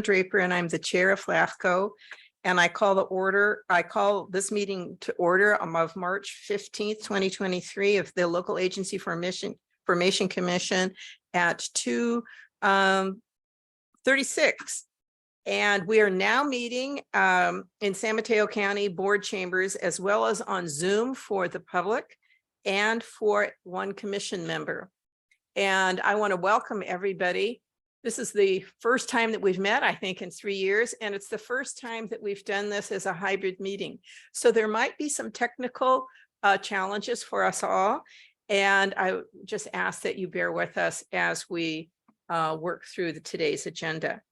Draper, and I'm the chair of LAFCo. And I call this meeting to order of March 15th, 2023 of the Local Agency Formation Commission at 2:36. And we are now meeting in San Mateo County Board Chambers, as well as on Zoom for the public and for one commission member. And I want to welcome everybody. This is the first time that we've met, I think, in 3 years, and it's the first time that we've done this as a hybrid meeting. So there might be some technical challenges for us all, and I just ask that you bear with us as we work through today's agenda.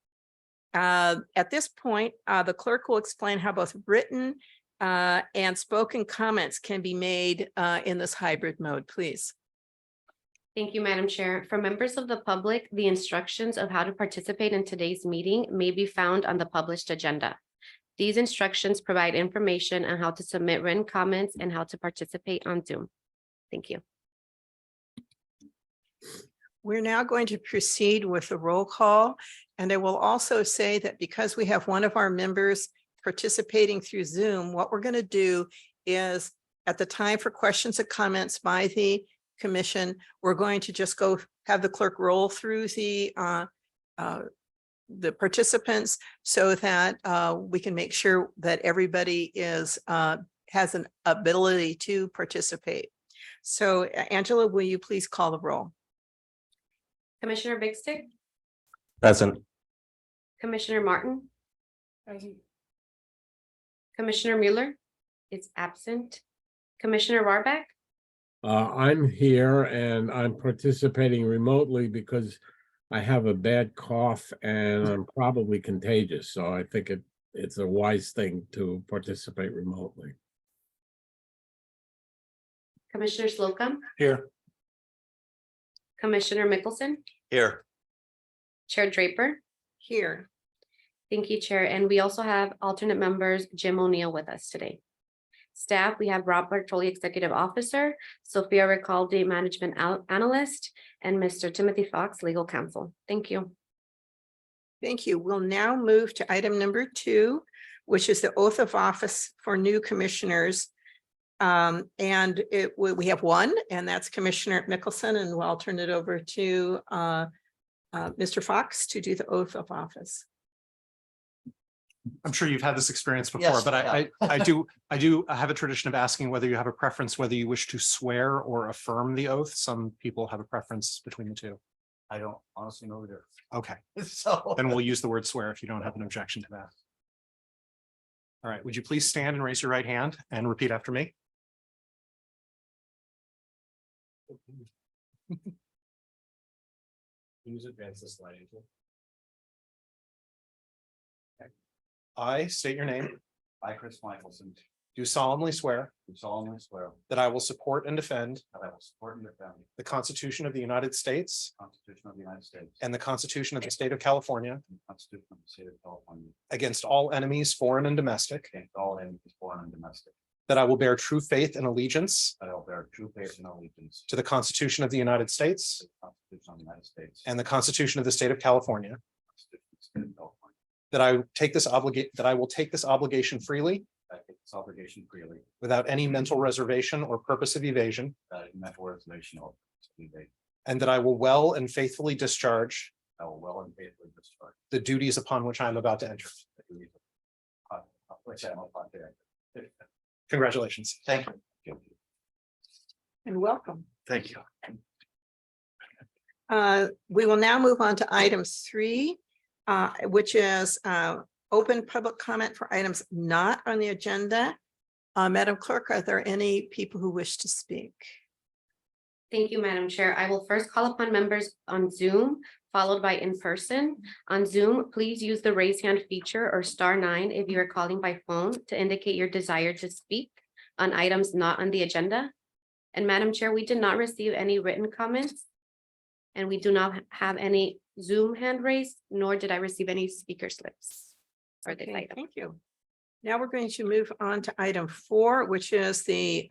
At this point, the clerk will explain how both written and spoken comments can be made in this hybrid mode, please. Thank you, Madam Chair. For members of the public, the instructions of how to participate in today's meeting may be found on the published agenda. These instructions provide information on how to submit written comments and how to participate on Zoom. Thank you. We're now going to proceed with the roll call. And I will also say that because we have one of our members participating through Zoom, what we're going to do is at the time for questions and comments by the commission, we're going to just go have the clerk roll through the participants so that we can make sure that everybody has an ability to participate. So Angela, will you please call the roll? Commissioner Bigstick? Present. Commissioner Martin? Commissioner Mueller is absent. Commissioner Warbeck? I'm here and I'm participating remotely because I have a bad cough and I'm probably contagious. So I think it's a wise thing to participate remotely. Commissioner Slocum? Here. Commissioner Mickelson? Here. Chair Draper? Here. Thank you, Chair. And we also have alternate members, Jim O'Neill, with us today. Staff, we have Rob Bartoli, Executive Officer, Sophia Ricaldi, Management Analyst, and Mr. Timothy Fox, Legal Counsel. Thank you. Thank you. We'll now move to item number 2, which is the oath of office for new commissioners. And we have one, and that's Commissioner Mickelson, and I'll turn it over to Mr. Fox to do the oath of office. I'm sure you've had this experience before, Yes, but yeah. I do have a tradition of asking whether you have a preference, whether you wish to swear or affirm the oath. Some people have a preference between the two. I don't honestly know either. Okay, So then we'll use the word swear if you don't have an objection to that. All right, would you please stand and raise your right hand and repeat after me? Please advance the slide. I state your name, I, Chris Michelson, do solemnly swear do solemnly swear that I will support and defend that I will support and defend the Constitution of the United States the Constitution of the United States and the Constitution of the State of California and the Constitution of the State of California against all enemies, foreign and domestic, against all enemies, foreign and domestic, that I will bear true faith and allegiance that I will bear true faith and allegiance to the Constitution of the United States to the Constitution of the United States and the Constitution of the State of California, the Constitution of the State of California, that I will take this obligation freely that I take this obligation freely without any mental reservation or purpose of evasion, without any mental reservation or evasion. and that I will well and faithfully discharge I will well and faithfully discharge the duties upon which I am about to enter. the duties of which I am upon to enter. Congratulations. Thank you. And welcome. Thank you. We will now move on to item 3, which is open public comment for items not on the agenda. Madam Clerk, are there any people who wish to speak? Thank you, Madam Chair. I will first call upon members on Zoom, followed by in person. On Zoom, please use the raise hand feature or *9 if you are calling by phone to indicate your desire to speak on items not on the agenda. And Madam Chair, we did not receive any written comments, and we do not have any Zoom hand raised, nor did I receive any speaker slips for this Okay, item. thank you. Now we're going to move on to item 4, which is the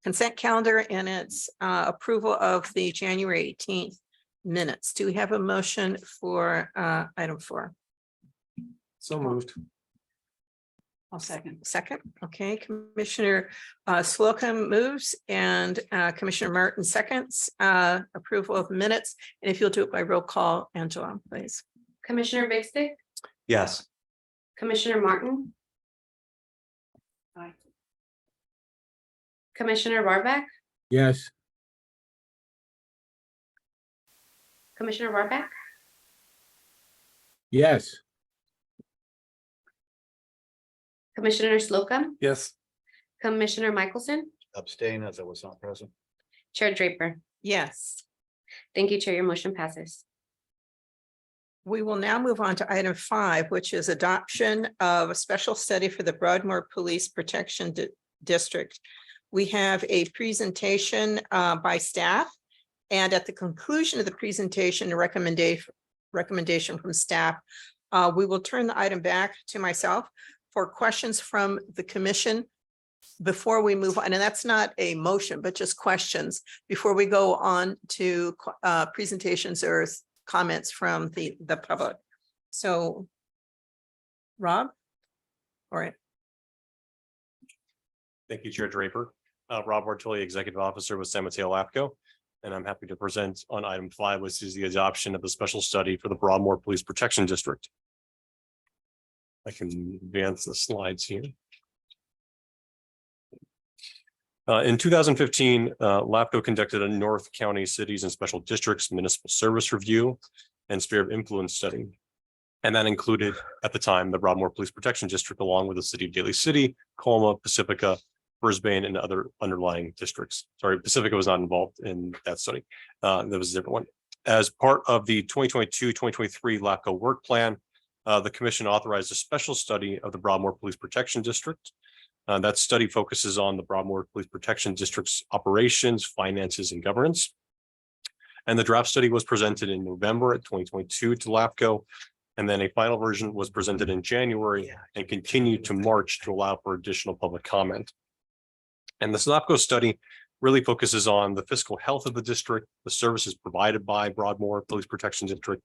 consent calendar and its approval of the January 18th minutes. Do we have a motion for item 4? So moved. I'll second. Okay, Commissioner Slocum moves and Commissioner Martin seconds approval of minutes. And if you'll do it by roll call, Angela, please. Commissioner Bigstick, Yes. Commissioner Martin. Aye. Commissioner Barback, Yes, Commissioner Barback, yes, Commissioner Slocum, Yes. Commissioner Michelson, Abstain as I was not present. Chair Draper. Yes. Thank you, Chair. Your motion passes. We will now move on to item 5, which is adoption of a special study for the Broadmoor Police Protection District. We have a presentation by staff, and at the conclusion of the presentation, a recommendation from staff, we will turn the item back to myself for questions from the commission before we move on. And that's not a motion, but just questions before we go on to presentations or comments from the public. So, Rob? All right. Thank you, Chair Draper. Rob Bartoli, Executive Officer with San Mateo LAFCo, and I'm happy to present on item 5, which is the adoption of the special study for the Broadmoor Police Protection District. I can advance the slides here. In 2015, LAFCo conducted a North County Cities and Special Districts Municipal Service Review and Sphere of Influence study. And that included, at the time, the Broadmoor Police Protection District, along with the city of Daly City, Colma, Pacifica, Brisbane, and other underlying districts. Sorry, Pacifica was not involved in that study. That was a different one. As part of the 2022-2023 LAFCO work plan, the commission authorized a special study of the Broadmoor Police Protection District. That study focuses on the Broadmoor Police Protection District's operations, finances, and governance. And the draft study was presented in November of 2022 to LAFCO. And then a final version was presented in January and continued to March to allow for additional public comment. And the LAFCO study really focuses on the fiscal health of the district, the services provided by Broadmoor Police Protection District,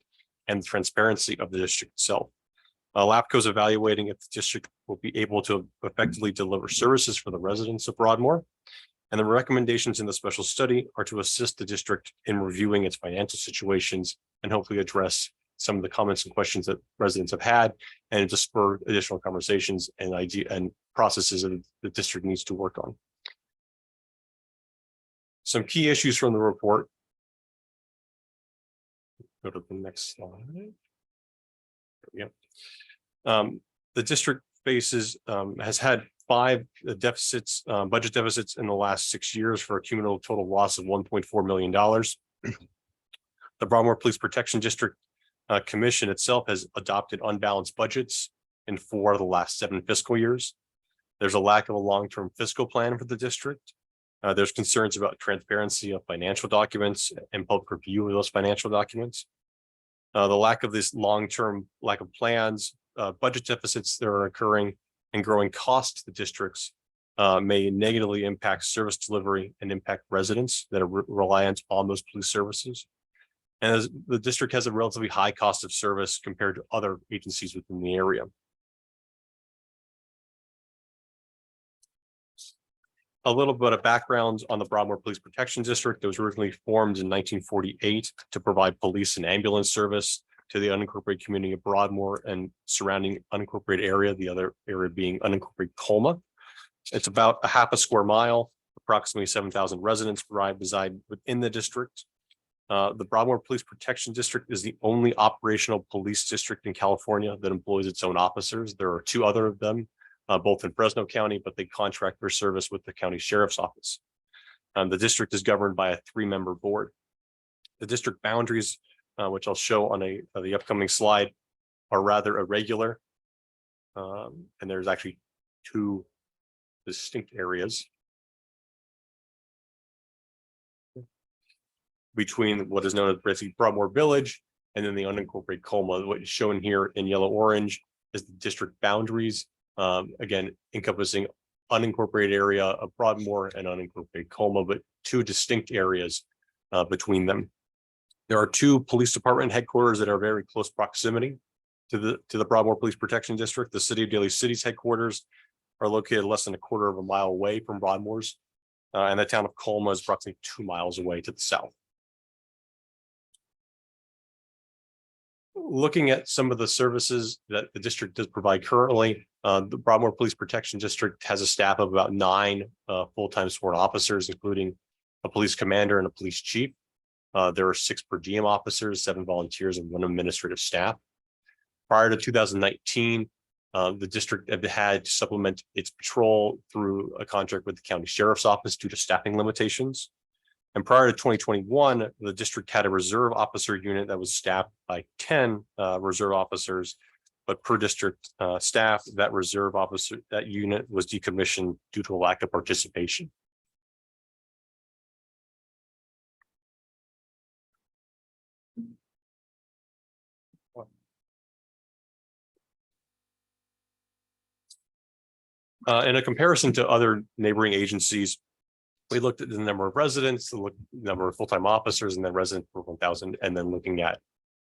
and the transparency of the district itself. LAFCO is evaluating if the district will be able to effectively deliver services for the residents of Broadmoor. And the recommendations in the special study are to assist the district in reviewing its financial situations and hopefully address some of the comments and questions that residents have had, and to spur additional conversations and processes that the district needs to work on. Some key issues from the report. Go to the next slide. Yep. The district has had 5 deficits, budget deficits in the last 6 years for a cumulative total loss of $1.4 million. The Broadmoor Police Protection District Commission itself has adopted unbalanced budgets in 4 of the last 7 fiscal years. There's a lack of a long-term fiscal plan for the district. There's concerns about transparency of financial documents and public review of those financial documents. The lack of this long-term lack of plans, budget deficits that are occurring, and growing costs to the districts may negatively impact service delivery and impact residents that are reliant on those police services. And as the district has a relatively high cost of service compared to other agencies within the area. A little bit of background on the Broadmoor Police Protection District. It was originally formed in 1948 to provide police and ambulance service to the unincorporated community of Broadmoor and surrounding unincorporated area, the other area being unincorporated Colma. It's about a half a square mile, approximately 7,000 residents reside within the district. The Broadmoor Police Protection District is the only operational police district in California that employs its own officers. There are 2 other of them, both in Fresno County, but they contract their service with the county sheriff's office. The district is governed by a 3-member board. The district boundaries, which I'll show on the upcoming slide, are rather irregular. And there's actually 2 distinct areas between what is known as basically Broadmoor Village and then the unincorporated Colma. What is shown here in yellow orange is the district boundaries, again encompassing unincorporated area of Broadmoor and unincorporated Colma, but 2 distinct areas between them. There are 2 police department headquarters that are very close proximity. To the Broadmoor Police Protection District, the City of Daly City's headquarters are located less than a quarter of a mile away from Broadmoor's, and the town of Colma is approximately 2 miles away to the south. Looking at some of the services that the district does provide currently, the Broadmoor Police Protection District has a staff of about 9 full-time sworn officers, including a police commander and a police chief. There are 6 per diem officers, 7 volunteers, and 1 administrative staff. Prior to 2019, the district had to supplement its patrol through a contract with the county sheriff's office due to staffing limitations. And prior to 2021, the district had a reserve officer unit that was staffed by 10 reserve officers, but per district staff, that unit was decommissioned due to a lack of participation. In a comparison to other neighboring agencies, we looked at the number of residents, the number of full-time officers, and then residents per 1,000, and then looking at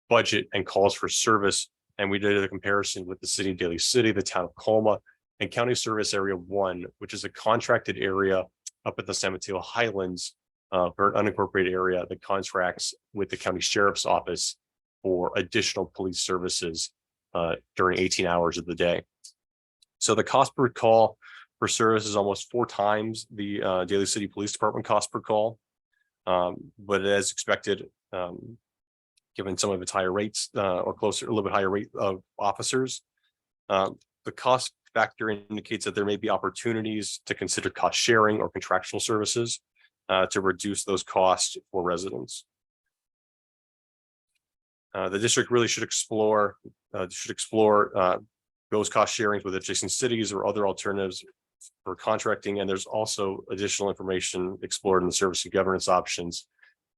budget and calls for service. And we did a comparison with the City of Daly City, the town of Colma, and County Service Area 1, which is a contracted area up at the San Mateo Highlands for an unincorporated area that contracts with the county sheriff's office for additional police services during 18 hours of the day. So the cost per call for service is almost 4 times the Daly City Police Department cost per call. But as expected, given some of its higher rates or closer, a little bit higher rate of officers, the cost factor indicates that there may be opportunities to consider cost sharing or contractual services to reduce those costs for residents. The district really should explore those cost sharings with adjacent cities or other alternatives for contracting. And there's also additional information explored in the service and governance options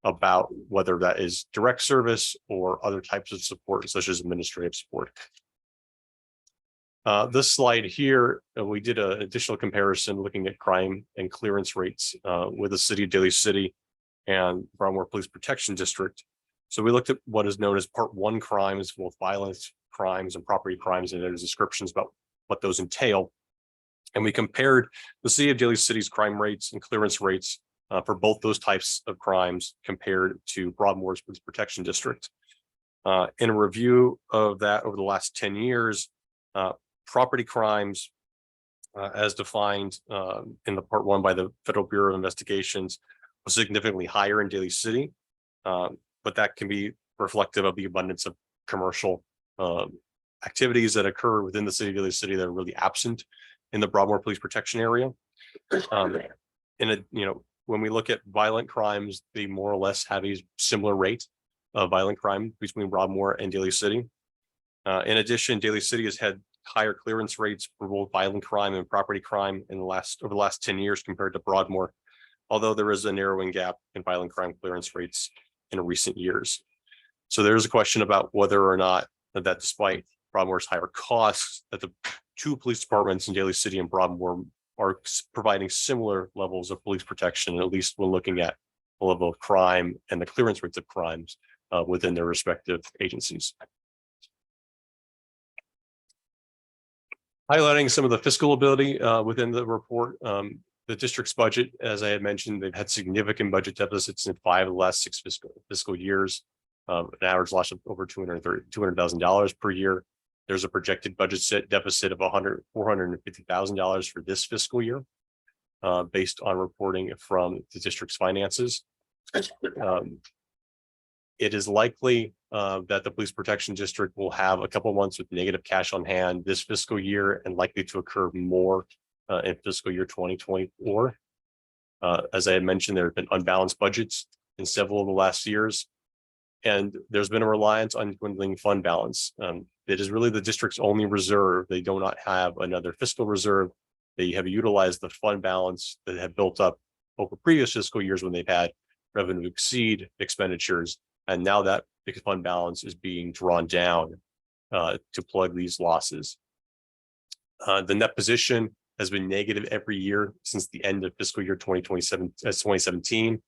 about whether that is direct service or other types of support, such as administrative support. This slide here, we did an additional comparison looking at crime and clearance rates with the City of Daly City and Broadmoor Police Protection District. So we looked at what is known as Part 1 crimes, both violence crimes and property crimes, and there's descriptions about what those entail. And we compared the City of Daly City's crime rates and clearance rates for both those types of crimes compared to Broadmoor's Police Protection District. In a review of that over the last 10 years, property crimes as defined in the Part 1 by the Federal Bureau of Investigations was significantly higher in Daly City, but that can be reflective of the abundance of commercial activities that occur within the City of Daly City that are really absent in the Broadmoor Police Protection area. When we look at violent crimes, they more or less have a similar rate of violent crime between Broadmoor and Daly City. In addition, Daly City has had higher clearance rates for both violent crime and property crime over the last 10 years compared to Broadmoor, although there is a narrowing gap in violent crime clearance rates in recent years. So there's a question about whether or not that despite Broadmoor's higher costs, that the 2 police departments in Daly City and Broadmoor are providing similar levels of police protection, at least when looking at the level of crime and the clearance rates of crimes within their respective agencies. Highlighting some of the fiscal ability within the report, the district's budget, as I had mentioned, they've had significant budget deficits in 5 of the last 6 fiscal years, an average loss of over $200,000 per year. There's a projected budget deficit of $450,000 for this fiscal year, based on reporting from the district's finances. It is likely that the Police Protection District will have a couple months with negative cash on hand this fiscal year, and likely to occur more in fiscal year 2024. As I had mentioned, there have been unbalanced budgets in several of the last years, and there's been a reliance on dwindling fund balance. It is really the district's only reserve. They do not have another fiscal reserve. They have utilized the fund balance that have built up over previous fiscal years when they've had revenue exceed expenditures. And now that fund balance is being drawn down to plug these losses. The net position has been negative every year since the end of fiscal year 2017.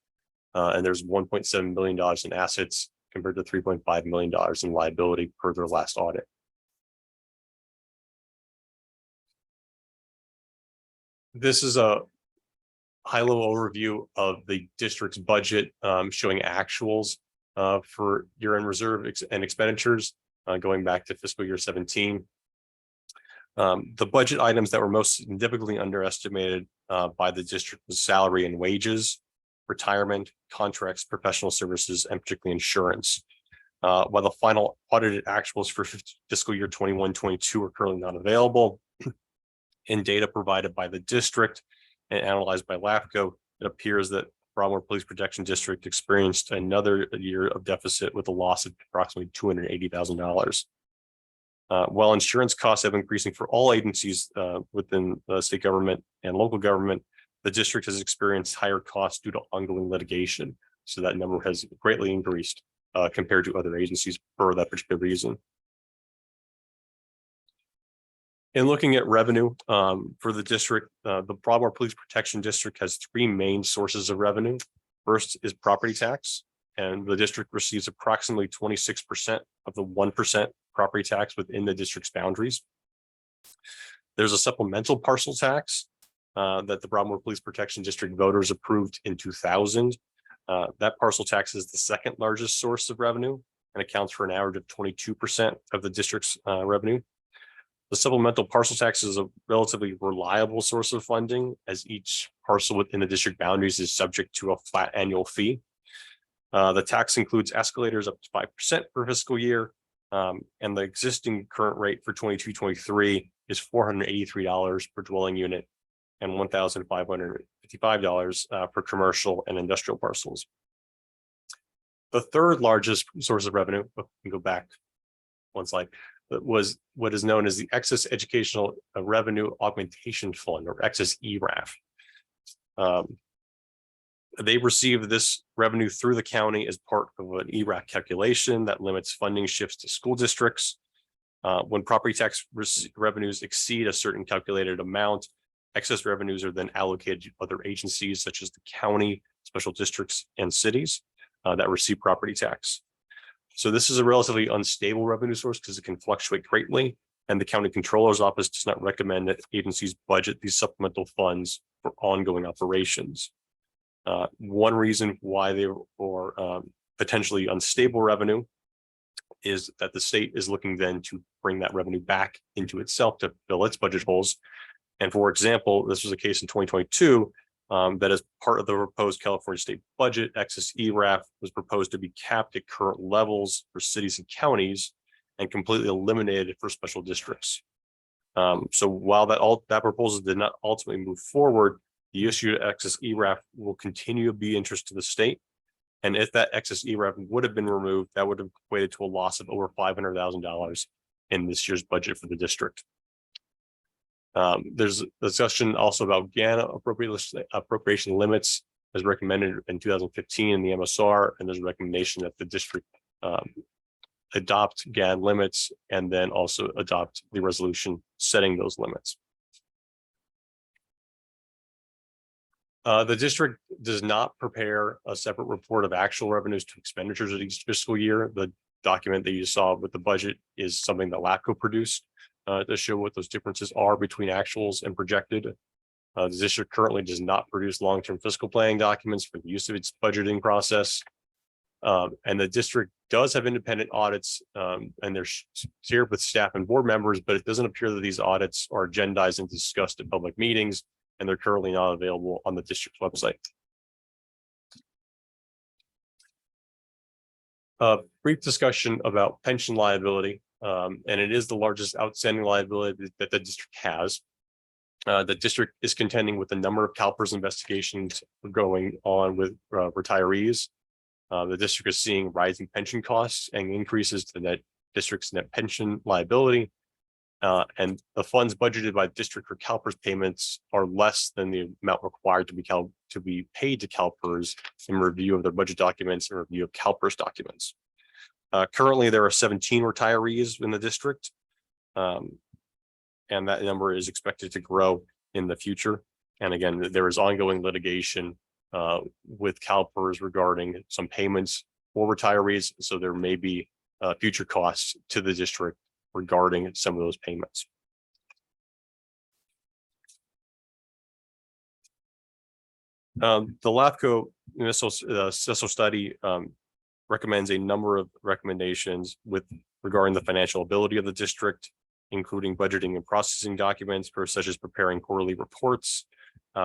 And there's $1.7 million in assets compared to $3.5 million in liability per their last audit. This is a high-level overview of the district's budget, showing actuals for year-end reserve and expenditures going back to fiscal year 17. The budget items that were most significantly underestimated by the district was salary and wages, retirement, contracts, professional services, and particularly insurance. While the final audited actuals for fiscal year 21-22 are currently not available, in data provided by the district and analyzed by LAFCo, it appears that Broadmoor Police Protection District experienced another year of deficit with a loss of approximately $280,000. While insurance costs have increasing for all agencies within the state government and local government, the district has experienced higher costs due to ongoing litigation. So that number has greatly increased compared to other agencies for that particular reason. In looking at revenue for the district, the Broadmoor Police Protection District has three main sources of revenue. First is property tax, and the district receives approximately 26% of the 1% property tax within the district's boundaries. There's a supplemental parcel tax that the Broadmoor Police Protection District voters approved in 2000. That parcel tax is the second largest source of revenue and accounts for an average of 22% of the district's revenue. The supplemental parcel tax is a relatively reliable source of funding, as each parcel within the district boundaries is subject to a flat annual fee. The tax includes escalators up to 5% per fiscal year, and the existing current rate for 22-23 is $483 per dwelling unit and $1,555 for commercial and industrial parcels. The third largest source of revenue, we can go back one slide, was what is known as the Excess Educational Revenue Augmentation Fund, or Excess ERAF. They receive this revenue through the county as part of an ERAF calculation that limits funding shifts to school districts. When property tax revenues exceed a certain calculated amount, excess revenues are then allocated to other agencies such as the county, special districts, and cities that receive property tax. So this is a relatively unstable revenue source because it can fluctuate greatly, and the county controller's office does not recommend that agencies budget these supplemental funds for ongoing operations. One reason why they are potentially unstable revenue is that the state is looking then to bring that revenue back into itself to fill its budget holes. And for example, this was a case in 2022 that as part of the proposed California state budget, excess ERAF was proposed to be capped at current levels for cities and counties and completely eliminated for special districts. So while that proposal did not ultimately move forward, the issue of excess ERAF will continue to be of interest to the state. And if that excess ERAF would have been removed, that would have equated to a loss of over $500,000 in this year's budget for the district. There's a discussion also about GAN appropriation limits as recommended in 2015 in the MSR, and there's a recommendation that the district adopt GAN limits and then also adopt the resolution setting those limits. The district does not prepare a separate report of actual revenues to expenditures of each fiscal year. The document that you saw with the budget is something that LAFCo produced to show what those differences are between actuals and projected. The district currently does not produce long-term fiscal planning documents for the use of its budgeting process. And the district does have independent audits, and they're shared with staff and board members, but it doesn't appear that these audits are agendized and discussed at public meetings, and they're currently not available on the district's website. A brief discussion about pension liability, and it is the largest outstanding liability that the district has. The district is contending with a number of CalPERS investigations going on with retirees. The district is seeing rising pension costs and increases to the district's net pension liability. And the funds budgeted by the district for CalPERS payments are less than the amount required to be paid to CalPERS in review of their budget documents and review of CalPERS documents. Currently, there are 17 retirees in the district, and that number is expected to grow in the future. And again, there is ongoing litigation with CalPERS regarding some payments for retirees, so there may be future costs to the district regarding some of those payments. The LAFCo municipal study recommends a number of recommendations regarding the financial ability of the district, including budgeting and processing documents, such as preparing quarterly reports,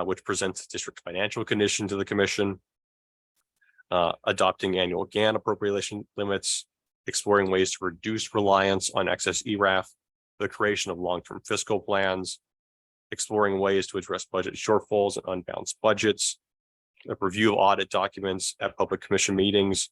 which presents the district financial condition to the commission, adopting annual GAN appropriation limits, exploring ways to reduce reliance on excess ERAF, the creation of long-term fiscal plans, exploring ways to address budget shortfalls and unbalanced budgets, a review of audit documents at public commission meetings,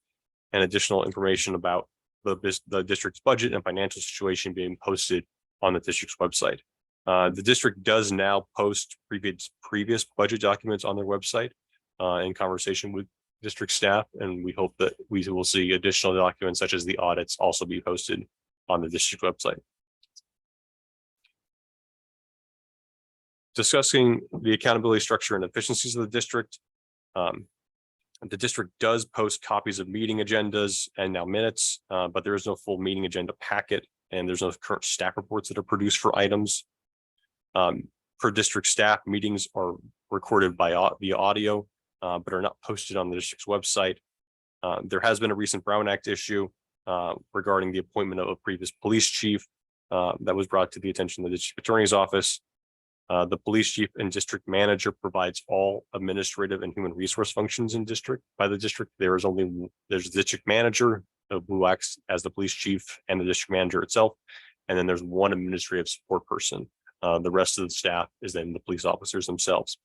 and additional information about the district's budget and financial situation being posted on the district's website. The district does now post previous budget documents on their website in conversation with district staff, and we hope that we will see additional documents such as the audits also be posted on the district website. Discussing the accountability structure and efficiencies of the district. The district does post copies of meeting agendas and now minutes, but there is no full meeting agenda packet, and there's no current staff reports that are produced for items. Per district staff, meetings are recorded via audio, but are not posted on the district's website. There has been a recent Brown Act issue regarding the appointment of a previous police chief that was brought to the attention of the district attorney's office. The police chief and district manager provides all administrative and human resource functions by the district. There's the district manager who acts as the police chief and the district manager itself. And then there's one administrative support person. The rest of the staff is then the police officers themselves.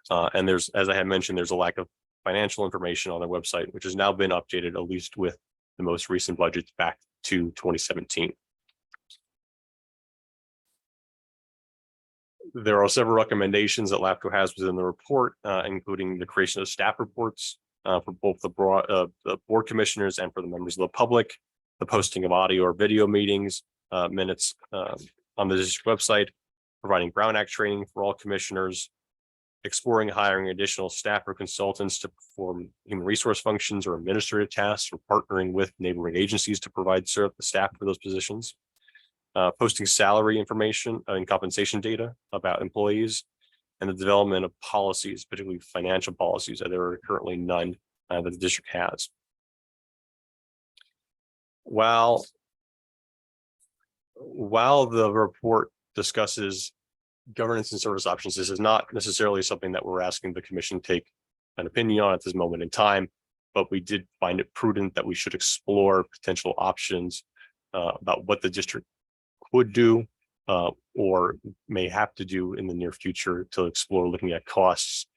And as I had mentioned, there's a lack of financial information on their website, which has now been updated, at least with the most recent budgets back to 2017. There are several recommendations that LAFCo has within the report, including the creation of staff reports for both the board commissioners and for the members of the public, the posting of audio or video meetings, minutes on the district website, providing Brown Act training for all commissioners, exploring hiring additional staff or consultants to perform human resource functions or administrative tasks, or partnering with neighboring agencies to provide the staff for those positions. Posting salary information and compensation data about employees, and the development of policies, particularly financial policies, that there are currently none that the district has. While the report discusses governance and service options, this is not necessarily something that we're asking the commission take an opinion on at this moment in time, but we did find it prudent that we should explore potential options about what the district would do or may have to do in the near future to explore looking at costs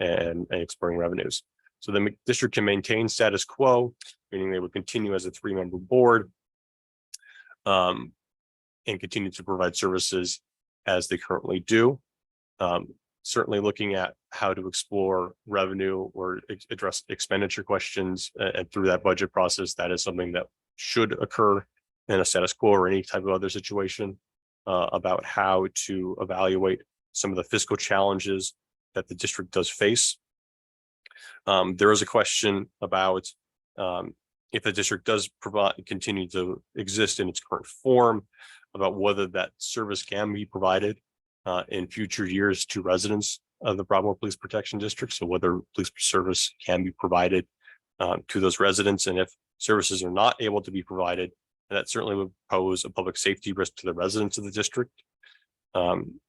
and exploring revenues. So the district can maintain status quo, meaning they would continue as a 3-member board and continue to provide services as they currently do. Certainly looking at how to explore revenue or address expenditure questions and through that budget process, that is something that should occur in a status quo or any type of other situation, about how to evaluate some of the fiscal challenges that the district does face. There is a question about if the district does continue to exist in its current form, about whether that service can be provided in future years to residents of the Broadmoor Police Protection District. So whether police service can be provided to those residents, and if services are not able to be provided, that certainly would pose a public safety risk to the residents of the district. San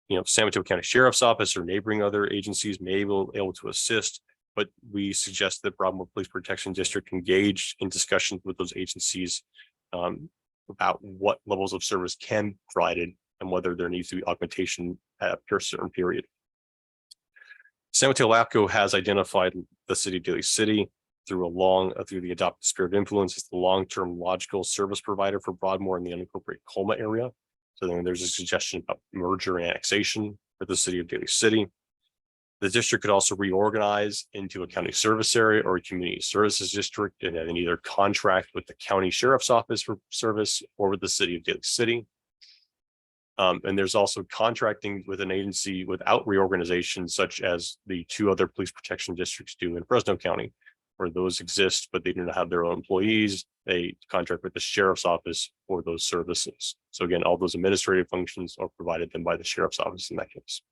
Mateo County Sheriff's Office or neighboring other agencies may be able to assist, but we suggest that Broadmoor Police Protection District engage in discussions with those agencies about what levels of service can be provided and whether there needs to be augmentation at a certain period. San Mateo LAFCo has identified the city of Daly City through the adopted sphere of influence as the long-term logical service provider for Broadmoor in the unincorporated Colma area. So then there's a suggestion about merger and annexation for the city of Daly City. The district could also reorganize into a county service area or a community services district, and then either contract with the county sheriff's office for service or with the city of Daly City. And there's also contracting with an agency without reorganization, such as the 2 other police protection districts do in Fresno County, where those exist, but they do not have their own employees. They contract with the sheriff's office for those services. So again, all those administrative functions are provided then by the sheriff's office in that case.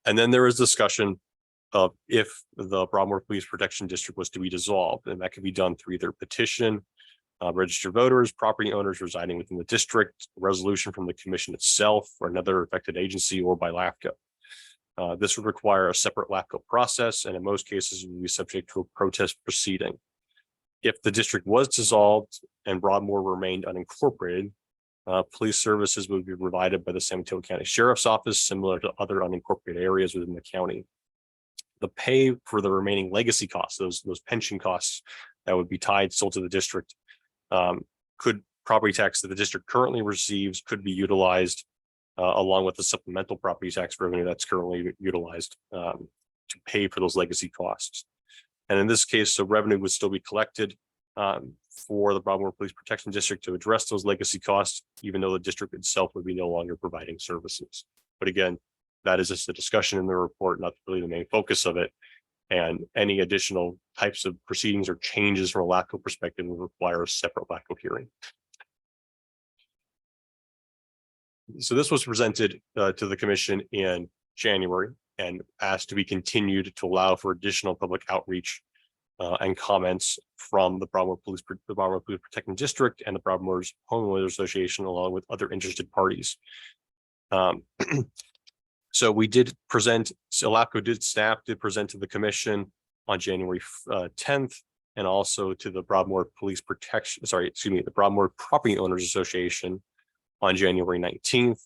And then there is discussion of if the Broadmoor Police Protection District was to be dissolved, and that could be done through either petition, registered voters, property owners residing within the district, a resolution from the commission itself or another affected agency, or by LAFCo. This would require a separate LAFCo process, and in most cases would be subject to a protest proceeding. If the district was dissolved and Broadmoor remained unincorporated, police services would be provided by the San Mateo County Sheriff's Office, similar to other unincorporated areas within the county. The pay for the remaining legacy costs, those pension costs that would be tied still to the district, could property tax that the district currently receives could be utilized along with the supplemental property tax revenue that's currently utilized to pay for those legacy costs. And in this case, so revenue would still be collected for the Broadmoor Police Protection District to address those legacy costs, even though the district itself would be no longer providing services. But again, that is just a discussion in the report, not really the main focus of it. And any additional types of proceedings or changes from a LAFCo perspective will require a separate LAFCO hearing. So this was presented to the commission in January and asked to be continued to allow for additional public outreach and comments from the Broadmoor Police Protection District and the Broadmoor's Homeowners Association, along with other interested parties. So we did present, so LAFCo staff did present to the commission on January 10th, and also to the Broadmoor the Broadmoor Property Owners Association on January 19th.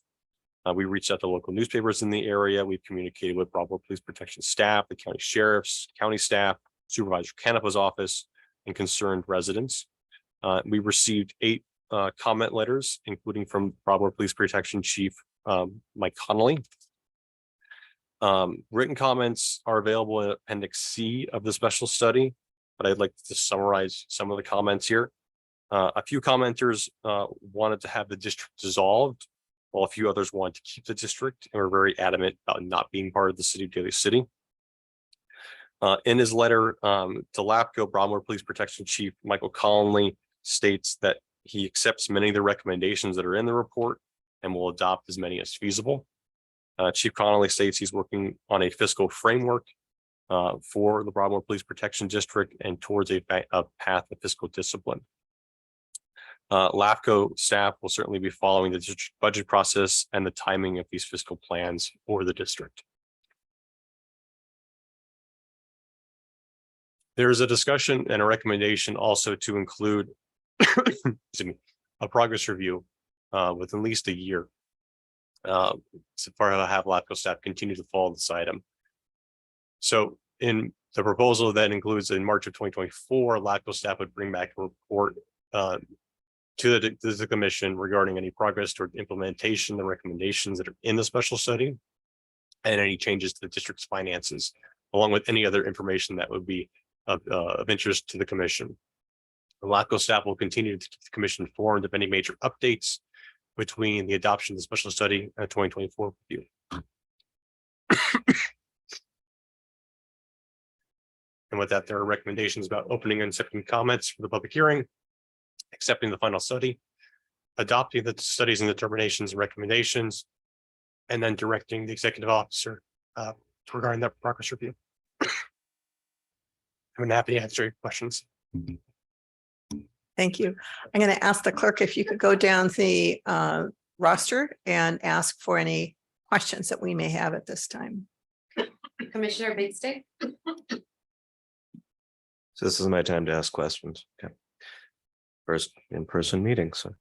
We reached out to local newspapers in the area. We've communicated with Broadmoor Police Protection staff, the county sheriffs, county staff, Supervisor Canepa's office, and concerned residents. We received 8 comment letters, including from Broadmoor Police Protection Chief Mike Connolly. Written comments are available in Appendix C of the special study, but I'd like to summarize some of the comments here. A few commenters wanted to have the district dissolved, while a few others wanted to keep the district and were very adamant about not being part of the city of Daly City. In his letter to LAFCo, Broadmoor Police Protection Chief Michael Connolly states that he accepts many of the recommendations that are in the report and will adopt as many as feasible. Chief Connolly states he's working on a fiscal framework for the Broadmoor Police Protection District and towards a path of fiscal discipline. LAFCo staff will certainly be following the district budget process and the timing of these fiscal plans for the district. There is a discussion and a recommendation also to include excuse me, a progress review with at least a year. So far, I'll have LAFCo staff continue to follow this item. So in the proposal that includes in March of 2024, LAFCo staff would bring back a report to the commission regarding any progress toward implementation, the recommendations that are in the special study, and any changes to the district's finances, along with any other information that would be of interest to the commission. The LAFCo staff will continue to keep the commission informed of any major updates between the adoption of the special study and 2024 review. And with that, there are recommendations about opening and accepting comments for the public hearing, accepting the final study, adopting the studies and determinations and recommendations, and then directing the executive officer regarding that progress review. I'm happy to answer your questions. Thank you. I'm going to ask the clerk if you could go down the roster and ask for any questions that we may have at this time. Commissioner Big Stick. So this is my time to ask questions. Okay. First in-person meeting, so.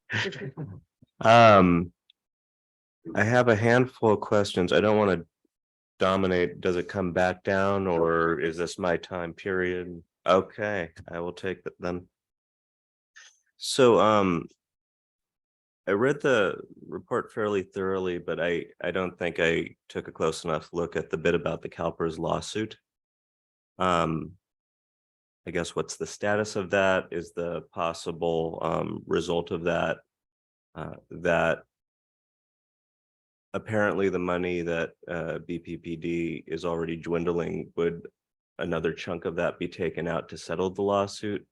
I have a handful of questions. I don't want to dominate. Does it come back down, or is this my time period? Okay, I will take that then. So I read the report fairly thoroughly, but I don't think I took a close enough look at the bit about the CalPERS lawsuit. I guess what's the status of that? Is the possible result of that that apparently the money that BPPD is already dwindling, would another chunk of that be taken out to settle the lawsuit?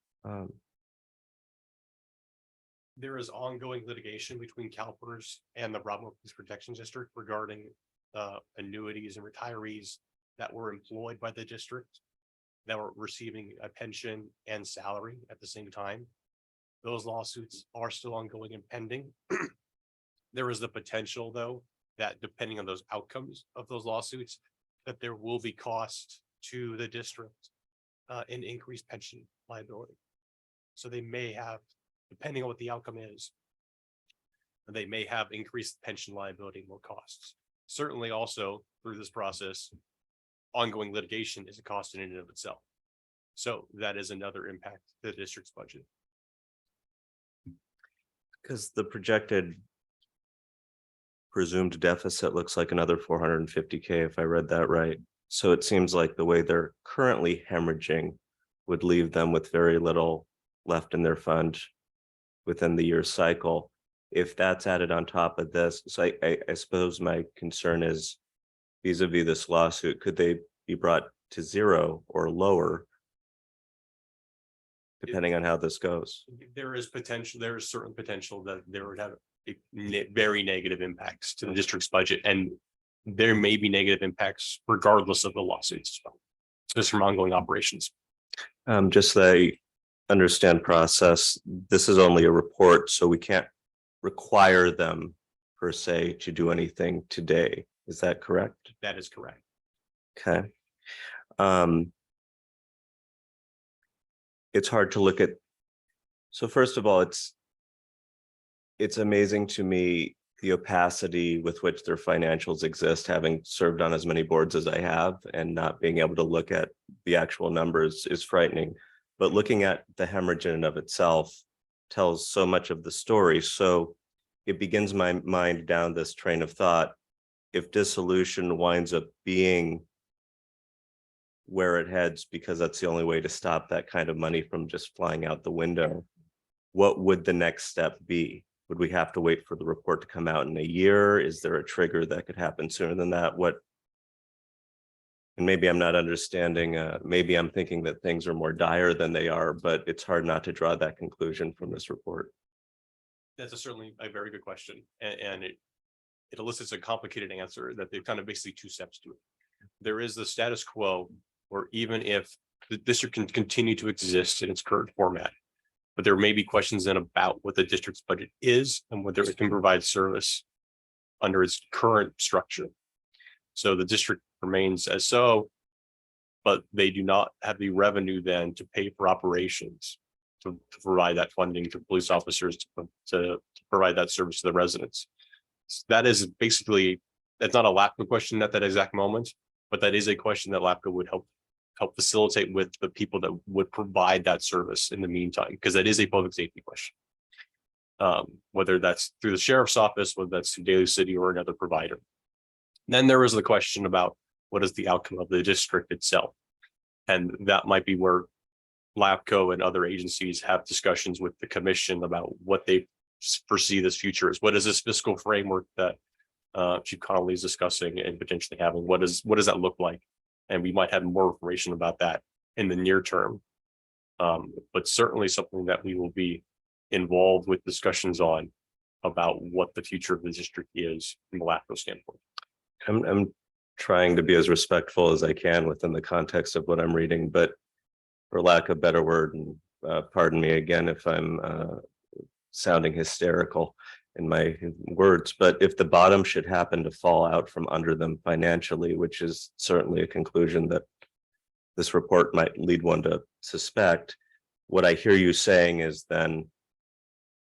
There is ongoing litigation between CalPERS and the Broadmoor Police Protection District regarding annuities and retirees that were employed by the district that were receiving a pension and salary at the same time. Those lawsuits are still ongoing and pending. There is the potential, though, that depending on those outcomes of those lawsuits, that there will be cost to the district in increased pension liability. So they may have, depending on what the outcome is, they may have increased pension liability, more costs. Certainly also through this process, ongoing litigation is a cost in and of itself. So that is another impact to the district's budget. Because the projected presumed deficit looks like another 450K if I read that right. So it seems like the way they're currently hemorrhaging would leave them with very little left in their fund within the year cycle. If that's added on top of this, so I suppose my concern is vis-a-vis this lawsuit, could they be brought to zero or lower depending on how this goes? There is potential, there is certain potential that there would have very negative impacts to the district's budget, and there may be negative impacts regardless of the lawsuits as well, just from ongoing operations. Just so I understand process, this is only a report, so we can't require them per se to do anything today. Is that correct? That is correct. Okay. It's hard to look at. So first of all, it's amazing to me the opacity with which their financials exist, having served on as many boards as I have, and not being able to look at the actual numbers is frightening. But looking at the hemorrhage in and of itself tells so much of the story. So it begins my mind down this train of thought. If dissolution winds up being where it heads, because that's the only way to stop that kind of money from just flying out the window, what would the next step be? Would we have to wait for the report to come out in a year? Is there a trigger that could happen sooner than that? And maybe I'm not understanding, maybe I'm thinking that things are more dire than they are, but it's hard not to draw that conclusion from this report. That's certainly a very good question, and it elicits a complicated answer that they've kind of basically two steps to it. There is the status quo, where even if the district can continue to exist in its current format, but there may be questions then about what the district's budget is and whether it can provide service under its current structure. So the district remains as so, but they do not have the revenue then to pay for operations, to provide that funding to police officers, to provide that service to the residents. So that is basically, that's not a LAFCo question at that exact moment, but that is a question that LAFCo would help facilitate with the people that would provide that service in the meantime, because that is a public safety question. Whether that's through the sheriff's office, whether that's through Daly City or another provider. Then there is the question about what is the outcome of the district itself. And that might be where LAFCo and other agencies have discussions with the commission about what they foresee this future is. What is this fiscal framework that Chief Connolly is discussing and potentially having? What does that look like? And we might have more information about that in the near term. But certainly something that we will be involved with discussions on about what the future of the district is from the LAFCO standpoint. I'm trying to be as respectful as I can within the context of what I'm reading, but for lack of a better word, and pardon me again if I'm sounding hysterical in my words, but if the bottom should happen to fall out from under them financially, which is certainly a conclusion that this report might lead one to suspect, what I hear you saying is then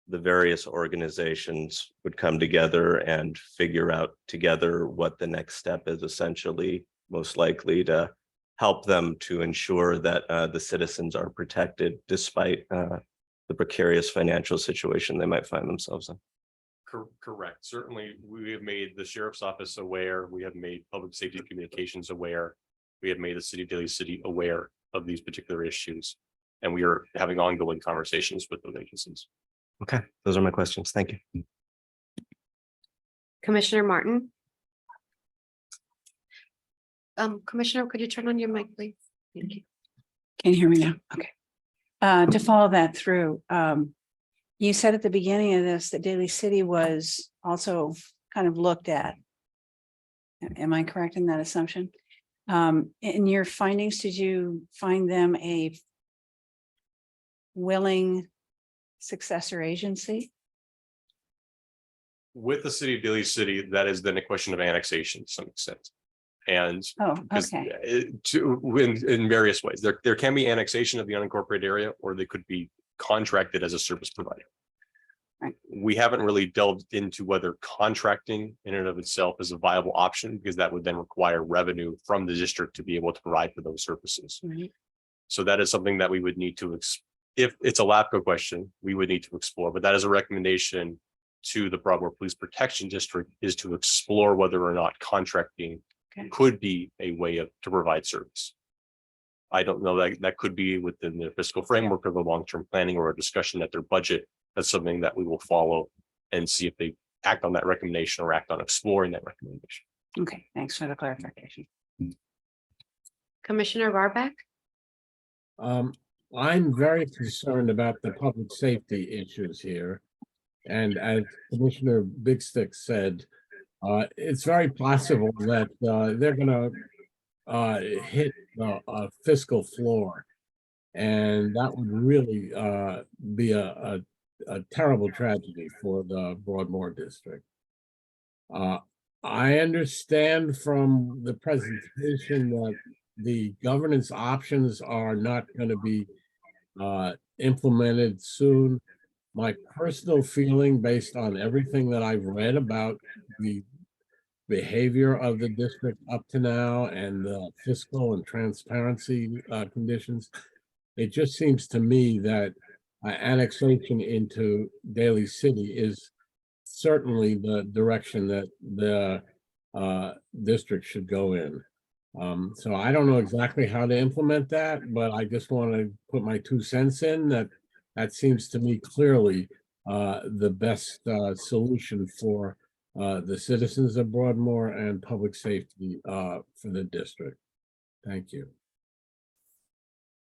the various organizations would come together and figure out together what the next step is, essentially, most likely to help them to ensure that the citizens are protected despite the precarious financial situation they might find themselves in. Correct. Certainly, we have made the sheriff's office aware. We have made public safety communications aware. We have made the city of Daly City aware of these particular issues. And we are having ongoing conversations with those agencies. Okay, those are my questions. Thank you. Commissioner Martin. Commissioner, could you turn on your mic, please? Thank you. Can you hear me now? Okay. To follow that through, you said at the beginning of this that Daly City was also kind of looked at Am I correct in that assumption? In your findings, did you find them a willing successor agency? With the city of Daly City, that is then a question of annexation to some extent. And Oh, because okay. in various ways, there can be annexation of the unincorporated area, or they could be contracted as a service provider. Right. We haven't really delved into whether contracting in and of itself is a viable option, because that would then require revenue from the district to be able to provide for those services. Right. So that is something that we would need to, if it's a LAFCo question, we would need to explore, but that is a recommendation to the Broadmoor Police Protection District, is to explore whether or not contracting Okay. could be a way to provide service. I don't know that could be within the fiscal framework of the long-term planning or a discussion at their budget. That's something that we will follow and see if they act on that recommendation or act on exploring that recommendation. Okay, thanks for the clarification. Commissioner Rohrbach? I'm very concerned about the public safety issues here. And as Commissioner Big Stick said, it's very possible that they're gonna hit a fiscal floor. And that would really be a terrible tragedy for the Broadmoor district. I understand from the presentation that the governance options are not going to be implemented soon. My personal feeling, based on everything that I've read about the behavior of the district up to now and the fiscal and transparency conditions, it just seems to me that annexation into Daly City is certainly the direction that the district should go in. So I don't know exactly how to implement that, but I just want to put my 2 cents in that seems to me clearly the best solution for the citizens of Broadmoor and public safety for the district. Thank you.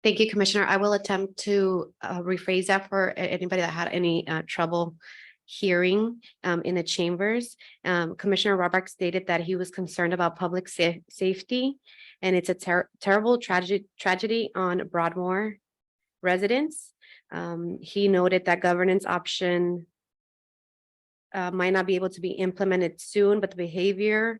Thank you, Commissioner. I will attempt to rephrase that for anybody that had any trouble hearing in the chambers. Commissioner Rohrbach stated that he was concerned about public safety, and it's a terrible tragedy on Broadmoor residents. He noted that governance option might not be able to be implemented soon, but the behavior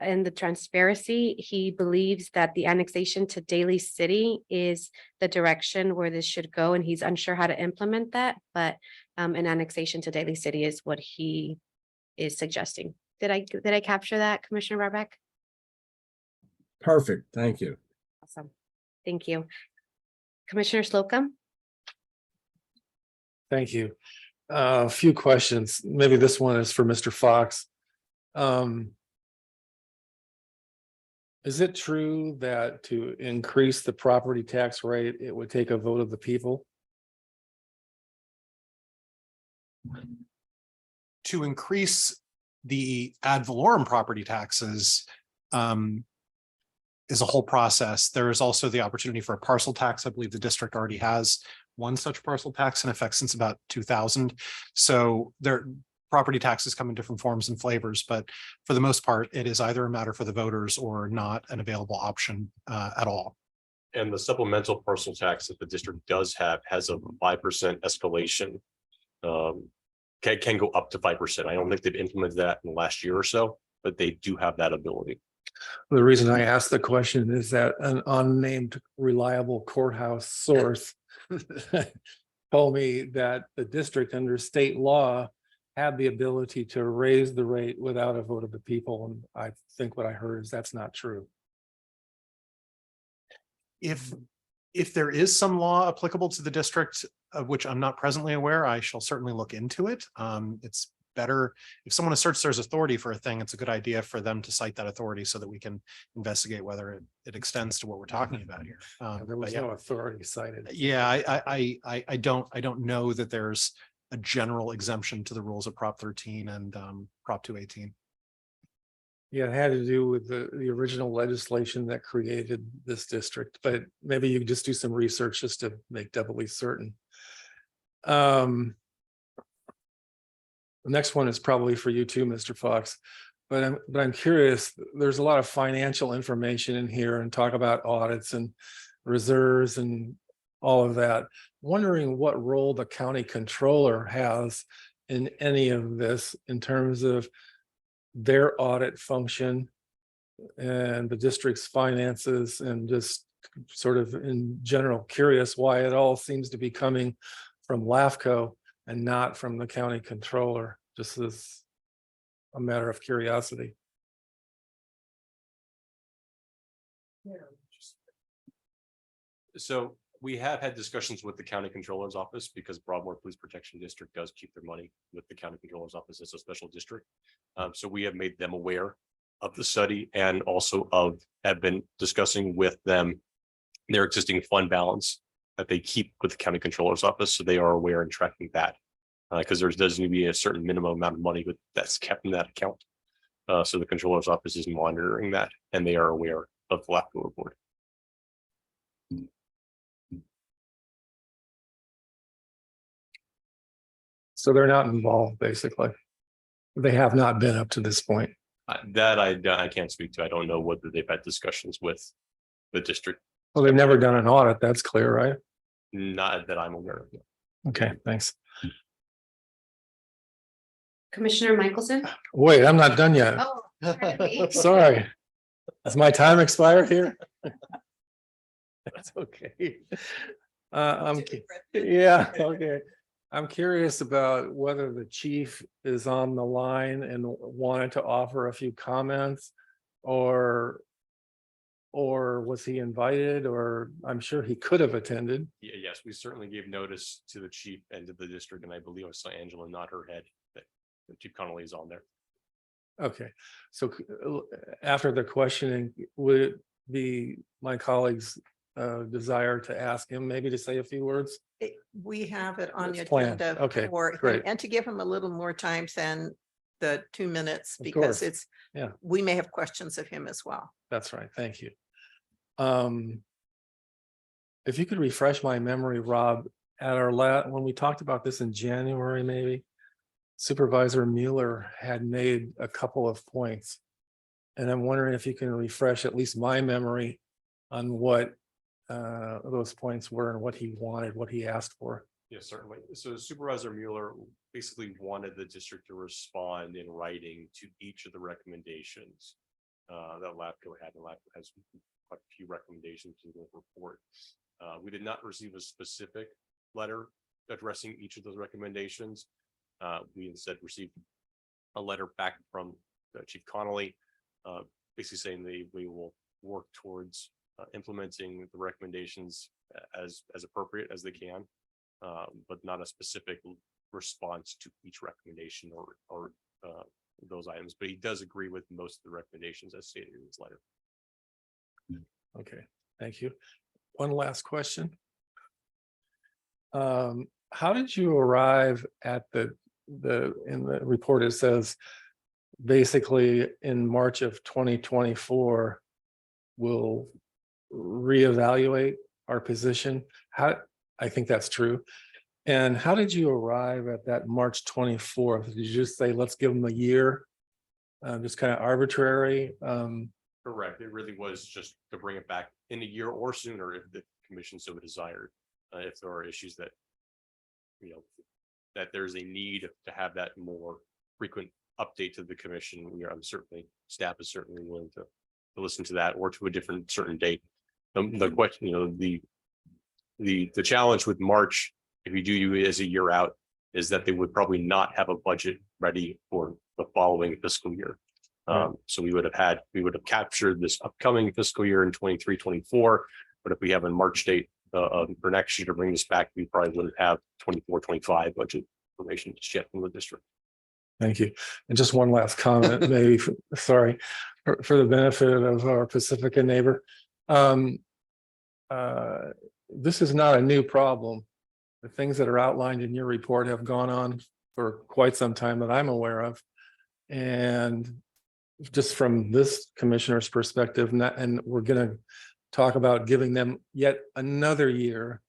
and the transparency, he believes that the annexation to Daly City is the direction where this should go, and he's unsure how to implement that, but an annexation to Daly City is what he is suggesting. Did I capture that, Commissioner Rohrbach? Perfect. Thank you. Awesome. Thank you. Commissioner Slocum? Thank you. A few questions. Maybe this one is for Mr. Fox. Is it true that to increase the property tax rate, it would take a vote of the people? To increase the ad valorem property taxes is a whole process. There is also the opportunity for a parcel tax. I believe the district already has one such parcel tax in effect since about 2000. So property taxes come in different forms and flavors, but for the most part, it is either a matter for the voters or not an available option at all. And the supplemental parcel tax that the district does have has a 5% escalation. Can go up to 5%. I don't think they've implemented that in the last year or so, but they do have that ability. The reason I asked the question is that an unnamed reliable courthouse source told me that the district under state law had the ability to raise the rate without a vote of the people. And I think what I heard is that's not true. If there is some law applicable to the district of which I'm not presently aware, I shall certainly look into it. It's better if someone asserts there's authority for a thing, it's a good idea for them to cite that authority so that we can investigate whether it extends to what we're talking about here. There was no authority cited. Yeah, I don't know that there's a general exemption to the rules of Prop 13 and Prop 218. Yeah, it had to do with the original legislation that created this district, but maybe you could just do some research just to make doubly certain. The next one is probably for you too, Mr. Fox. I'm curious, there's a lot of financial information in here and talk about audits and reserves and all of that. Wondering what role the county controller has in any of this in terms of their audit function and the district's finances, and just sort of in general curious why it all seems to be coming from LAFCo and not from the county controller, just as a matter of curiosity. So we have had discussions with the county controller's office because Broadmoor Police Protection District does keep their money with the county controller's office as a special district. So we have made them aware of the study and also have been discussing with them their existing fund balance that they keep with the county controller's office. So they are aware and tracking that. Because there does need to be a certain minimum amount of money that's kept in that account. So the controller's office is monitoring that, and they are aware of the LAFCo report. So they're not involved, basically. They have not been up to this point. That I can't speak to. I don't know whether they've had discussions with the district. Well, they've never done an audit, that's clear, right? Not that I'm aware of. Okay, thanks. Commissioner Michelson? Wait, I'm not done yet. Oh, pardon me. Sorry. Has my time expired here? That's okay. Yeah, okay. I'm curious about whether the chief is on the line and wanted to offer a few comments, or was he invited, or I'm sure he could have attended. Yeah, yes, we certainly gave notice to the chief and to the district, and I believe I saw Angela nod her head that Chief Connolly is on there. Okay, so after the questioning, would it be my colleague's desire to ask him maybe to say a few words? We have it on the It's planned. agenda Okay, for him, great. and to give him a little more time than the 2 minutes, Of because course. it's, Yeah. we may have questions of him as well. That's right. Thank you. If you could refresh my memory, Rob, at our when we talked about this in January, maybe Supervisor Mueller had made a couple of points. And I'm wondering if you can refresh at least my memory on what those points were and what he wanted, what he asked for. Yes, certainly. So Supervisor Mueller basically wanted the district to respond in writing to each of the recommendations that LAFCo had, and LAFCO has quite a few recommendations in the report. We did not receive a specific letter addressing each of those recommendations. We instead received a letter back from Chief Connolly, basically saying that we will work towards implementing the recommendations as appropriate as they can, but not a specific response to each recommendation or those items. But he does agree with most of the recommendations as stated in his letter. Okay, thank you. One last question. How did you arrive at in the report, it says basically in March of 2024, we'll reevaluate our position? I think that's true. And how did you arrive at that March 24th? Did you just say, let's give them a year? Just kind of arbitrary? Correct. It really was just to bring it back in a year or sooner if the commission so desired. If there are issues that, that there's a need to have that more frequent update to the commission, staff is certainly willing to listen to that, or to a different certain date. The question, the challenge with March, if you do it as a year out, is that they would probably not have a budget ready for the following fiscal year. So we would have captured this upcoming fiscal year in 23-24, but if we have a March date for next year to bring this back, we probably wouldn't have 24-25 budget information just yet from the district. Thank you. And just one last comment, maybe, sorry, for the benefit of our Pacifica neighbor. This is not a new problem. The things that are outlined in your report have gone on for quite some time that I'm aware of. And just from this commissioner's perspective, and we're going to talk about giving them yet another year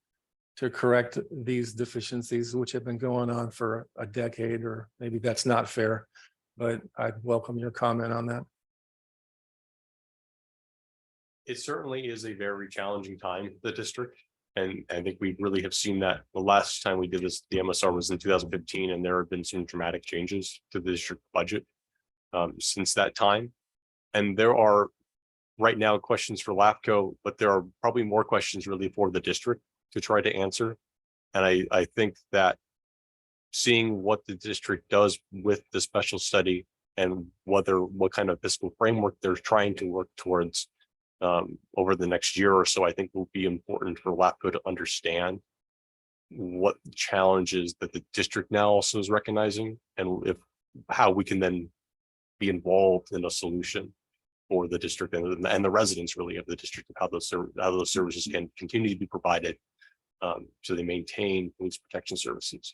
to correct these deficiencies, which have been going on for a decade, or maybe that's not fair. but I'd welcome your comment on that. It certainly is a very challenging time, for the district. And I think we really have seen that the last time we did this, the MSR was in 2015, and there have been some dramatic changes to the district budget since that time. And there are right now questions for LAFCo, but there are probably more questions really for the district to try to answer. And I think that seeing what the district does with the special study and what kind of fiscal framework they're trying to work towards over the next year or so, I think will be important for LAFCo to understand what challenges that the district now also is recognizing, and how we can then be involved in a solution for the district and the residents really of the district, of how those services can continue to be provided, so they maintain police protection services.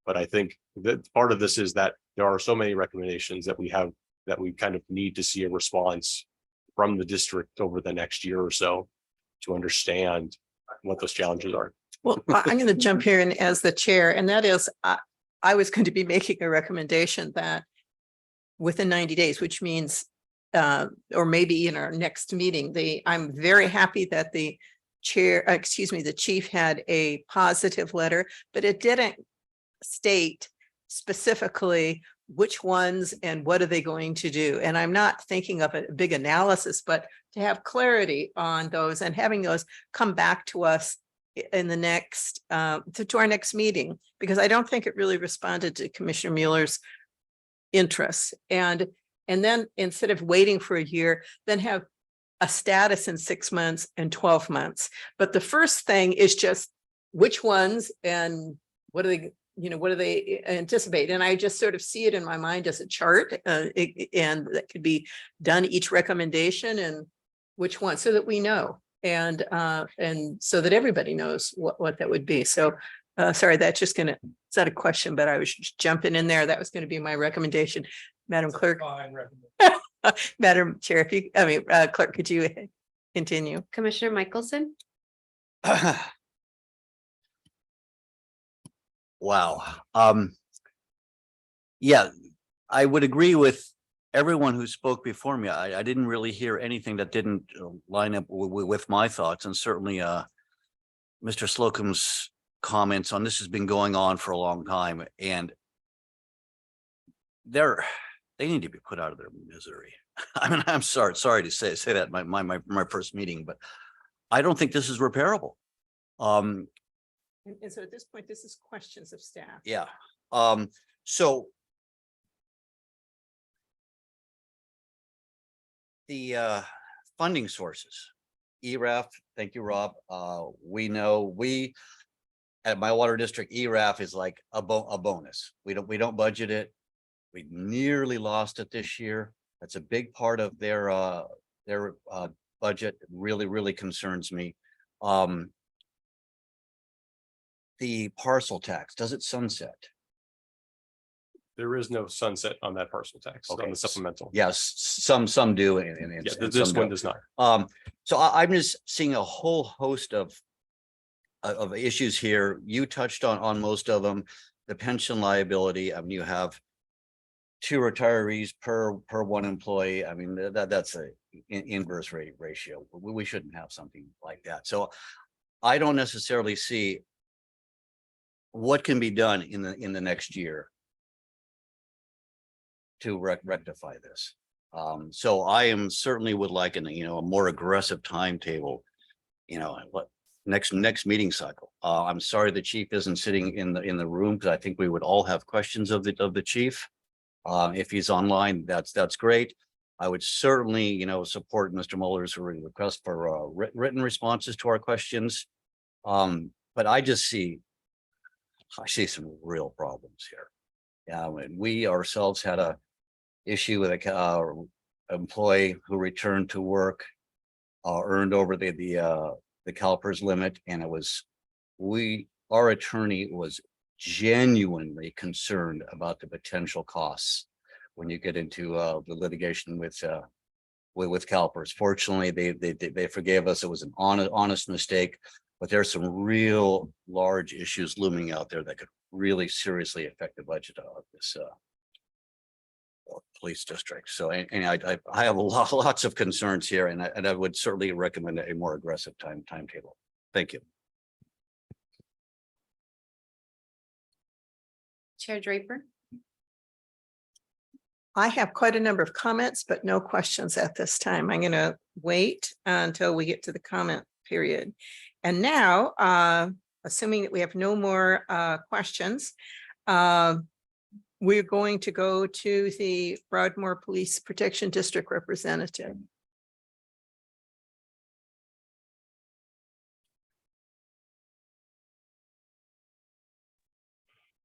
But I think that part of this is that there are so many recommendations that we have that we kind of need to see a response from the district over the next year or so to understand what those challenges are. Well, I'm going to jump here in as the chair, and that is, I was going to be making a recommendation that within 90 days, which means, or maybe in our next meeting, I'm very happy that the the chief had a positive letter, but it didn't state specifically which ones and what are they going to do. And I'm not thinking of a big analysis, but to have clarity on those and having those come back to us in the next, to our next meeting, because I don't think it really responded to Commissioner Mueller's interests. And then instead of waiting for a year, then have a status in 6 months and 12 months. But the first thing is just which ones and what are they, what do they anticipate? And I just sort of see it in my mind as a chart, and that could be done each recommendation and which one, so that we know, and so that everybody knows what that would be. So sorry, that's just gonna, it's not a question, but I was just jumping in there. That was going to be my recommendation. Madam Clerk. Madam Chair, Clerk, could you continue? Commissioner Michelson? Wow. Yeah, I would agree with everyone who spoke before me. I didn't really hear anything that didn't line up with my thoughts, and certainly Mr. Slocum's comments on this has been going on for a long time, and they need to be put out of their misery. I mean, I'm sorry to say that my first meeting, but I don't think this is repairable. And so at this point, this is questions of staff. Yeah. So the funding sources, ERAF, thank you, Rob. We know at my water district, ERAF is like a bonus. We don't budget it. We nearly lost it this year. That's a big part of their budget. It really concerns me. The parcel tax, does it sunset? There is no sunset on that parcel tax on Okay. the supplemental. Yes, some do, and Yeah, and this some one don't. does not. So I'm just seeing a whole host of issues here. You touched on most of them. The pension liability. I mean, you have 2 retirees per 1 employee. I mean, that's a inverse ratio. We shouldn't have something like that. So I don't necessarily see what can be done in the next year to rectify this. So I am certainly would like a more aggressive timetable, next meeting cycle. I'm sorry the chief isn't sitting in the room, because I think we would all have questions of the chief. If he's online, that's great. I would certainly, support Mr. Mueller's request for written responses to our questions. But I see some real problems here. Yeah, we ourselves had a issue with a employee who returned to work, earned over the CalPERS limit, and our attorney was genuinely concerned about the potential costs when you get into the litigation with CalPERS. Fortunately, they forgave us. It was an honest mistake, but there's some real large issues looming out there that could really seriously affect the budget of this police district. So, and I have lots of concerns here, and I would certainly recommend a more aggressive timetable. Thank you. Chair Draper. I have quite a number of comments, but no questions at this time. I'm going to wait until we get to the comment period. And now, assuming that we have no more questions, we're going to go to the Broadmoor Police Protection District representative.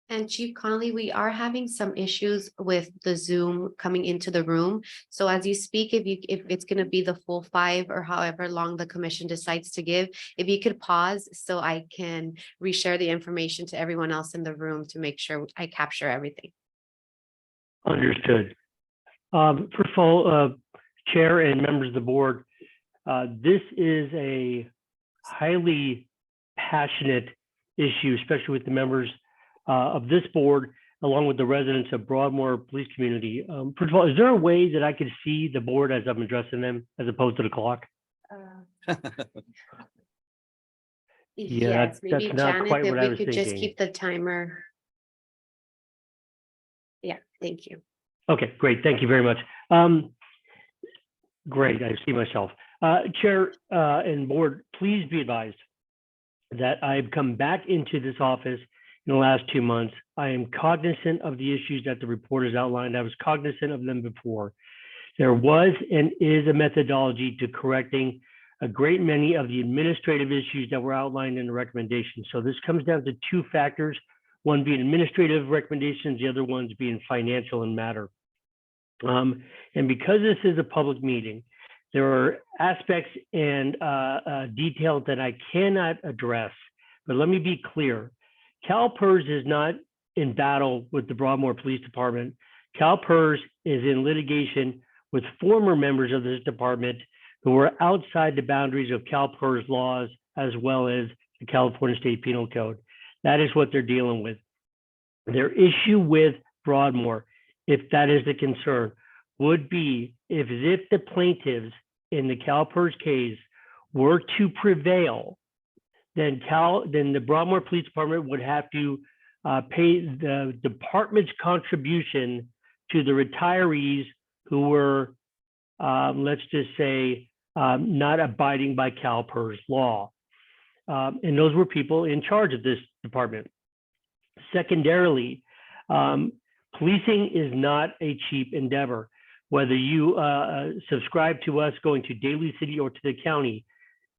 And Chief Conley, we are having some issues with the Zoom coming into the room. So as you speak, if it's going to be the full 5 or however long the commission decides to give, if you could pause so I can reshare the information to everyone else in the room to make sure I capture everything. Understood. First of all, Chair and members of the board, this is a highly passionate issue, especially with the members of this board, along with the residents of Broadmoor Police Community. First of all, is there a way that I could see the board as I'm addressing them as opposed to the clock? Yeah, Yes, maybe that's not Janet, quite if what I we was could just thinking. keep the timer. Yeah, thank you. Okay, great. Thank you very much. Great, I see myself. Chair and board, please be advised that I've come back into this office in the last 2 months. I am cognizant of the issues that the report has outlined. I was cognizant of them before. There was and is a methodology to correcting a great many of the administrative issues that were outlined in the recommendation. So this comes down to 2 factors, one being administrative recommendations, the other ones being financial in matter. And because this is a public meeting, there are aspects and details that I cannot address, but let me be clear. CalPERS is not in battle with the Broadmoor Police Department. CalPERS is in litigation with former members of this department who are outside the boundaries of CalPERS laws as well as the California State Penal Code. That is what they're dealing with. Their issue with Broadmoor, if that is the concern, would be if the plaintiffs in the CalPERS case were to prevail, then the Broadmoor Police Department would have to pay the department's contribution to the retirees who were, let's just say, not abiding by CalPERS law. And those were people in charge of this department. Secondarily, policing is not a cheap endeavor. Whether you subscribe to us going to Daly City or to the county,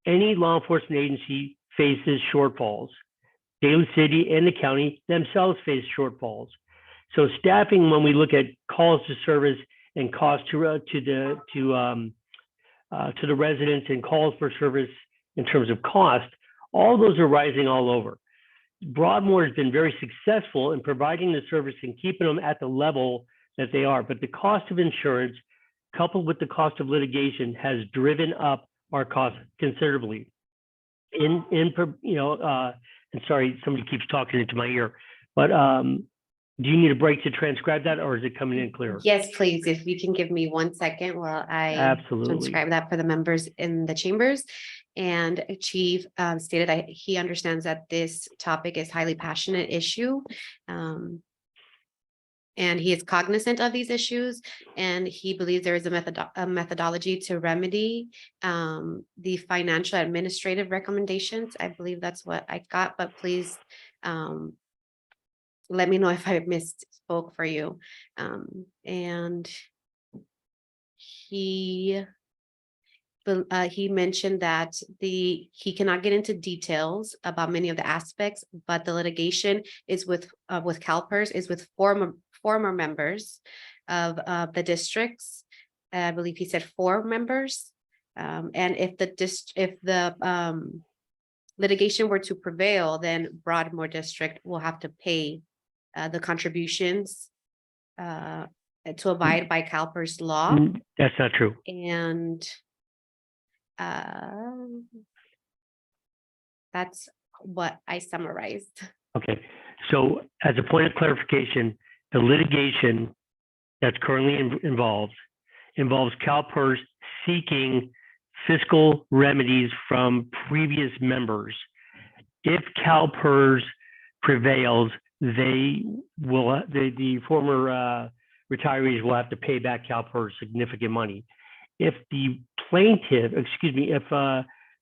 any law enforcement agency faces shortfalls. Daly City and the county themselves face shortfalls. So staffing, when we look at calls to service and cost to the residents and calls for service in terms of cost, all those are rising all over. Broadmoor has been very successful in providing the service and keeping them at the level that they are, but the cost of insurance coupled with the cost of litigation has driven up our costs considerably. And sorry, somebody keeps talking into my ear, but do you need a break to transcribe that, or is it coming in clear? Yes, please, if you can give me 1 second while I Absolutely. transcribe that for the members in the chambers. And Chief stated that he understands that this topic is highly passionate issue. And he is cognizant of these issues, and he believes there is a methodology to remedy the financial administrative recommendations. I believe that's what I got, but please let me know if I misspoke for you. And he mentioned that he cannot get into details about many of the aspects, but the litigation is with CalPERS, is with former members of the districts. I believe he said 4 members. And if the litigation were to prevail, then Broadmoor District will have to pay the contributions to abide by CalPERS law. That's not true. And that's what I summarized. Okay, so as a point of clarification, the litigation that's currently involves CalPERS seeking fiscal remedies from previous members. If CalPERS prevails, the former retirees will have to pay back CalPERS significant money. If the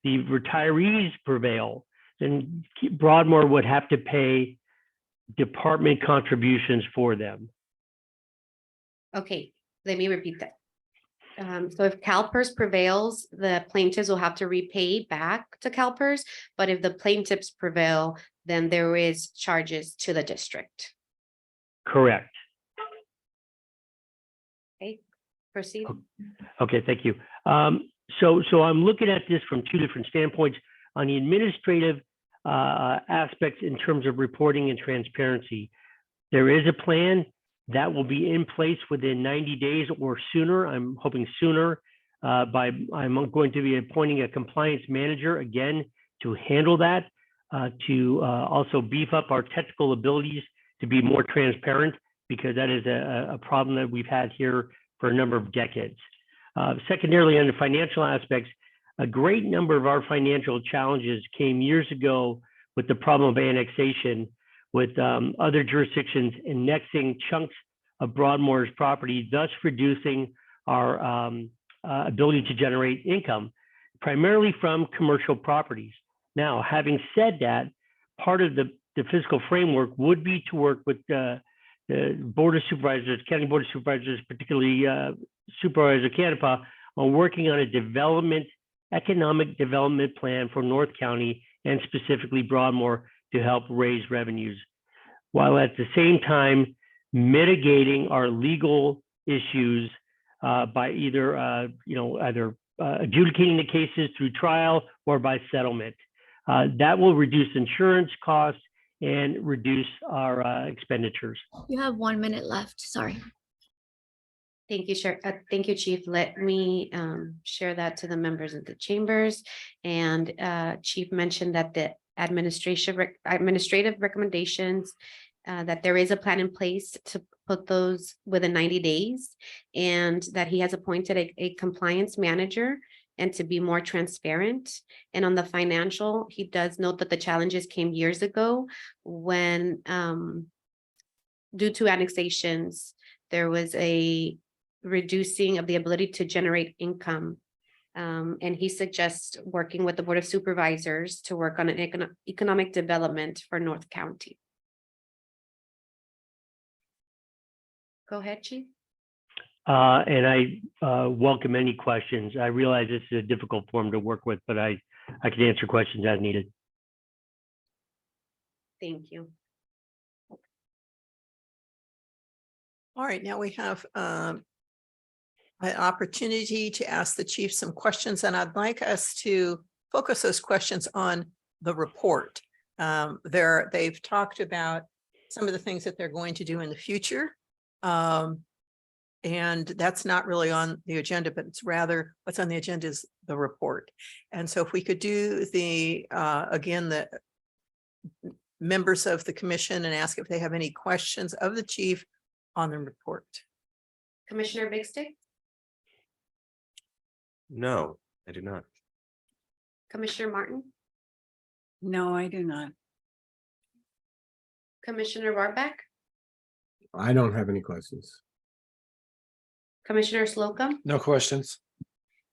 the retirees prevail, then Broadmoor would have to pay department contributions for them. Okay, let me repeat that. So if CalPERS prevails, the plaintiffs will have to repay back to CalPERS, but if the plaintiffs prevail, then there is charges to the district. Correct. Okay, proceed. Okay, thank you. So I'm looking at this from two different standpoints. On the administrative aspects in terms of reporting and transparency, there is a plan that will be in place within 90 days or sooner. I'm hoping sooner. I'm going to be appointing a compliance manager again to handle that, to also beef up our technical abilities to be more transparent, because that is a problem that we've had here for a number of decades. Secondarily, on the financial aspects, a great number of our financial challenges came years ago with the problem of annexation, with other jurisdictions annexing chunks of Broadmoor's property, thus reducing our ability to generate income, primarily from commercial properties. Now, having said that, part of the fiscal framework would be to work with the Board of Supervisors, County Board of Supervisors, particularly Supervisor Canepa, on working on a economic development plan for North County and specifically Broadmoor to help raise revenues, while at the same time mitigating our legal issues by either adjudicating the cases through trial or by settlement. That will reduce insurance costs and reduce our expenditures. You have 1 minute left. Sorry. Thank you, thank you, Chief. Let me share that to the members of the chambers. And Chief mentioned that the administrative recommendations, that there is a plan in place to put those within 90 days, and that he has appointed a compliance manager and to be more transparent. And on the financial, he does note that the challenges came years ago when, due to annexations, there was a reducing of the ability to generate income. And he suggests working with the Board of Supervisors to work on an economic development for North County. Go ahead, Chief. And I welcome any questions. I realize this is a difficult form to work with, but I can answer questions as needed. Thank you. All right, now we have an opportunity to ask the chief some questions, and I'd like us to focus those questions on the report. They've talked about some of the things that they're going to do in the future. And that's not really on the agenda, but it's rather what's on the agenda is the report. And so if we could do the, again, the members of the commission and ask if they have any questions of the chief on the report. Commissioner Big Stick, No, I do not. Commissioner Martin, No, I do not. Commissioner Barback, I don't have any questions. Commissioner Slocum, No questions.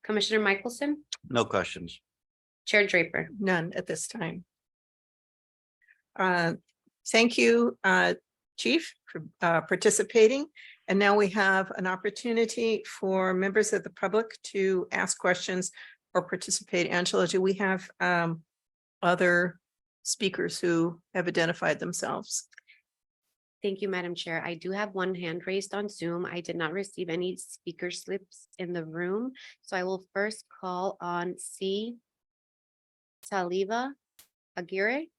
Commissioner Michelson, No questions. Chair Draper. None at this time. Thank you, Chief, for participating. And now we have an opportunity for members of the public to ask questions or participate. Angela, do we have other speakers who have identified themselves? Thank you, Madam Chair. I do have one hand raised on Zoom. I did not receive any speaker slips in the room. So I will first call on C. Saliva Aguirre.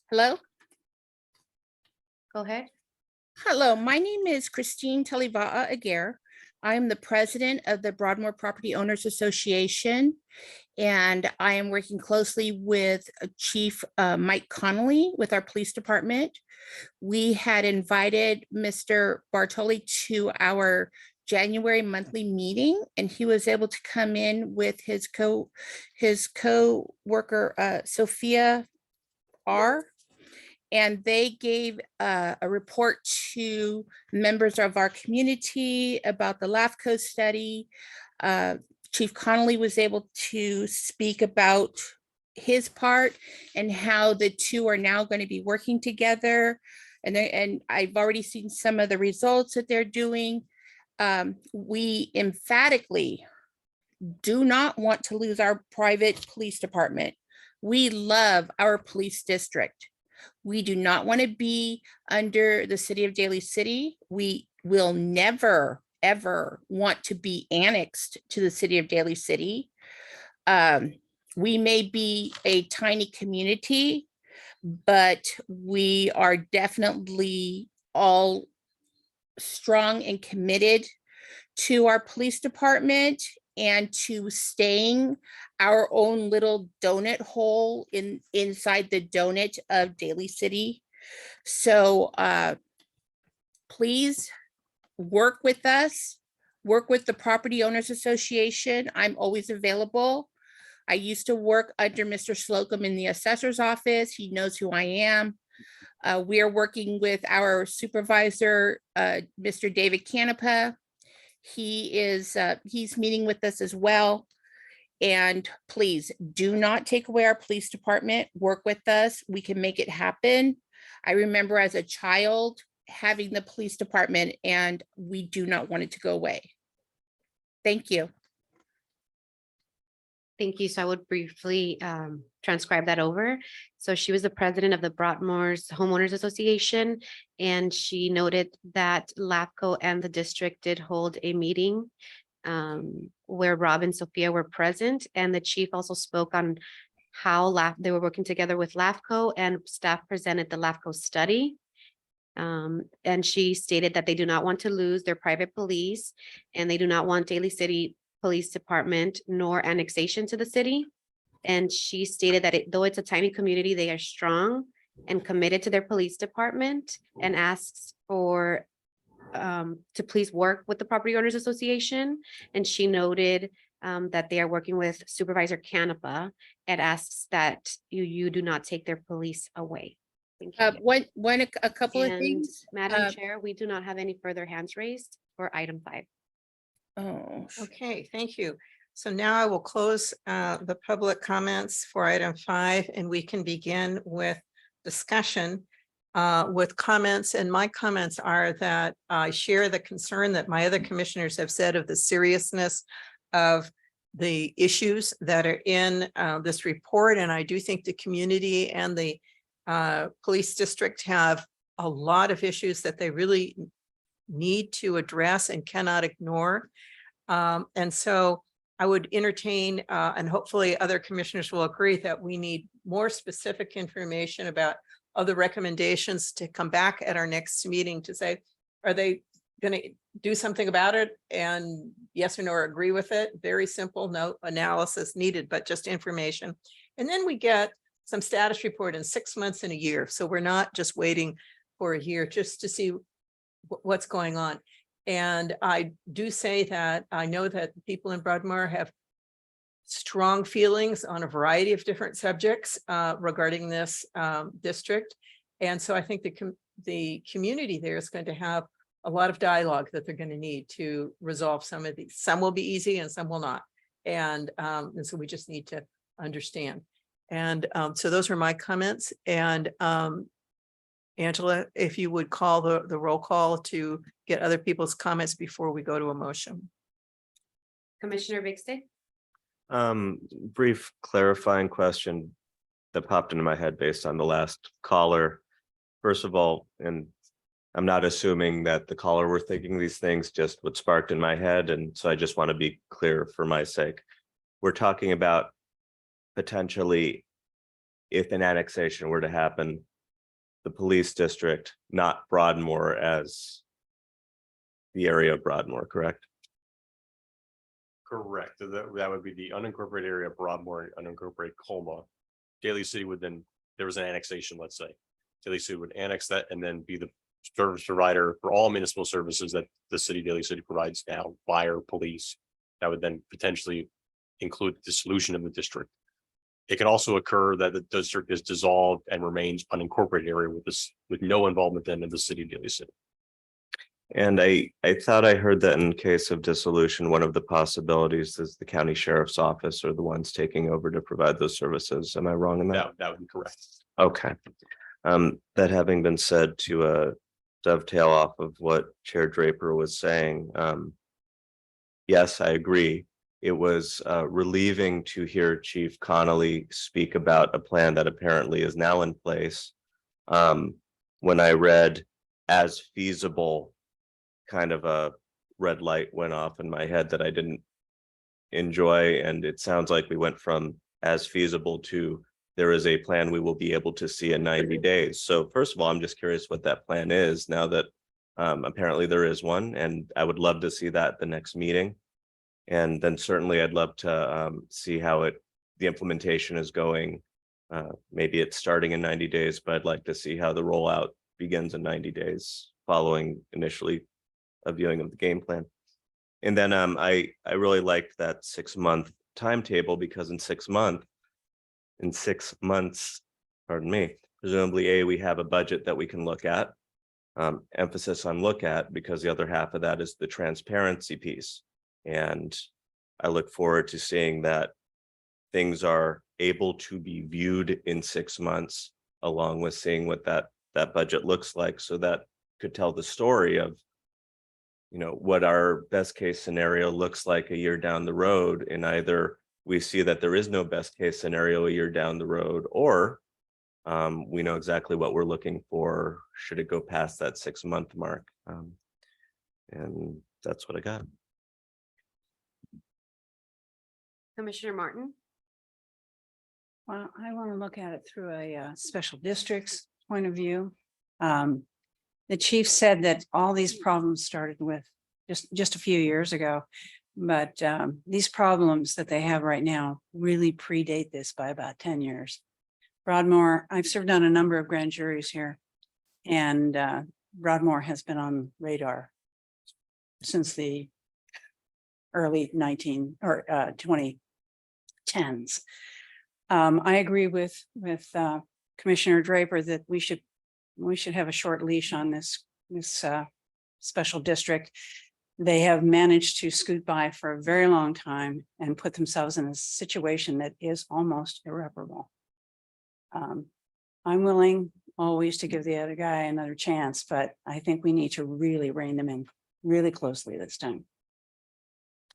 Hello. Go ahead. Hello, my name is Christine Taliva'a Aguirre. I'm the president of the Broadmoor Property Owners Association, and I am working closely with Chief Mike Connolly with our police department. We had invited Mr. Bartoli to our January monthly meeting, and he was able to come in with his co-worker Sophia R. And they gave a report to members of our community about the LAFCo study. Chief Connolly was able to speak about his part and how the two are now going to be working together. And I've already seen some of the results that they're doing. We emphatically do not want to lose our private police department. We love our police district. We do not want to be under the city of Daly City. We will never, ever want to be annexed to the city of Daly City. We may be a tiny community, but we are definitely all strong and committed to our police department and to staying our own little donut hole inside the donut of Daly City. So please work with us, work with the Property Owners Association. I'm always available. I used to work under Mr. Slocum in the assessor's office. He knows who I am. We are working with our supervisor, Mr. David Canepa. He's meeting with us as well. And please do not take away our police department. Work with us. We can make it happen. I remember as a child having the police department, and we do not want it to go away. Thank you. Thank you. So I would briefly transcribe that over. So she was the president of the Broadmoor's Homeowners Association, and she noted that LAFCo and the district did hold a meeting where Rob and Sophia were present, and the chief also spoke on how they were working together with LAFCo, and staff presented the LAFCo study. And she stated that they do not want to lose their private police, and they do not want Daly City Police Department nor annexation to the city. And she stated that though it's a tiny community, they are strong and committed to their police department, and asks for to please work with the Property Owners Association. And she noted that they are working with Supervisor Canepa, and asks that you do not take their police away. Thank you. A couple of And things. Madam Chair, we do not have any further hands raised for item 5. Oh, Okay, thank you. So now I will close the public comments for item 5, and we can begin with discussion with comments. And my comments are that I share the concern that my other commissioners have said of the seriousness of the issues that are in this report. And I do think the community and the police district have a lot of issues that they really need to address and cannot ignore. And so I would entertain, and hopefully other commissioners will agree, that we need more specific information about other recommendations to come back at our next meeting to say, are they going to do something about it? And yes or no, or agree with it. Very simple, no analysis needed, but just information. And then we get some status report in 6 months and a year. So we're not just waiting for a year just to see what's going on. And I do say that I know that people in Broadmoor have strong feelings on a variety of different subjects regarding this district. And so I think the community there is going to have a lot of dialogue that they're going to need to resolve some of these. Some will be easy and some will not. And so we just need to understand. And so those are my comments. And Angela, if you would call the roll call to get other people's comments before we go to a motion. Commissioner Bixby? Brief clarifying question that popped into my head based on the last caller. First of all, and I'm not assuming that the caller were thinking these things, just what sparked in my head. And so I just want to be clear for my sake. We're talking about potentially, if an annexation were to happen, the police district, not Broadmoor as the area of Broadmoor, correct? Correct. That would be the unincorporated area of Broadmoor, and unincorporated Colma. Daly City would then, there was an annexation, let's say. Daly City would annex that and then be the service provider for all municipal services that the city, Daly City provides now, fire, police. That would then potentially include the dissolution of the district. It can also occur that the district is dissolved and remains unincorporated area with this, with no involvement then of the city of Daly City. And I thought I heard that in case of dissolution, one of the possibilities is the county sheriff's office or the ones taking over to provide those services. Am I wrong in that? That would be correct. Okay. That having been said, to dovetail off of what Chair Draper was saying, yes, I agree. It was relieving to hear Chief Connolly speak about a plan that apparently is now in place. When I read as feasible, kind of a red light went off in my head that I didn't enjoy. And it sounds like we went from as feasible to there is a plan we will be able to see in 90 days. So first of all, I'm just curious what that plan is now that apparently there is one, and I would love to see that at the next meeting. And then certainly I'd love to see how the implementation is going. Maybe it's starting in 90 days, but I'd like to see how the rollout begins in 90 days following initially a viewing of the game plan. And then I really liked that 6-month timetable, because in 6 months, pardon me, presumably we have a budget that we can look at. Emphasis on look at, because the other half of that is the transparency piece. And I look forward to seeing that things are able to be viewed in 6 months, along with seeing what that budget looks like, so that could tell the story of, you know, what our best case scenario looks like a year down the road. And either we see that there is no best case scenario a year down the road, or we know exactly what we're looking for should it go past that 6-month mark. And that's what I got. Commissioner Martin? Well, I want to look at it through a special districts point of view. The chief said that all these problems started with just a few years ago, but these problems that they have right now really predate this by about 10 years. Broadmoor, I've served on a number of grand juries here, and Broadmoor has been on radar since the early 2010s. I agree with Commissioner Draper that we should have a short leash on this special district. They have managed to scoot by for a very long time and put themselves in a situation that is almost irreparable. I'm willing always to give the other guy another chance, but I think we need to really rein them in really closely this time.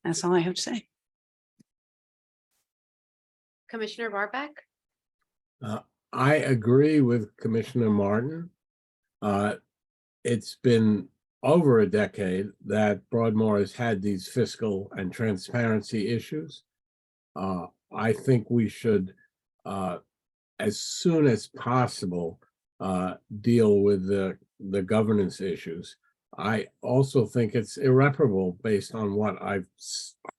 That's all I have to say. Commissioner Barback? I agree with Commissioner Martin. It's been over a decade that Broadmoor has had these fiscal and transparency issues. I think we should, as soon as possible, deal with the governance issues. I also think it's irreparable based on what I've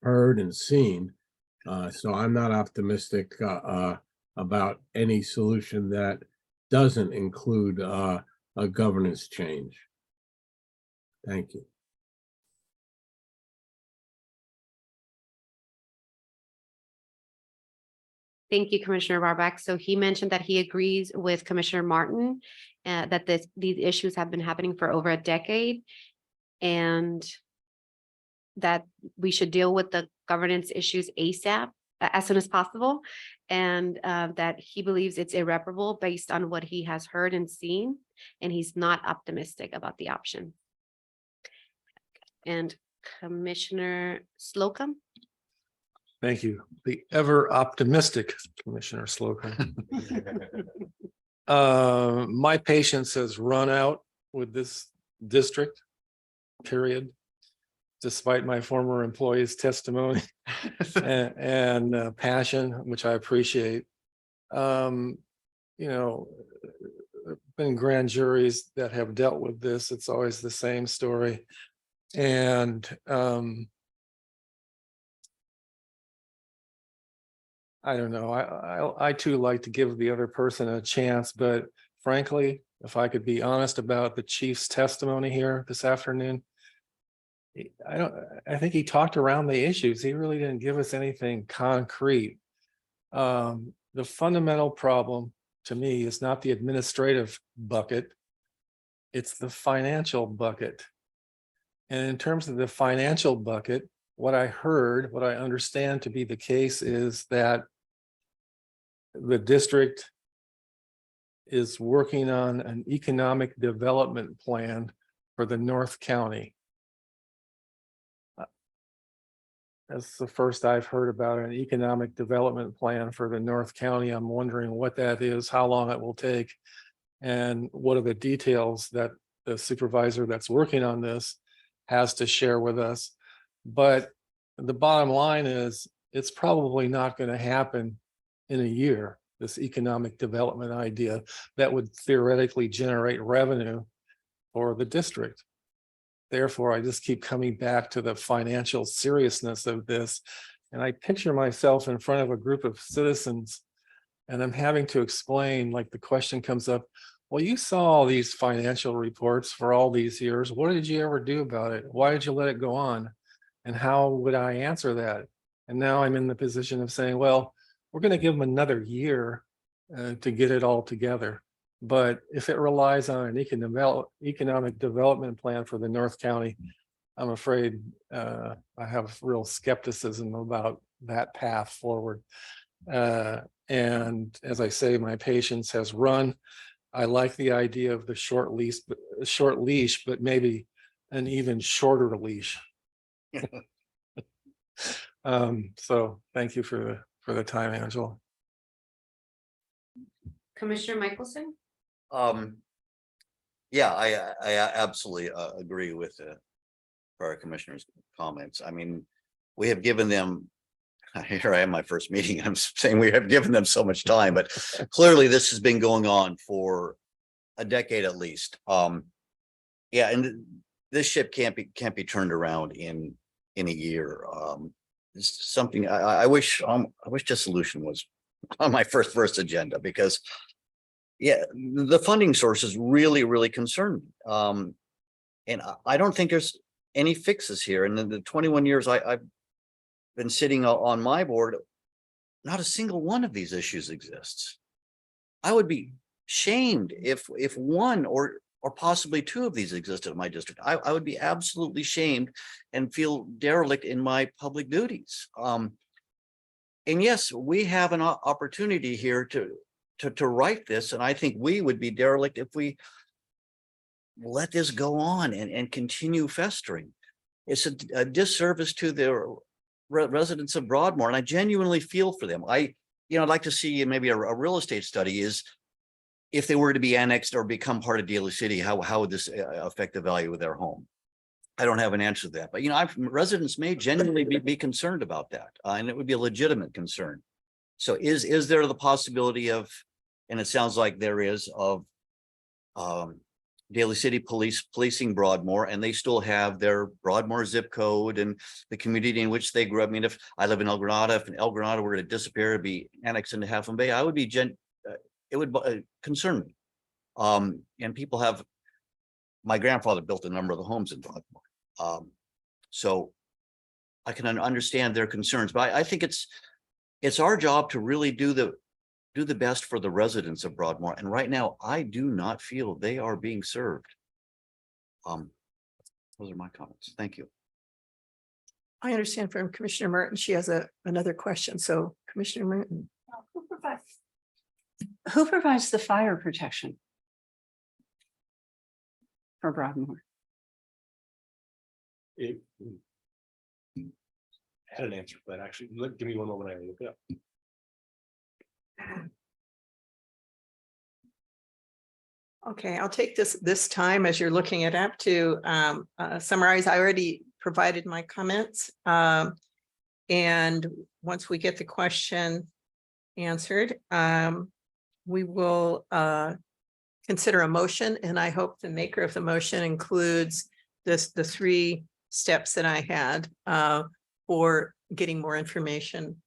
heard and seen. So I'm not optimistic about any solution that doesn't include a governance change. Thank you. Thank you, Commissioner Barback. So he mentioned that he agrees with Commissioner Martin that these issues have been happening for over a decade, and that we should deal with the governance issues ASAP, as soon as possible, and that he believes it's irreparable based on what he has heard and seen, and he's not optimistic about the option. And Commissioner Slocum? Thank you. The ever optimistic Commissioner Slocum. My patience has run out with this district, period, despite my former employees' testimony and passion, which I appreciate. You know, been grand juries that have dealt with this. It's always the same story. And I don't know. I too like to give the other person a chance, but frankly, if I could be honest about the chief's testimony here this afternoon, I think he talked around the issues. He really didn't give us anything concrete. The fundamental problem to me is not the administrative bucket. It's the financial bucket. And in terms of the financial bucket, what I heard, what I understand to be the case is that the district is working on an economic development plan for the North County. That's the first I've heard about an economic development plan for the North County. I'm wondering what that is, how long it will take, and what are the details that the supervisor that's working on this has to share with us. But the bottom line is, it's probably not going to happen in a year, this economic development idea that would theoretically generate revenue for the district. Therefore, I just keep coming back to the financial seriousness of this. And I picture myself in front of a group of citizens, and I'm having to explain, like the question comes up, well, you saw all these financial reports for all these years. What did you ever do about it? Why did you let it go on? And how would I answer that? And now I'm in the position of saying, well, we're going to give them another year to get it all together. But if it relies on an economic development plan for the North County, I'm afraid I have real skepticism about that path forward. And as I say, my patience has run. I like the idea of the short leash, but maybe an even shorter leash. So thank you for the time, Angela. Commissioner Michelson? Yeah, I absolutely agree with the prior commissioner's comments. I mean, we have given them, here I am, my first meeting, and I'm saying we have given them so much time, but clearly this has been going on for a decade at least. Yeah, and this ship can't be turned around in a year. It's something I wish dissolution was on my first agenda, because yeah, the funding sources really concern me. And I don't think there's any fixes here. And in the 21 years I've been sitting on my board, not a single one of these issues exists. I would be shamed if one or possibly two of these existed in my district. I would be absolutely shamed and feel derelict in my public duties. And yes, we have an opportunity here to write this, and I think we would be derelict if we let this go on and continue festering. It's a disservice to the residents of Broadmoor, and I genuinely feel for them. I'd like to see maybe a real estate study is, if they were to be annexed or become part of Daly City, how would this affect the value of their home? I don't have an answer to that, but residents may genuinely be concerned about that, and it would be a legitimate concern. So is there the possibility of, and it sounds like there is, of Daly City policing Broadmoor, and they still have their Broadmoor zip code and the community in which they grew up. I mean, if I live in El Granada, if El Granada were to disappear, be annexed into Half Moon Bay, I would be it would concern me. And people have, my grandfather built a number of the homes in Broadmoor. So I can understand their concerns, but I think it's our job to really do the best for the residents of Broadmoor. And right now, I do not feel they are being served. Those are my comments. Thank you. I understand from Commissioner Merton, she has another question. So Commissioner Merton. Who provides the fire protection for Broadmoor? I had an answer for that, actually. Give me one moment, I look it up. Okay, I'll take this time as you're looking it up to summarize. I already provided my comments. And once we get the question answered, we will consider a motion, and I hope the maker of the motion includes the 3 steps that I had for getting more information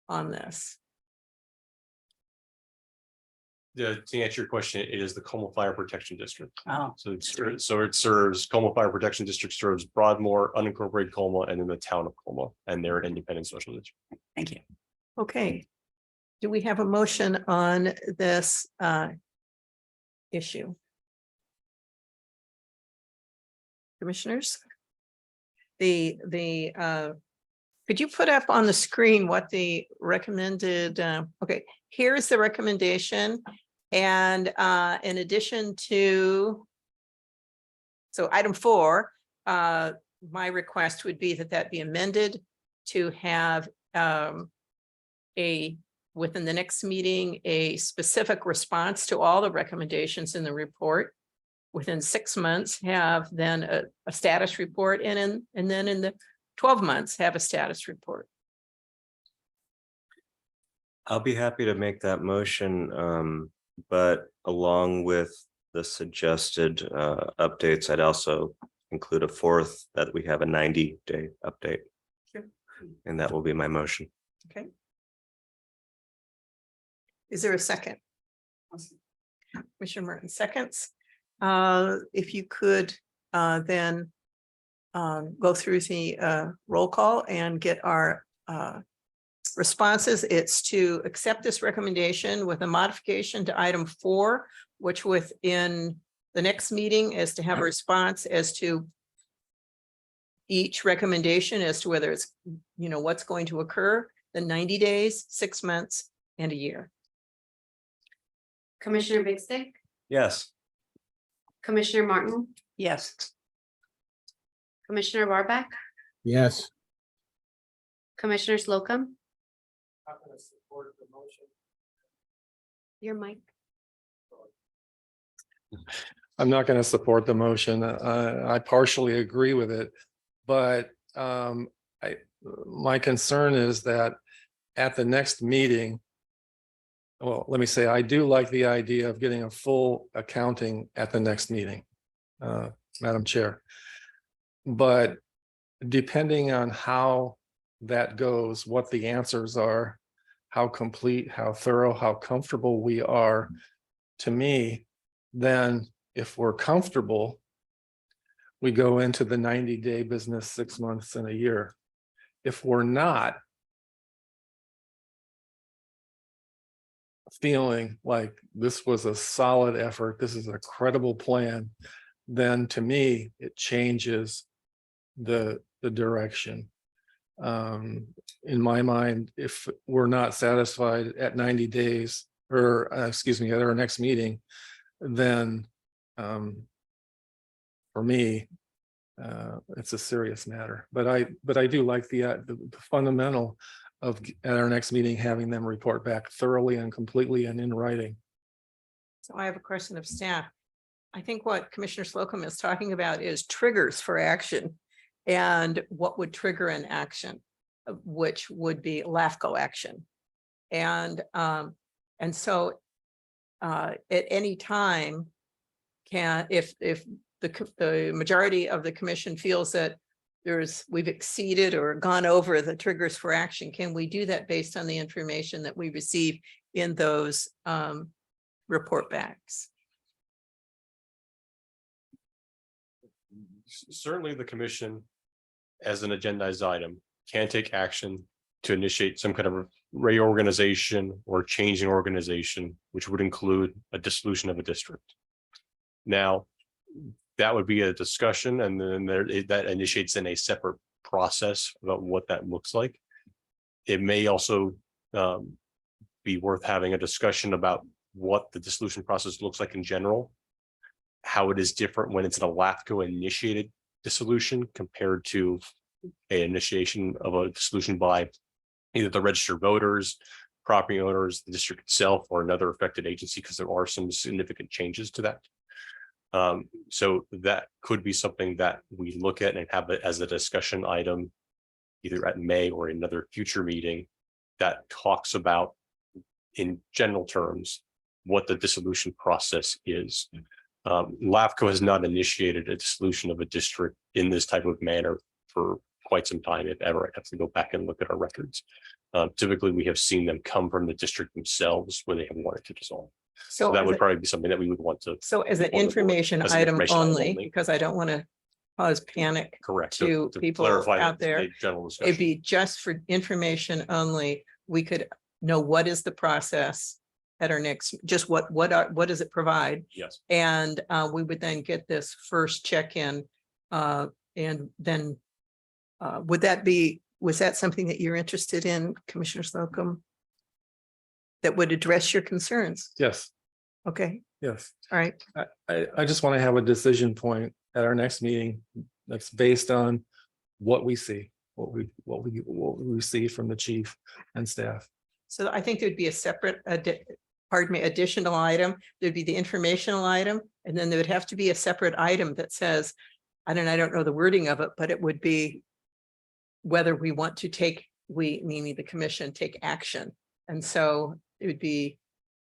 on this. To answer your question, it is the Como Fire Protection District. Oh, So it serves Como Fire Protection District serves Broadmoor, unincorporated Como, and then the town of Como, and they're an independent special district. thank you. Okay. Do we have a motion on this issue? Commissioners? Could you put up on the screen what the recommended, okay, here's the recommendation. And in addition to, so item 4, my request would be that that be amended to have within the next meeting, a specific response to all the recommendations in the report. Within 6 months, have then a status report, and then in the 12 months, have a status report. I'll be happy to make that motion, but along with the suggested updates, I'd also include a 4th that we have a 90-day update. Sure. And that will be my motion. Okay. Is there a second? Commissioner Merton seconds. If you could then go through the roll call and get our responses. It's to accept this recommendation with a modification to item 4, which within the next meeting is to have a response as to each recommendation as to whether it's, what's going to occur, the 90 days, 6 months, and a year. Commissioner Big Stick, Yes. Commissioner Martin, Yes. Commissioner Warbeck, Yes. Commissioner Slocum. Your mic. I'm not going to support the motion. I partially agree with it, but my concern is that at the next meeting, well, let me say, I do like the idea of getting a full accounting at the next meeting, Madam Chair. But depending on how that goes, what the answers are, how complete, how thorough, how comfortable we are, to me, then if we're comfortable, we go into the 90-day business, 6 months and a year. If we're not feeling like this was a solid effort, this is a credible plan, then to me, it changes the direction. In my mind, if we're not satisfied at 90 days, or excuse me, at our next meeting, then for me, it's a serious matter. But I do like the fundamental of at our next meeting having them report back thoroughly and completely and in writing. So I have a question of staff. I think what Commissioner Slocum is talking about is triggers for action, and what would trigger an action, which would be LAFCo action. And so at any time, if the majority of the commission feels that we've exceeded or gone over the triggers for action, can we do that based on the information that we receive in those report backs? Certainly the commission, as an agendized item, can take action to initiate some kind of reorganization or change in organization, which would include a dissolution of a district. Now, that would be a discussion, and then that initiates in a separate process about what that looks like. It may also be worth having a discussion about what the dissolution process looks like in general, how it is different when it's an LAFCo initiated dissolution compared to an initiation of a dissolution by either the registered voters, property owners, the district itself, or another affected agency, because there are some significant changes to that. So that could be something that we look at and have it as a discussion item, either at May or another future meeting that talks about, in general terms, what the dissolution process is. LAFCo has not initiated a dissolution of a district in this type of manner for quite some time, if ever. I have to go back and look at our records. Typically, we have seen them come from the district themselves when they have wanted to dissolve. So So that as would a- probably be something that we would want to so as an on the board, information as an item information item only, only. because I don't want to cause panic correct. to people clarify out that there. a general It'd discussion. be just for information only. We could know what is the process at our next, just what does it provide? Yes. And we would then get this first check-in. And then was that something that you're interested in, Commissioner Slocum? That would address your concerns? Yes, Okay, yes. all right. I just want to have a decision point at our next meeting that's based on what we see, what we see from the chief and staff. So I think there'd be a separate, additional item. There'd be the informational item, and then there would have to be a separate item that says, I don't know the wording of it, but it would be whether we want to take, meaning the commission, take action. And so it would be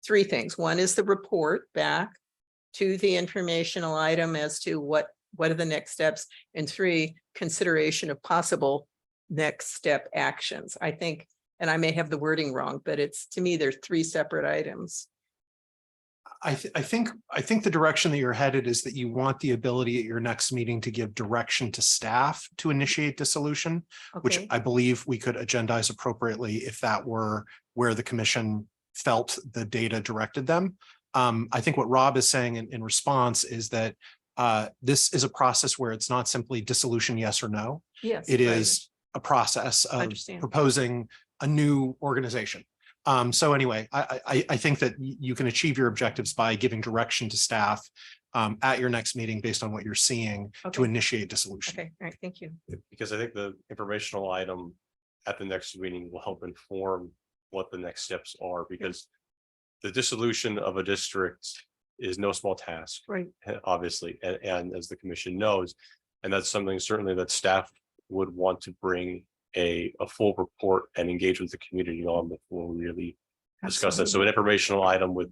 three things. One is the report back, to the informational item as to what are the next steps, and three, consideration of possible next step actions. I think, and I may have the wording wrong, but it's, to me, there's three separate items. I think the direction that you're headed is that you want the ability at your next meeting to give direction to staff to initiate dissolution, which Okay, I believe we could agendize appropriately if that were where the commission felt the data directed them. I think what Rob is saying in response is that this is a process where it's not simply dissolution, yes or no. yes. It right. is a process of Understand. proposing a new organization. So anyway, I think that you can achieve your objectives by giving direction to staff at your next meeting based on what you're seeing to Okay. initiate dissolution. Okay, all right, thank you. Because I think the informational item at the next meeting will help inform what the next steps are, because the dissolution of a district is no small task, Right. obviously, and as the commission knows, and that's something certainly that staff would want to bring a full report and engage with the community on before we really discuss that. So an informational item with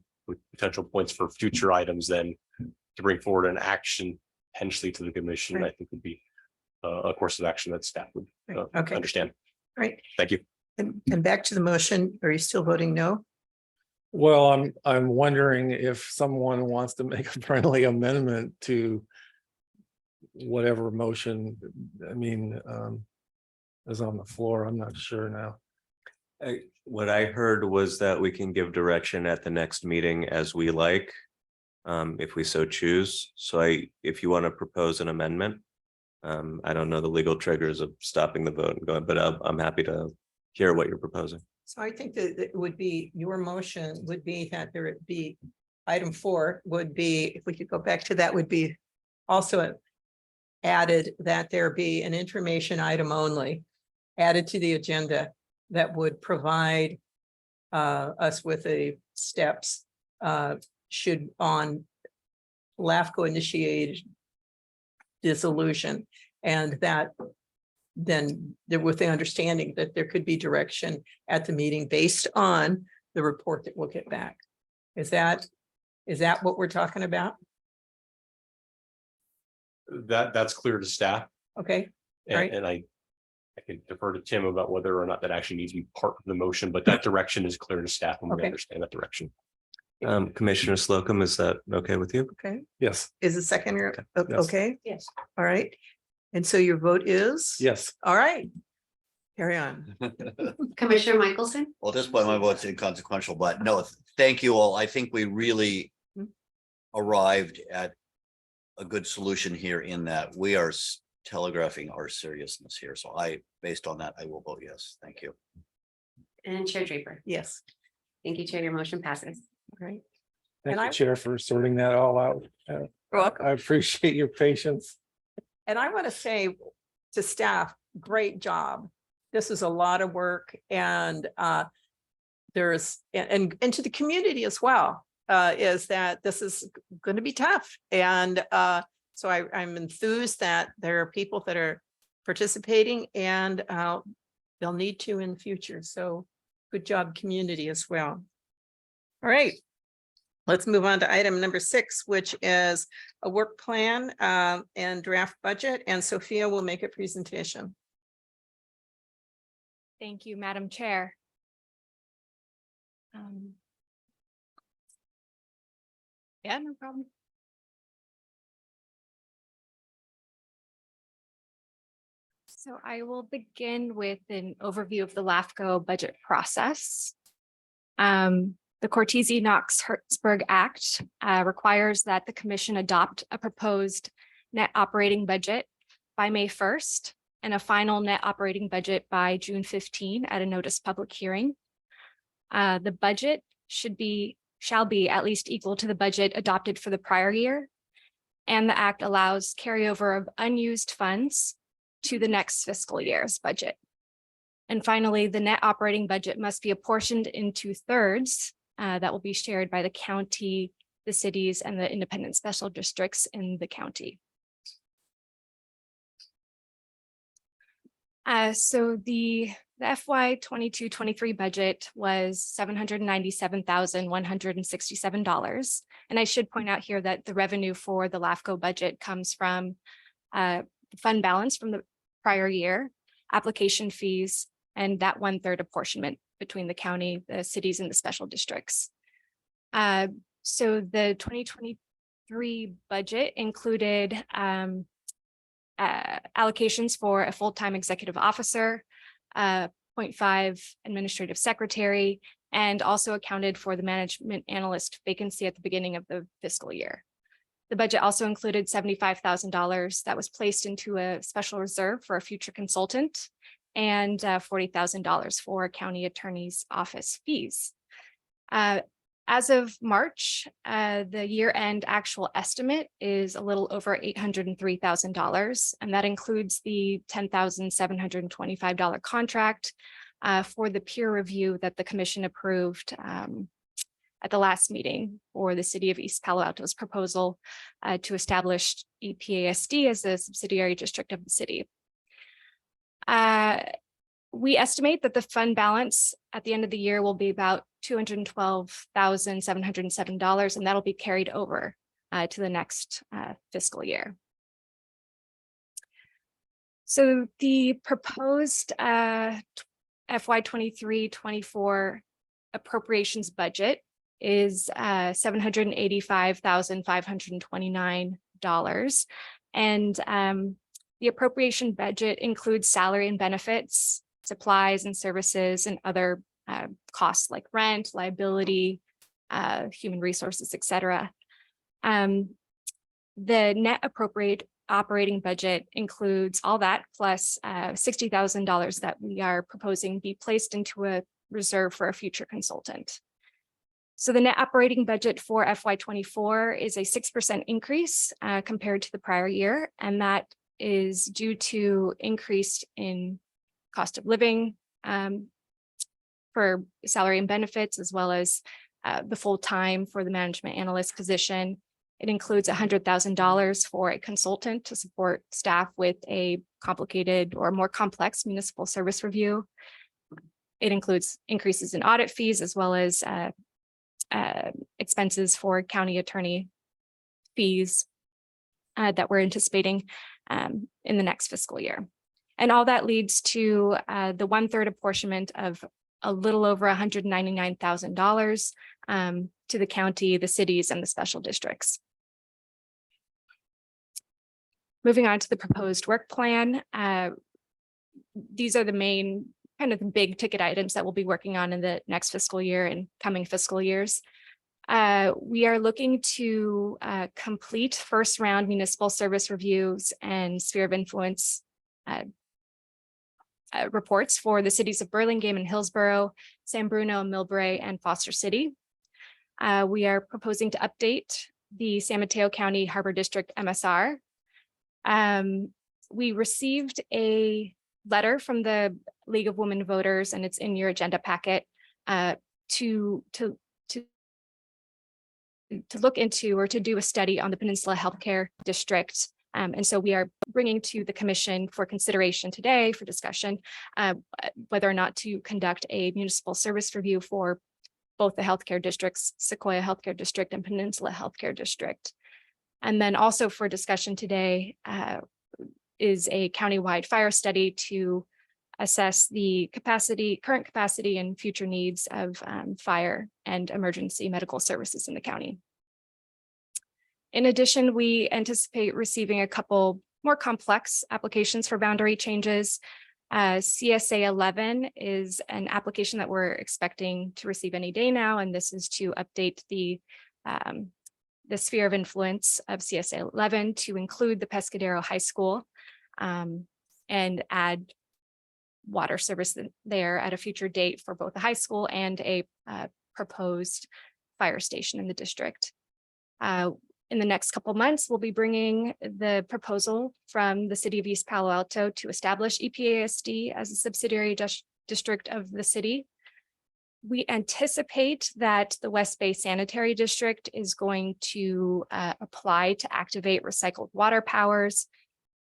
potential points for future items, then to bring forward an action potentially to the commission, Right. I think would be a course of action that staff would Right. Okay. understand. Right. Thank you. And back to the motion, are you still voting no? Well, I'm wondering if someone wants to make a friendly amendment to whatever motion, I mean, is on the floor. I'm not sure now. What I heard was that we can give direction at the next meeting as we like, if we so choose. So if you want to propose an amendment, I don't know the legal triggers of stopping the vote and going, but I'm happy to hear what you're proposing. So I think that it would be, your motion would be that there would be, item 4 would be, if we could go back to that, would be also added that there be an information item only added to the agenda that would provide us with the steps should on LAFCo initiated dissolution, and that then there with the understanding that there could be direction at the meeting based on the report that we'll get back. Is that what we're talking about? That's clear to staff. Okay, And, Right. and I can defer to Tim about whether or not that actually needs to be part of the motion, but that direction is clear to staff and we Okay. understand that direction. Commissioner Slocum, is that okay with you? okay. Yes, Is the second, Yes. okay? Yes. All right. And so your vote is? yes. All right. Carry on. Commissioner Michelson, Well, at this point, my vote's inconsequential, but no, thank you all. I think we really arrived at a good solution here in that we are telegraphing our seriousness here. So based on that, I will vote yes. Thank you. and Chair Draper. Yes, Thank you, Chair. Your motion passes. all right. Thank And you, I- Chair, for sorting that all out. You're welcome. I appreciate your patience. And I want to say to staff, great job. This is a lot of work, and there's, and to the community as well, is that this is going to be tough. And so I'm enthused that there are people that are participating, and they'll need to in the future. So good job, community, as well. All right. Let's move on to item number 6, which is a work plan and draft budget, and Sophia will make a presentation. Thank you, Madam Chair. Yeah, no problem. So I will begin with an overview of the LAFCo budget process. The Cortese-Knox-Hertzberg Act requires that the commission adopt a proposed net operating budget by May 1st and a final net operating budget by June 15 at a notice public hearing. The budget shall be at least equal to the budget adopted for the prior year. And the act allows carryover of unused funds to the next fiscal year's budget. And finally, the net operating budget must be apportioned into thirds that will be shared by the county, the cities, and the independent special districts in the county. So the FY 22-23 budget was $797,167. And I should point out here that the revenue for the LAFCO budget comes from fund balance from the prior year, application fees, and that 1/3 apportionment between the county, the cities, and the special districts. So the 2023 budget included allocations for a full-time executive officer, 0.5 administrative secretary, and also accounted for the management analyst vacancy at the beginning of the fiscal year. The budget also included $75,000 that was placed into a special reserve for a future consultant and $40,000 for county attorney's office fees. As of March, the year-end actual estimate is a little over $803,000, and that includes the $10,725 contract for the peer review that the commission approved at the last meeting for the city of East Palo Alto's proposal to establish EPASD as a subsidiary district of the city. We estimate that the fund balance at the end of the year will be about $212,707, and that'll be carried over to the next fiscal year. So the proposed FY 23-24 appropriations budget is $785,529. And the appropriation budget includes salary and benefits, supplies and services, and other costs like rent, liability, human resources, etc. The net operating budget includes all that plus $60,000 that we are proposing be placed into a reserve for a future consultant. So the net operating budget for FY24 is a 6% increase compared to the prior year, and that is due to increase in cost of living for salary and benefits, as well as the full time for the management analyst position. It includes $100,000 for a consultant to support staff with a complicated or more complex municipal service review. It includes increases in audit fees, as well as expenses for county attorney fees that we're anticipating in the next fiscal year. And all that leads to the 1/3 apportionment of a little over $199,000 to the county, the cities, and the special districts. Moving on to the proposed work plan. These are the main kind of the big ticket items that we'll be working on in the next fiscal year and coming fiscal years. We are looking to complete first round municipal service reviews and sphere of influence reports for the cities of Burlingame and Hillsborough, San Bruno, Millbrae, and Foster City. We are proposing to update the San Mateo County Harbor District MSR. We received a letter from the League of Women Voters, and it's in your agenda packet, to look into or to do a study on the Peninsula Healthcare District. And so we are bringing to the commission for consideration today for discussion whether or not to conduct a municipal service review for both the healthcare districts, Sequoia Healthcare District and Peninsula Healthcare District. And then also for discussion today is a countywide fire study to assess the current capacity and future needs of fire and emergency medical services in the county. In addition, we anticipate receiving a couple more complex applications for boundary changes. CSA 11 is an application that we're expecting to receive any day now, and this is to update the sphere of influence of CSA 11 to include the Pescadero High School and add water service there at a future date for both the high school and a proposed fire station in the district. In the next couple months, we'll be bringing the proposal from the city of East Palo Alto to establish EPASD as a subsidiary district of the city. We anticipate that the West Bay Sanitary District is going to apply to activate recycled water powers.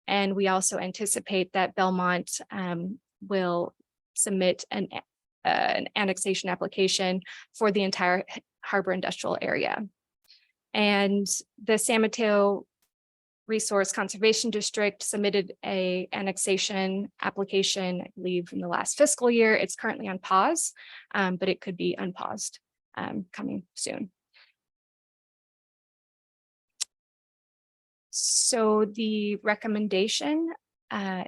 And we also anticipate that Belmont will submit an annexation application for the entire harbor industrial area. And the San Mateo Resource Conservation District submitted a annexation application, I believe, in the last fiscal year. It's currently on pause, but it could be unpaused coming soon. So the recommendation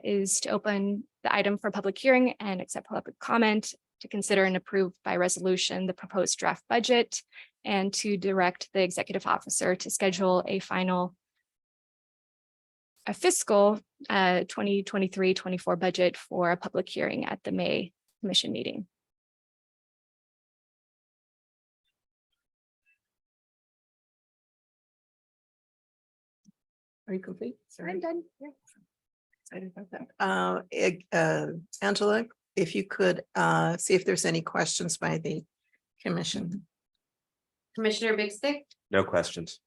is to open the item for public hearing and accept public comment, to consider and approve by resolution the proposed draft budget, and to direct the executive officer to schedule a fiscal 2023-24 budget for a public hearing at the May commission meeting. Are you complete? Sorry. I'm done. Yeah. Excited about that. Angela, if you could see if there's any questions by the commission. Commissioner Big Stick, No questions.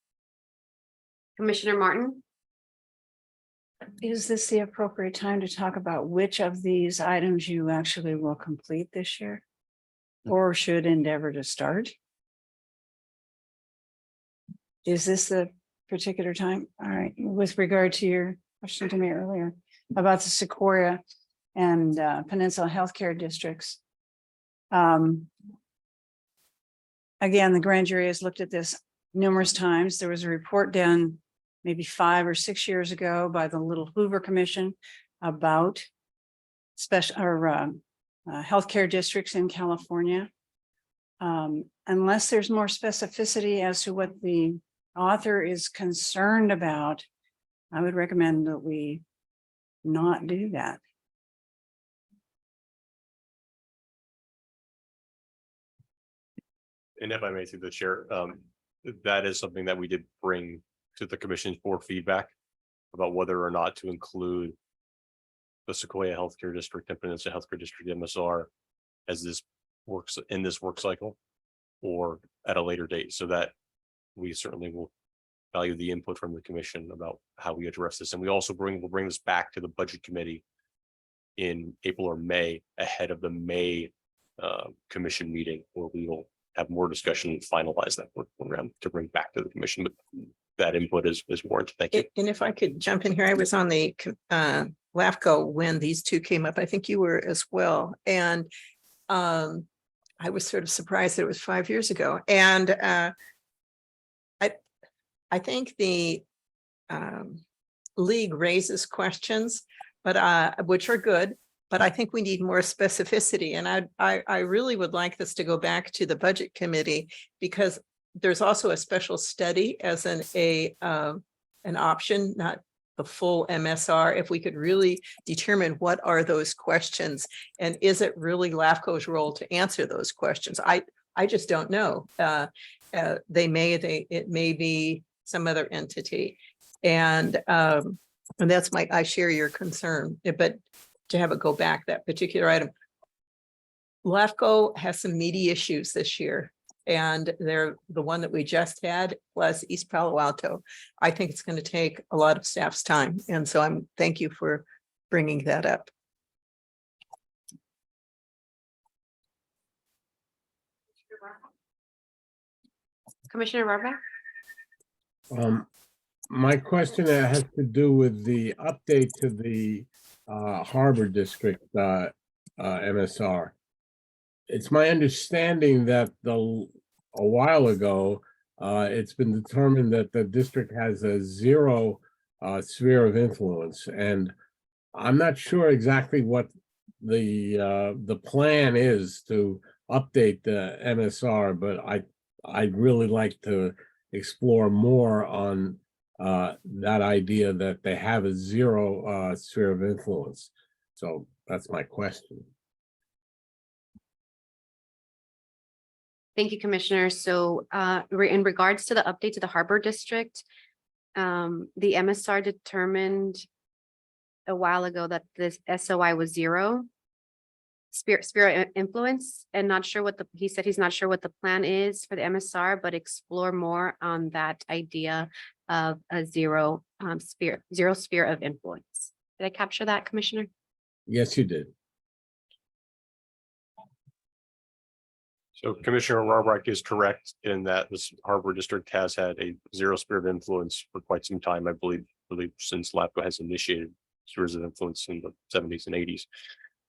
Commissioner Martin, Is this the appropriate time to talk about which of these items you actually will complete this year? Or should endeavor to start? Is this the particular time? All right, with regard to your question to me earlier about the Sequoia and Peninsula Healthcare Districts. Again, the grand jury has looked at this numerous times. There was a report done maybe 5 or 6 years ago by the Little Hoover Commission about special or healthcare districts in California. Unless there's more specificity as to what the author is concerned about, I would recommend that we not do that. And if I may through the chair, that is something that we did bring to the commission for feedback about whether or not to include the Sequoia Healthcare District and Peninsula Healthcare District MSR as this works in this work cycle or at a later date, so that we certainly will value the input from the commission about how we address this. And we also will bring this back to the budget committee in April or May ahead of the May commission meeting, where we will have more discussion and finalize that work program to bring back to the commission. But that input is warranted. Thank you. And if I could jump in here, I was on the LAFCo when these two came up. I think you were as well. And I was sort of surprised that it was 5 years ago. And I think the league raises questions, but which are good. But I think we need more specificity. And I really would like this to go back to the budget committee, because there's also a special study as an option, not the full MSR. If we could really determine what are those questions, and is it really LAFCO's role to answer those questions? I just don't know. It may be some other entity, and that's I share your concern, but to have it go back, that particular item. LAFCO has some meaty issues this year, and they're the one that we just had, plus East Palo Alto. I think it's going to take a lot of staff's time. And so thank you for bringing that up. Commissioner Ravak. My question has to do with the update to the Harbor District MSR. It's my understanding that a while ago, it's been determined that the district has a zero sphere of influence, and I'm not sure exactly what the plan is to update the MSR, but I'd really like to explore more on that idea that they have a zero sphere of influence. So that's my question. Thank you, Commissioner. So in regards to the update to the Harbor District, the MSR determined a while ago that this SOI was zero sphere of influence, and not sure what he said he's not sure what the plan is for the MSR, but explore more on that idea of a zero sphere of influence. Did I capture that, Commissioner? Yes, you did. So Commissioner Rohrbach is correct in that this Harbor District has had a zero sphere of influence for quite some time. I believe since LAFCo has initiated spheres of influence in the 70s and 80s.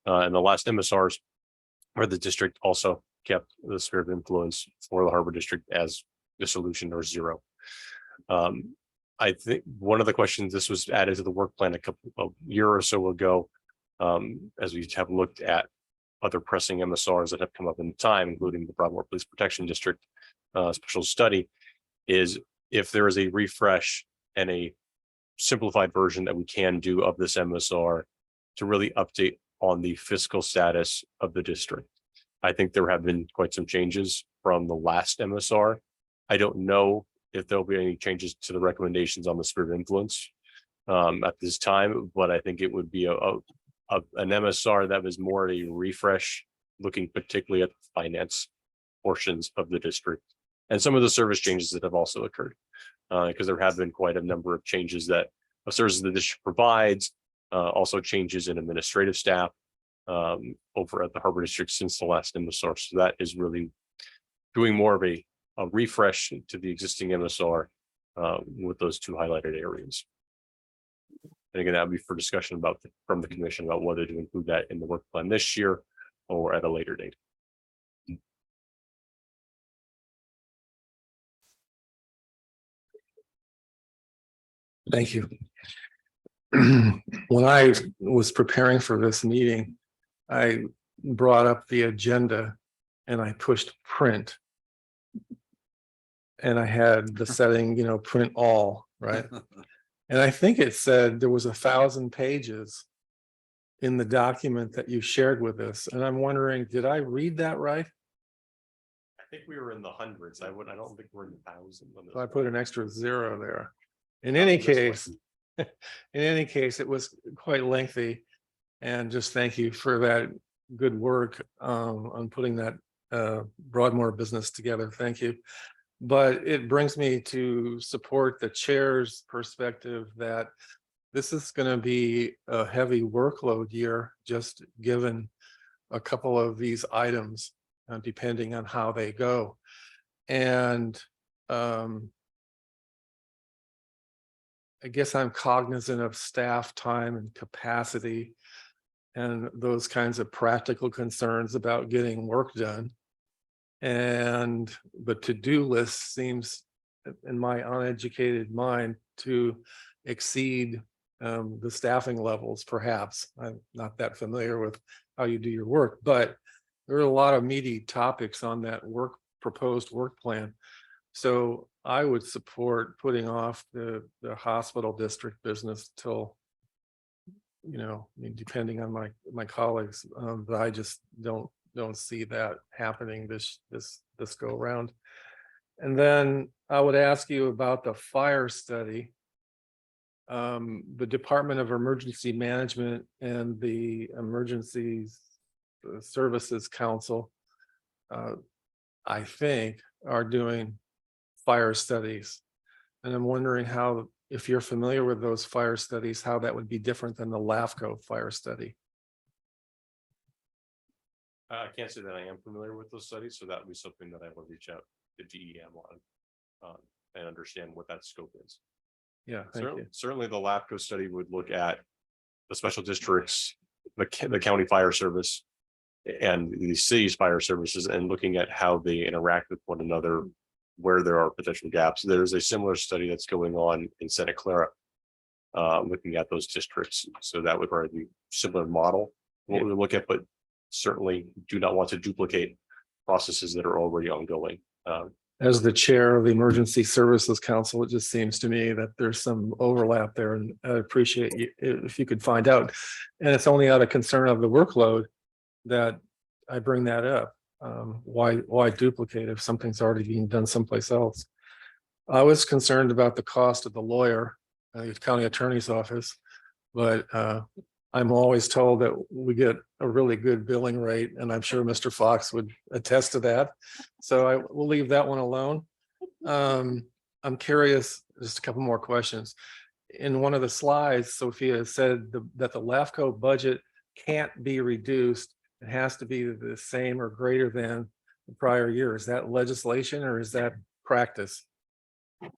And the last MSRs where the district also kept the sphere of influence for the Harbor District as dissolution or zero. I think one of the questions, this was added to the work plan a year or so ago, as we have looked at other pressing MSRs that have come up in time, including the Broadmoor Police Protection District special study, is if there is a refresh and a simplified version that we can do of this MSR to really update on the fiscal status of the district. I think there have been quite some changes from the last MSR. I don't know if there'll be any changes to the recommendations on the sphere of influence at this time, but I think it would be an MSR that was more of a refresh, looking particularly at the finance portions of the district and some of the service changes that have also occurred, because there have been quite a number of changes of services the district provides, also changes in administrative staff over at the Harbor District since the last MSR. So that is really doing more of a refresh to the existing MSR with those two highlighted areas. And again, that would be for discussion from the commission about whether to include that in the work plan this year or at a later date. Thank you. When I was preparing for this meeting, I brought up the agenda and I pushed print. And I had the setting, print all, right? And I think it said there was 1,000 pages in the document that you shared with us. And I'm wondering, did I read that right? I think we were in the hundreds. I don't think we're in the thousands. So I put an extra 0 there. In any case, it was quite lengthy. And just thank you for that good work on putting that Broadmoor business together. Thank you. But it brings me to support the chair's perspective that this is going to be a heavy workload year, just given a couple of these items, depending on how they go. And I guess I'm cognizant of staff time and capacity and those kinds of practical concerns about getting work done. And the to-do list seems, in my uneducated mind, to exceed the staffing levels, perhaps. I'm not that familiar with how you do your work, but there are a lot of meaty topics on that proposed work plan. So I would support putting off the hospital district business till, depending on my colleagues, but I just don't see that happening this go around. And then I would ask you about the fire study. The Department of Emergency Management and the Emergency Services Council, I think, are doing fire studies. And I'm wondering how, if you're familiar with those fire studies, how that would be different than the LAFCo fire study. I can't say that I am familiar with those studies, so that would be something that I will reach out to DEM on and understand what that scope is. Yeah, thank you. Certainly the LAFCO study would look at the special districts, the county fire service, and the city's fire services, and looking at how they interact with one another where there are potential gaps. There's a similar study that's going on in Santa Clara, looking at those districts. So that would probably be similar model, what we look at, but certainly do not want to duplicate processes that are already ongoing. As the chair of the Emergency Services Council, it just seems to me that there's some overlap there, and I appreciate you if you could find out. And it's only out of concern of the workload that I bring that up. Why duplicate if something's already being done someplace else? I was concerned about the cost of the lawyer, the county attorney's office, but I'm always told that we get a really good billing rate, and I'm sure Mr. Fox would attest to that. So I will leave that one alone. I'm curious, just a couple more questions. In one of the slides, Sophia said that the LAFCO budget can't be reduced. It has to be the same or greater than the prior year. Is that legislation or is that practice?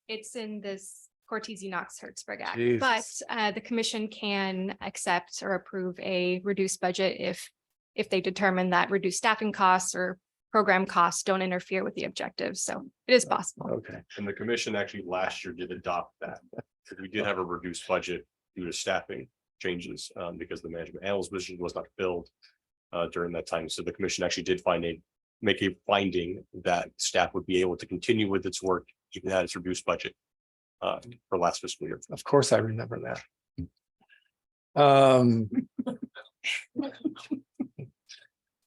It's in this Cortese-Knox-Hertzberg Act, Jesus. but the commission can accept or approve a reduced budget if they determine that reduced staffing costs or program costs don't interfere with the objectives. So it is possible. Okay. And the commission actually last year did adopt that. So we did have a reduced budget due to staffing changes, because the management analyst position was not filled during that time. So the commission actually did make a finding that staff would be able to continue with its work even at its reduced budget for last fiscal year. Of course, I remember that.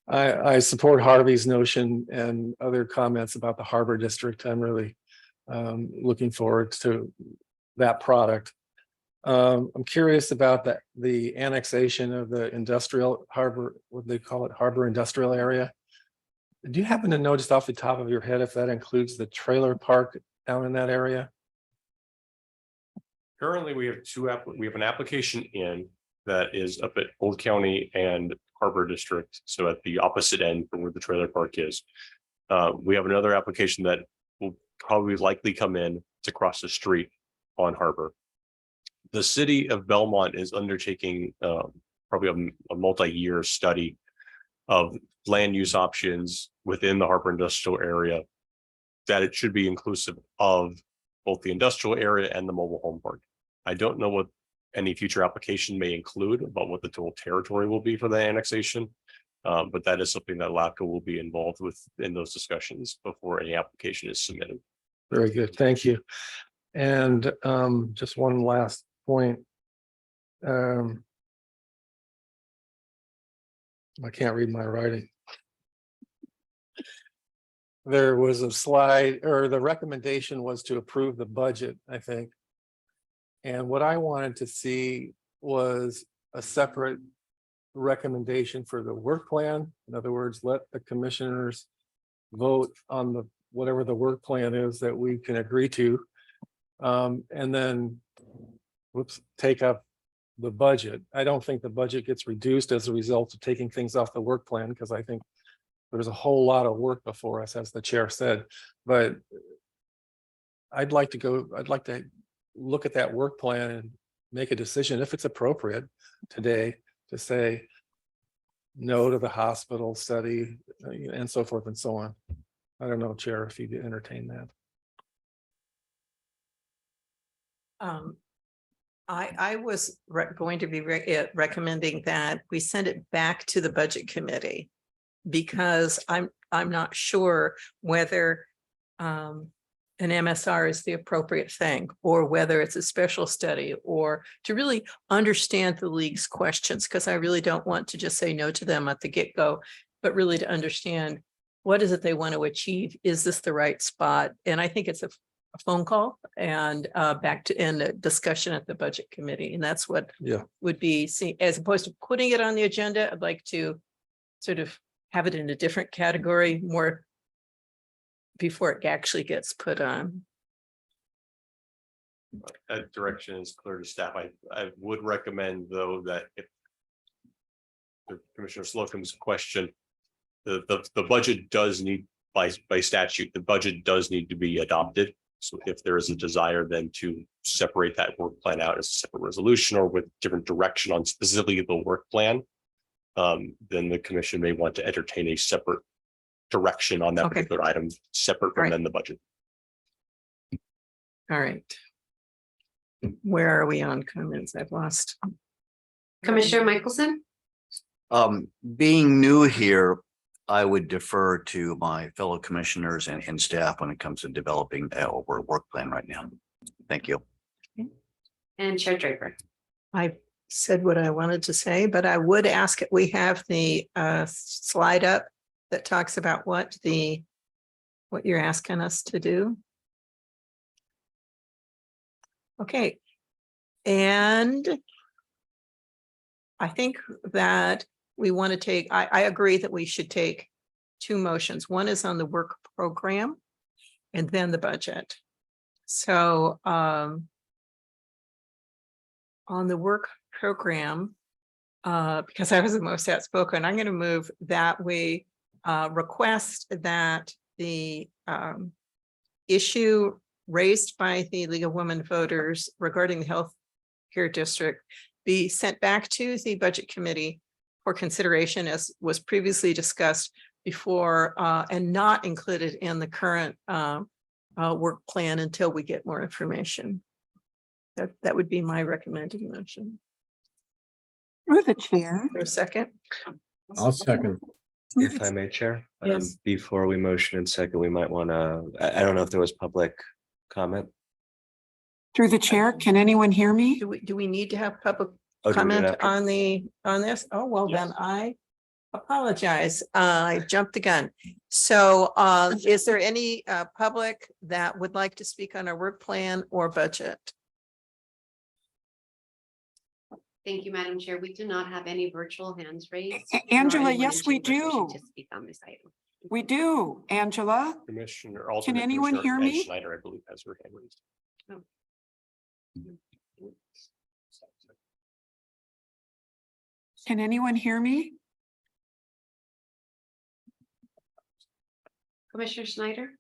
I support Harvey's notion and other comments about the Harbor District. I'm really looking forward to that product. I'm curious about the annexation of the industrial harbor, what they call it, harbor industrial area. Do you happen to know just off the top of your head if that includes the trailer park down in that area? Currently, we have an application in that is up at Old County and Harbor District. So at the opposite end from where the trailer park is. We have another application that will probably likely come in to cross the street on Harbor. The city of Belmont is undertaking probably a multi-year study of land use options within the Harbor Industrial area, that it should be inclusive of both the industrial area and the mobile home park. I don't know what any future application may include about what the total territory will be for the annexation. But that is something that LAFCo will be involved with in those discussions before any application is submitted. Very good, thank you. And just one last point. I can't read my writing. There was a slide, or the recommendation was to approve the budget, I think. And what I wanted to see was a separate recommendation for the work plan. In other words, let the commissioners vote on whatever the work plan is that we can agree to. And then, take up the budget. I don't think the budget gets reduced as a result of taking things off the work plan, because I think there's a whole lot of work before us, as the chair said. But I'd like to look at that work plan and make a decision, if it's appropriate today, to say no to the hospital study and so forth and so on. I don't know, Chair, if you'd entertain that. I was going to be recommending that we send it back to the budget committee, because I'm not sure whether an MSR is the appropriate thing, or whether it's a special study, or to really understand the league's questions, because I really don't want to just say no to them at the get-go, but really to understand what is it they want to achieve. Is this the right spot? And I think it's a phone call and back to end a discussion at the budget committee. And that's what would be seen, as opposed to putting it on the agenda. I'd like to sort of have it in a different category more before it actually gets put on. That direction is clear to staff. I would recommend, though, that if Commissioner Slocum's question, the budget does need, by statute, the budget does need to be adopted. So if there is a desire then to separate that work plan out as a separate resolution, or with different direction on specifically the work plan, then the commission may want to entertain a separate direction on that particular item, separate from then the budget. All right. Where are we on comments? I've lost. Commissioner Michelson? Being new here, I would defer to my fellow commissioners and staff when it comes to developing our work plan right now. Thank you. And Chair Draper. I said what I wanted to say, but I would ask it. We have the slide up that talks about what you're asking us to do. Okay. And I think that we want to take, I agree that we should take two motions. One is on the work program and then the budget. So on the work program, because I was the most outspoken, I'm going to move that we request that the issue raised by the League of Women Voters regarding the health care district be sent back to the budget committee for consideration as was previously discussed before and not included in the current work plan until we get more information. That would be my recommended motion. Through the chair. For a second. I'll second. If I may, Chair. Yes. Before we motion and second, we might want to, I don't know if there was public comment. Through the chair, can anyone hear me? Do we need to have public Oh, do we do it comment after? on this? Oh, well, then I apologize. I jumped the gun. So is there any public that would like to speak on our work plan or budget? Thank you, Madam Chair. We do not have any virtual hands raised. Angela, nor anyone yes, in we chambers wishing do. to speak on this item. We do. Angela, Commissioner, alternate anyone Commissioner hear Ed me? Schneider, I believe, has her hand raised. can anyone hear me? Commissioner Schneider,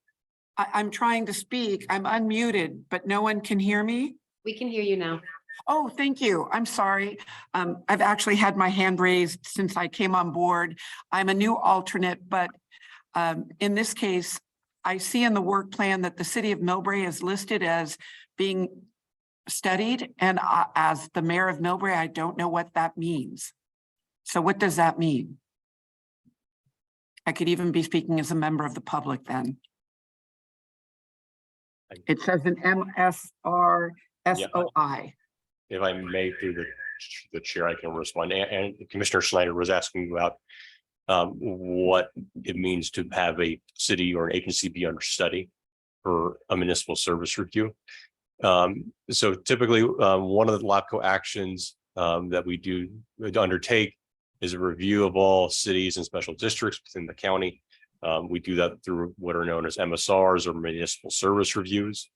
I'm trying to speak. I'm unmuted, but no one can hear me. we can hear you now. Oh, thank you. I'm sorry. I've actually had my hand raised since I came on board. I'm a new alternate, but in this case, I see in the work plan that the city of Millbrae is listed as being studied. And as the mayor of Millbrae, I don't know what that means. So what does that mean? I could even be speaking as a member of the public then. It says an MSRSOI. If I may, through the chair, I can respond. And Commissioner Schneider was asking about what it means to have a city or an agency be under study for a municipal service review. So typically, one of the LAFCo actions that we do undertake is a review of all cities and special districts within the county. We do that through what are known as MSRs or municipal service reviews.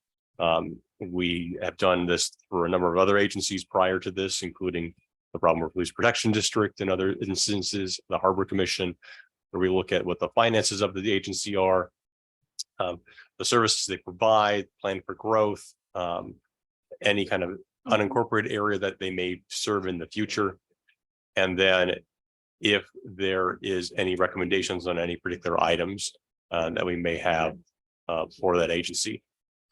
We have done this for a number of other agencies prior to this, including the Broadmoor Police Protection District and other instances, the Harbor Commission, where we look at what the finances of the agency are, the services they provide, plan for growth, any kind of unincorporated area that they may serve in the future. And then if there is any recommendations on any particular items that we may have for that agency.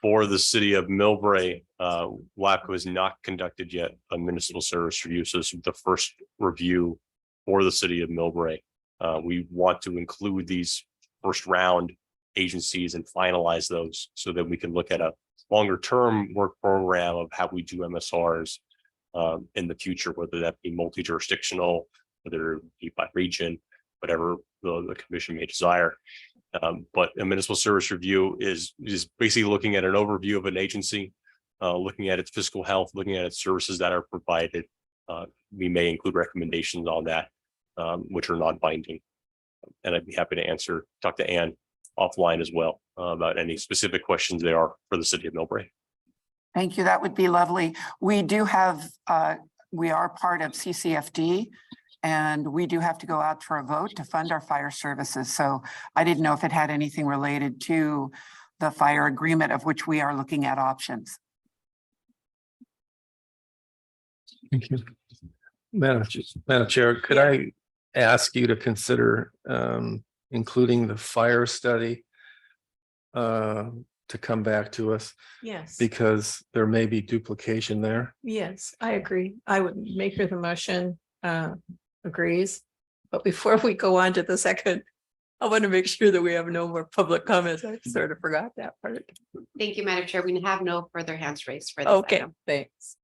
For the city of Millbrae, LAFCo has not conducted yet a municipal service review. So this is the first review for the city of Millbrae. We want to include these first round agencies and finalize those so that we can look at a longer term work program of how we do MSRs in the future, whether that be multi-jurisdictional, whether it be by region, whatever the commission may desire. But a municipal service review is basically looking at an overview of an agency, looking at its fiscal health, looking at its services that are provided. We may include recommendations on that, which are non-binding. And I'd be happy to talk to Ann offline as well about any specific questions there are for the city of Millbrae. Thank you. That would be lovely. We do have, we are part of CCFD. And we do have to go out for a vote to fund our fire services. So I didn't know if it had anything related to the fire agreement of which we are looking at options. Thank you. Madam Chair, could I ask you to consider including the fire study to come back to us Yes, because there may be duplication there. yes, I agree. I would make her the motion agrees. But before we go on to the second, I want to make sure that we have no more public comments. I sort of forgot that part. Thank you, Madam Chair. We have no further hands raised for this Okay, item. thanks.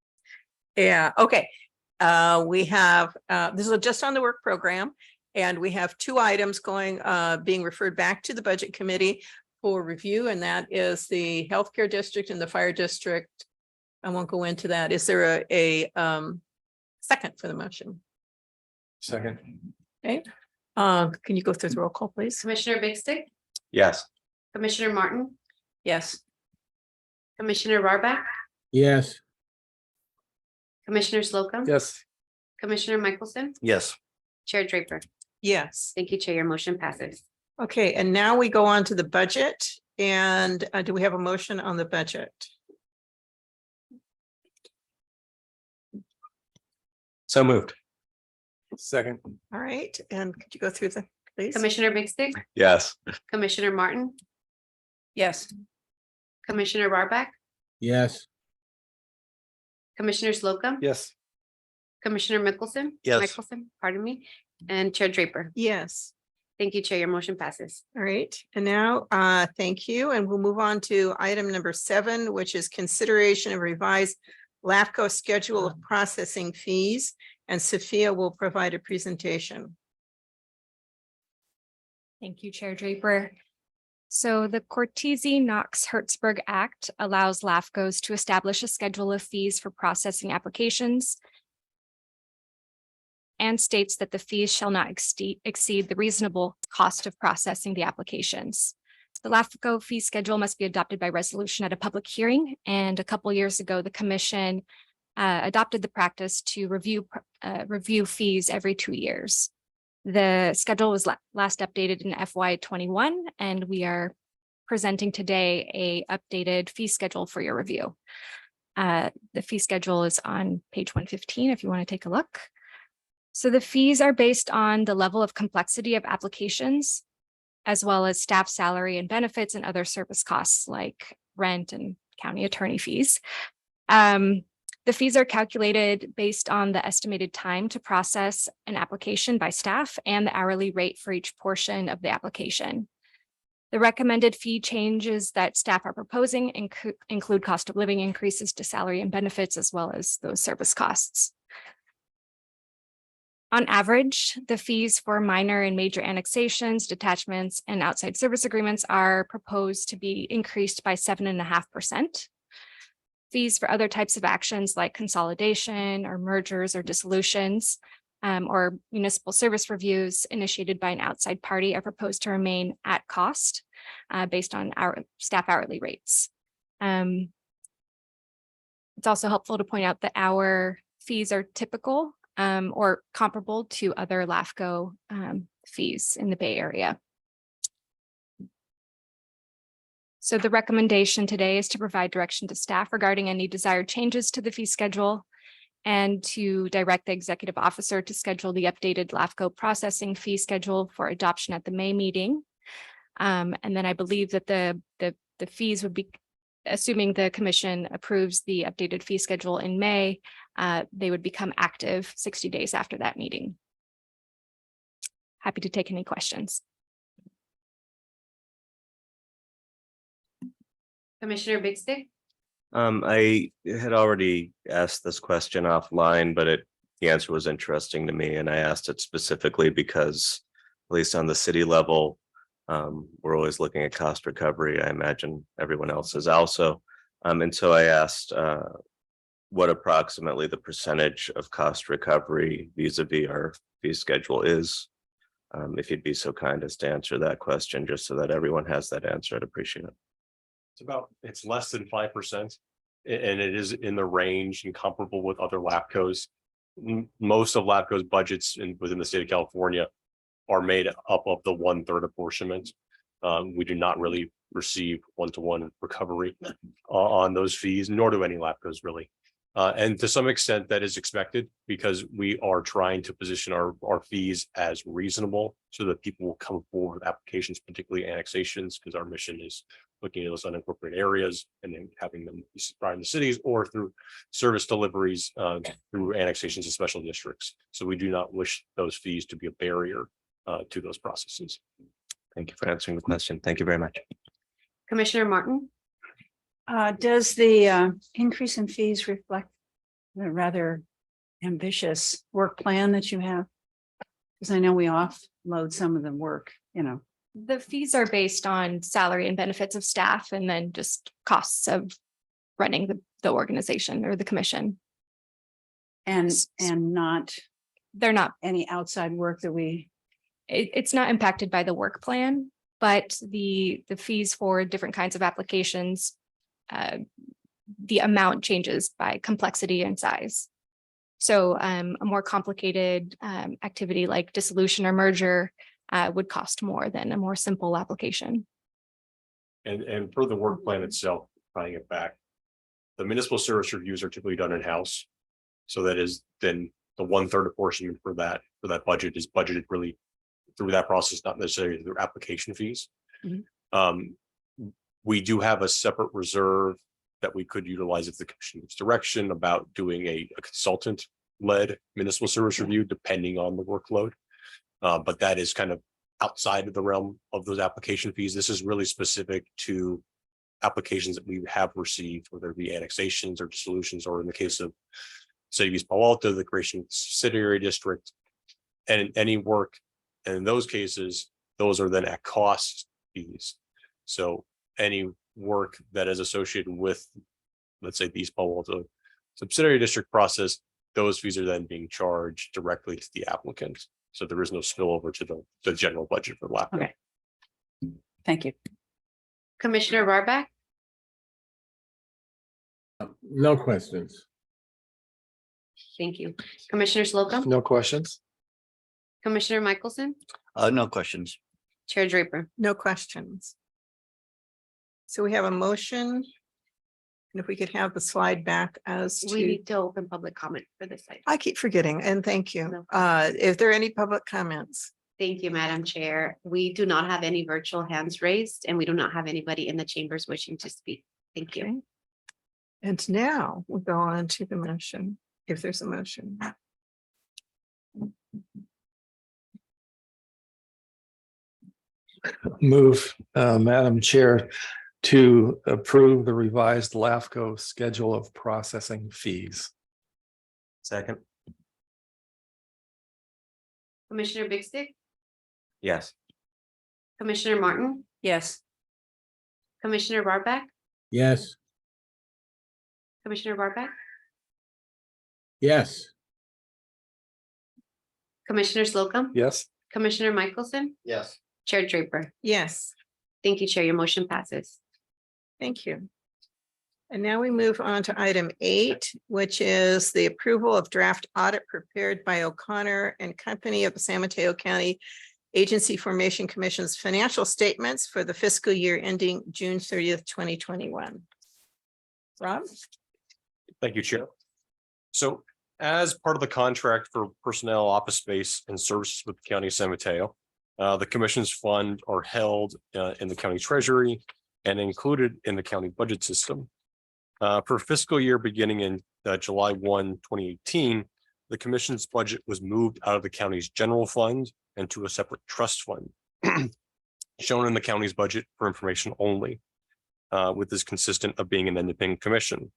Yeah, okay. We have, this is just on the work program, and we have two items going, being referred back to the Budget Committee for review, and that is the Healthcare District and the Fire District. I won't go into that. Is there a second for the motion? Second. Okay, can you go through the roll call, please? Commissioner Big Stick, Yes. Commissioner Martin, Yes. Commissioner Rohrbach, Yes, Commissioner Slocum. Yes. Commissioner Michelson, Yes. Chair Draper. Yes. Thank you, Chair. Your motion passes. Okay, and now we go on to the budget, and do we have a motion on the budget? So moved. Second. All right, and could you go through the, please? Commissioner Big Stick, Yes. Commissioner Martin, Yes. Commissioner Rohrbach, yes, Commissioner Slocum. Yes. Commissioner Michelson. Yes. Michelson, pardon me, and Chair Draper. Yes. Thank you, Chair. Your motion passes. All right, and now, thank you, and we'll move on to item number 7, which is consideration of revised LAFCO schedule of processing fees, and Sophia will provide a presentation. Thank you, Chair Draper. So the Cortese-Knox-Hertzberg Act allows LAFCOs to establish a schedule of fees for processing applications and states that the fees shall not exceed the reasonable cost of processing the applications. The LAFCO fee schedule must be adopted by resolution at a public hearing, and a couple years ago, the Commission adopted the practice to review fees every 2 years. The schedule was last updated in FY 21, and we are presenting today a updated fee schedule for your review. The fee schedule is on page 115 if you want to take a look. So the fees are based on the level of complexity of applications, as well as staff salary and benefits and other service costs like rent and county attorney fees. The fees are calculated based on the estimated time to process an application by staff and the hourly rate for each portion of the application. The recommended fee changes that staff are proposing include cost of living increases to salary and benefits, as well as those service costs. On average, the fees for minor and major annexations, detachments, and outside service agreements are proposed to be increased by 7.5%. Fees for other types of actions like consolidation or mergers or dissolutions or municipal service reviews initiated by an outside party are proposed to remain at cost based on our staff hourly rates. It's also helpful to point out that our fees are typical or comparable to other LAFCO fees in the Bay Area. So the recommendation today is to provide direction to staff regarding any desired changes to the fee schedule and to direct the executive officer to schedule the updated LAFCO processing fee schedule for adoption at the May meeting. And then I believe that the fees would be, assuming the commission approves the updated fee schedule in May, they would become active 60 days after that meeting. Happy to take any questions. Commissioner Big Stick, I had already asked this question offline, but the answer was interesting to me, and I asked it specifically because, at least on the city level, we're always looking at cost recovery. I imagine everyone else is also. And so I asked what approximately the percentage of cost recovery vis-a-vis our fee schedule is. If you'd be so kind as to answer that question, just so that everyone has that answer, I'd appreciate it. It's less than 5%, and it is in the range and comparable with other LAFCOs. Most of LAFCO's budgets within the state of California are made up of the 1/3 apportionment. We do not really receive one-to-one recovery on those fees, nor do any LAFCOs really. And to some extent that is expected because we are trying to position our fees as reasonable so that people will come forward with applications, particularly annexations, because our mission is looking at those unincorporated areas and then having them be supplied in the cities or through service deliveries through annexations of special districts. So we do not wish those fees to be a barrier to those processes. Thank you for answering the question. Thank you very much. Commissioner Martin, Does the increase in fees reflect the rather ambitious work plan that you have? Because I know we offload some of the work, you know. The fees are based on salary and benefits of staff and then just costs of running the organization or the commission. And not They're not, any outside work that we, it's not impacted by the work plan, but the fees for different kinds of applications, the amount changes by complexity and size. So a more complicated activity like dissolution or merger would cost more than a more simple application. And for the work plan itself, tying it back, the municipal service reviews are typically done in-house. So that is then the 1/3 portion for that budget is budgeted really through that process, not necessarily through application fees. We do have a separate reserve that we could utilize if the commission's direction about doing a consultant-led municipal service review, depending on the workload. But that is kind of outside of the realm of those application fees. This is really specific to applications that we have received, whether it be annexations or dissolutions, or in the case of City of East Palo Alto, the creation of subsidiary district, and any work. And in those cases, those are then at cost fees. So any work that is associated with, let's say, the East Palo Alto subsidiary district process, those fees are then being charged directly to the applicant. So there is no spillover to the general budget for LAFCo. Okay. Thank you. Commissioner Barback, No questions. thank you. Commissioner Slocum, No questions? Commissioner Michelson, No questions. Chair Draper. No questions. So we have a motion. And if we could have the slide back as We to, need to open public comment for this item. I keep forgetting, and thank you. No. If there are any public comments? Thank you, Madam Chair. We do not have any virtual hands raised, and we do not have anybody in the chambers wishing to speak. Thank you. Okay. And now we'll go on to the motion, if there's a motion. Move, Madam Chair, to approve the revised LAFCO schedule of processing fees. Second. Commissioner Big Stick, Yes. Commissioner Martin, Yes. Commissioner Barback, Yes, Commissioner Barback, yes, Commissioner Slocum, Yes. Commissioner Michelson, Yes. Chair Draper. Yes, Thank you, Chair. Your motion passes. thank you. And now we move on to item 8, which is the approval of draft audit prepared by O'Connor and Company of the San Mateo County Agency Formation Commission's financial statements for the fiscal year ending June 30th, 2021. Rob? Thank you, Chair. So as part of the contract for personnel, office space, and services with the County of San Mateo, the commission's fund are held in the county treasury and included in the county budget system. For fiscal year beginning in July 1, 2018, the commission's budget was moved out of the county's general fund and to a separate trust fund shown in the county's budget for information only, with this consistent of being an independent commission.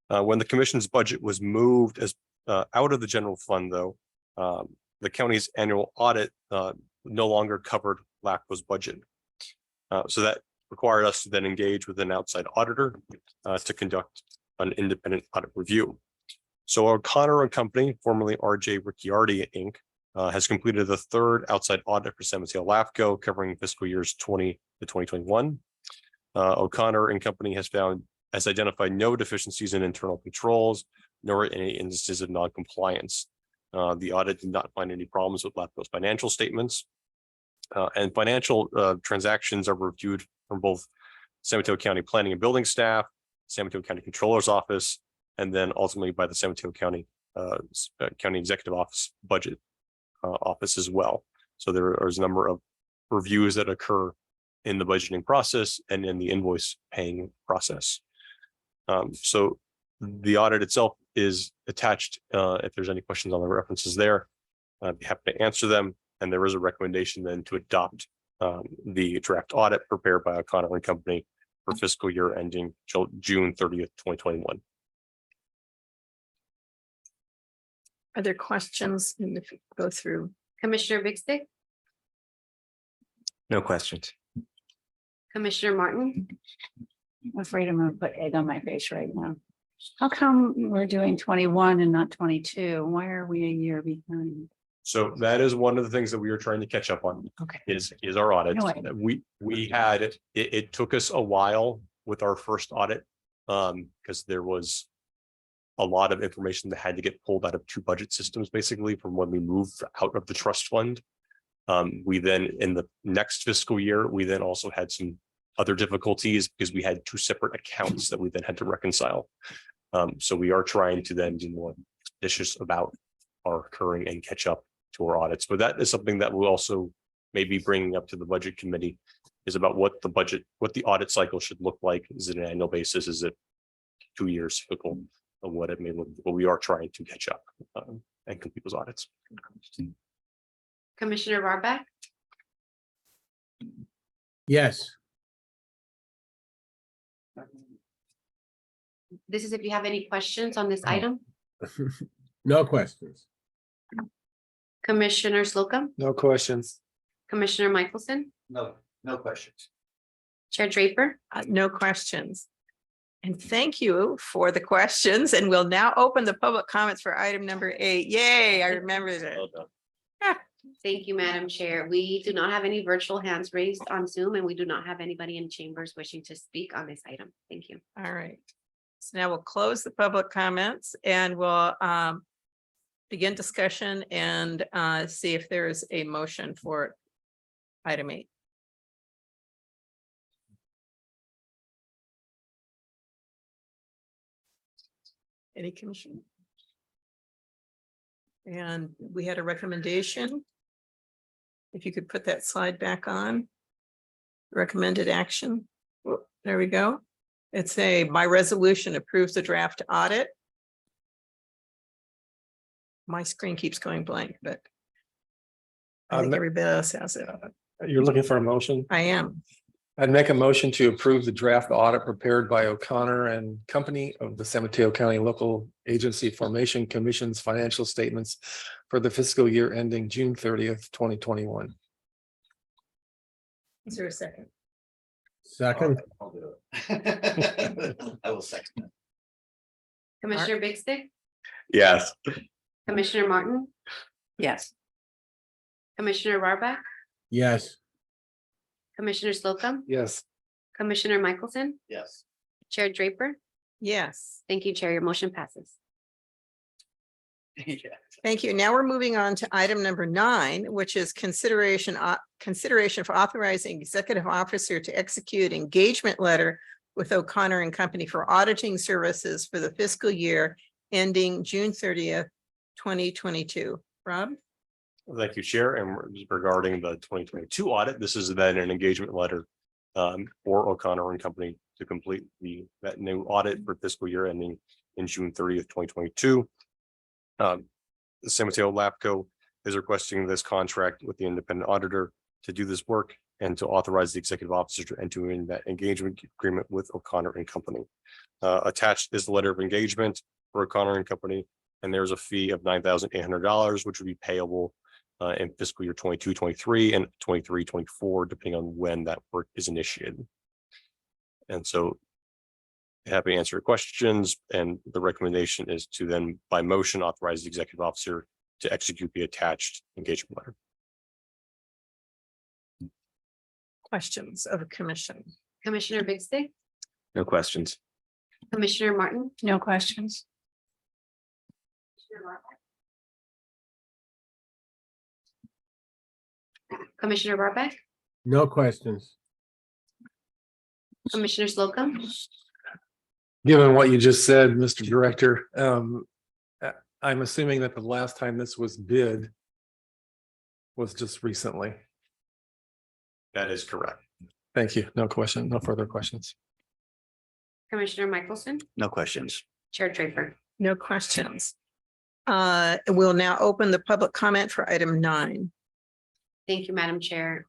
When the commission's budget was moved as out of the general fund, though, the county's annual audit no longer covered LAFCo's budget. So that required us to then engage with an outside auditor to conduct an independent audit review. So O'Connor and Company, formerly RJ Ricciardi Inc., has completed the 3rd outside audit for San Mateo LAFCo covering fiscal years 20 to 2021. O'Connor and Company has identified no deficiencies in internal controls, nor any instances of non-compliance. The audit did not find any problems with LAFCo's financial statements. And financial transactions are reviewed from both San Mateo County Planning and Building staff, San Mateo County Controller's Office, and then ultimately by the San Mateo County County Executive Office Budget Office as well. So there is a number of reviews that occur in the budgeting process and in the invoice paying process. So the audit itself is attached. If there's any questions on the references there, I'd be happy to answer them. And there is a recommendation then to adopt the draft audit prepared by O'Connor and Company for fiscal year ending June 30th, 2021. Are there questions? And if you go through, Commissioner Big Stick, No questions. Commissioner Martin, I'm afraid I'm gonna put egg on my face right now. How come we're doing 21 and not 22? Why are we a year behind? So that is one of the things that we are trying to catch up on. Okay. Is our audit. No way. We had it took us a while with our first audit. Because there was a lot of information that had to get pulled out of two budget systems, basically, from when we moved out of the trust fund. We then, in the next fiscal year, we then also had some other difficulties because we had two separate accounts that we then had to reconcile. So we are trying to then be more expeditious about our recurring and catch up to our audits. But that is something that we'll also maybe bringing up to the budget committee, is about what the audit cycle should look like. Is it an annual basis? Is it 2 years typical of what it may look? But we are trying to catch up and complete those audits. Commissioner Rohrbach, Yes. this is if you have any questions on this Oh. item. No questions. Commissioner Slocum, No questions. Commissioner Michelson, No questions. Chair Draper. no questions. And thank you for the questions. And we'll now open the public comments for item number 8. Yay, I remembered it. Thank you, Madam Chair. We do not have any virtual hands raised on Zoom, and we do not have anybody in chambers wishing to speak on this item. Thank you. All right. So now we'll close the public comments and we'll begin discussion and see if there is a motion for item 8. Any commission? And we had a recommendation. If you could put that slide back on. Recommended action. Whoop, there we go. It's my resolution approves the draft audit. My screen keeps going blank, but I think everybody else has it. You're looking for a motion? I am. I'd make a motion to approve the draft audit prepared by O'Connor and Company of the San Mateo County Local Agency Formation Commission's financial statements for the fiscal year ending June 30th, 2021. Is there a second? Second. I'll do it. I will second that. Commissioner Big Stick, Yes. Commissioner Martin, Yes. Commissioner Rohrbach, Yes. Commissioner Slocum, Yes. Commissioner Michelson, Yes. Chair Draper. Yes. Thank you, Chair. Your motion passes. Yeah. Thank you. Now we're moving on to item number 9, which is consideration for authorizing executive officer to execute engagement letter with O'Connor and Company for auditing services for the fiscal year ending June 30th, 2022. Rob? Thank you, Chair. And regarding the 2022 audit, this is then an engagement letter for O'Connor and Company to complete that new audit for fiscal year ending in June 30th, 2022. The San Mateo LAFCo is requesting this contract with the independent auditor to do this work and to authorize the executive officer to enter in that engagement agreement with O'Connor and Company. Attached is the letter of engagement for O'Connor and Company, and there's a fee of $9,800, which would be payable in fiscal year 22-23 and 23-24, depending on when that work is initiated. And so happy to answer your questions, and the recommendation is to then by motion authorize the executive officer to execute the attached engagement letter. Questions of a commission? Commissioner Big Stick, No questions. Commissioner Martin, No questions. Commissioner Rohrbach, No questions. Commissioner Slocum, Given what you just said, Mr. Director, I'm assuming that the last time this was bid was just recently. That is correct. Thank you. No question, no further questions. Commissioner Michelson, No questions. Chair Draper. No questions. We'll now open the public comment for item 9. Thank you, Madam Chair.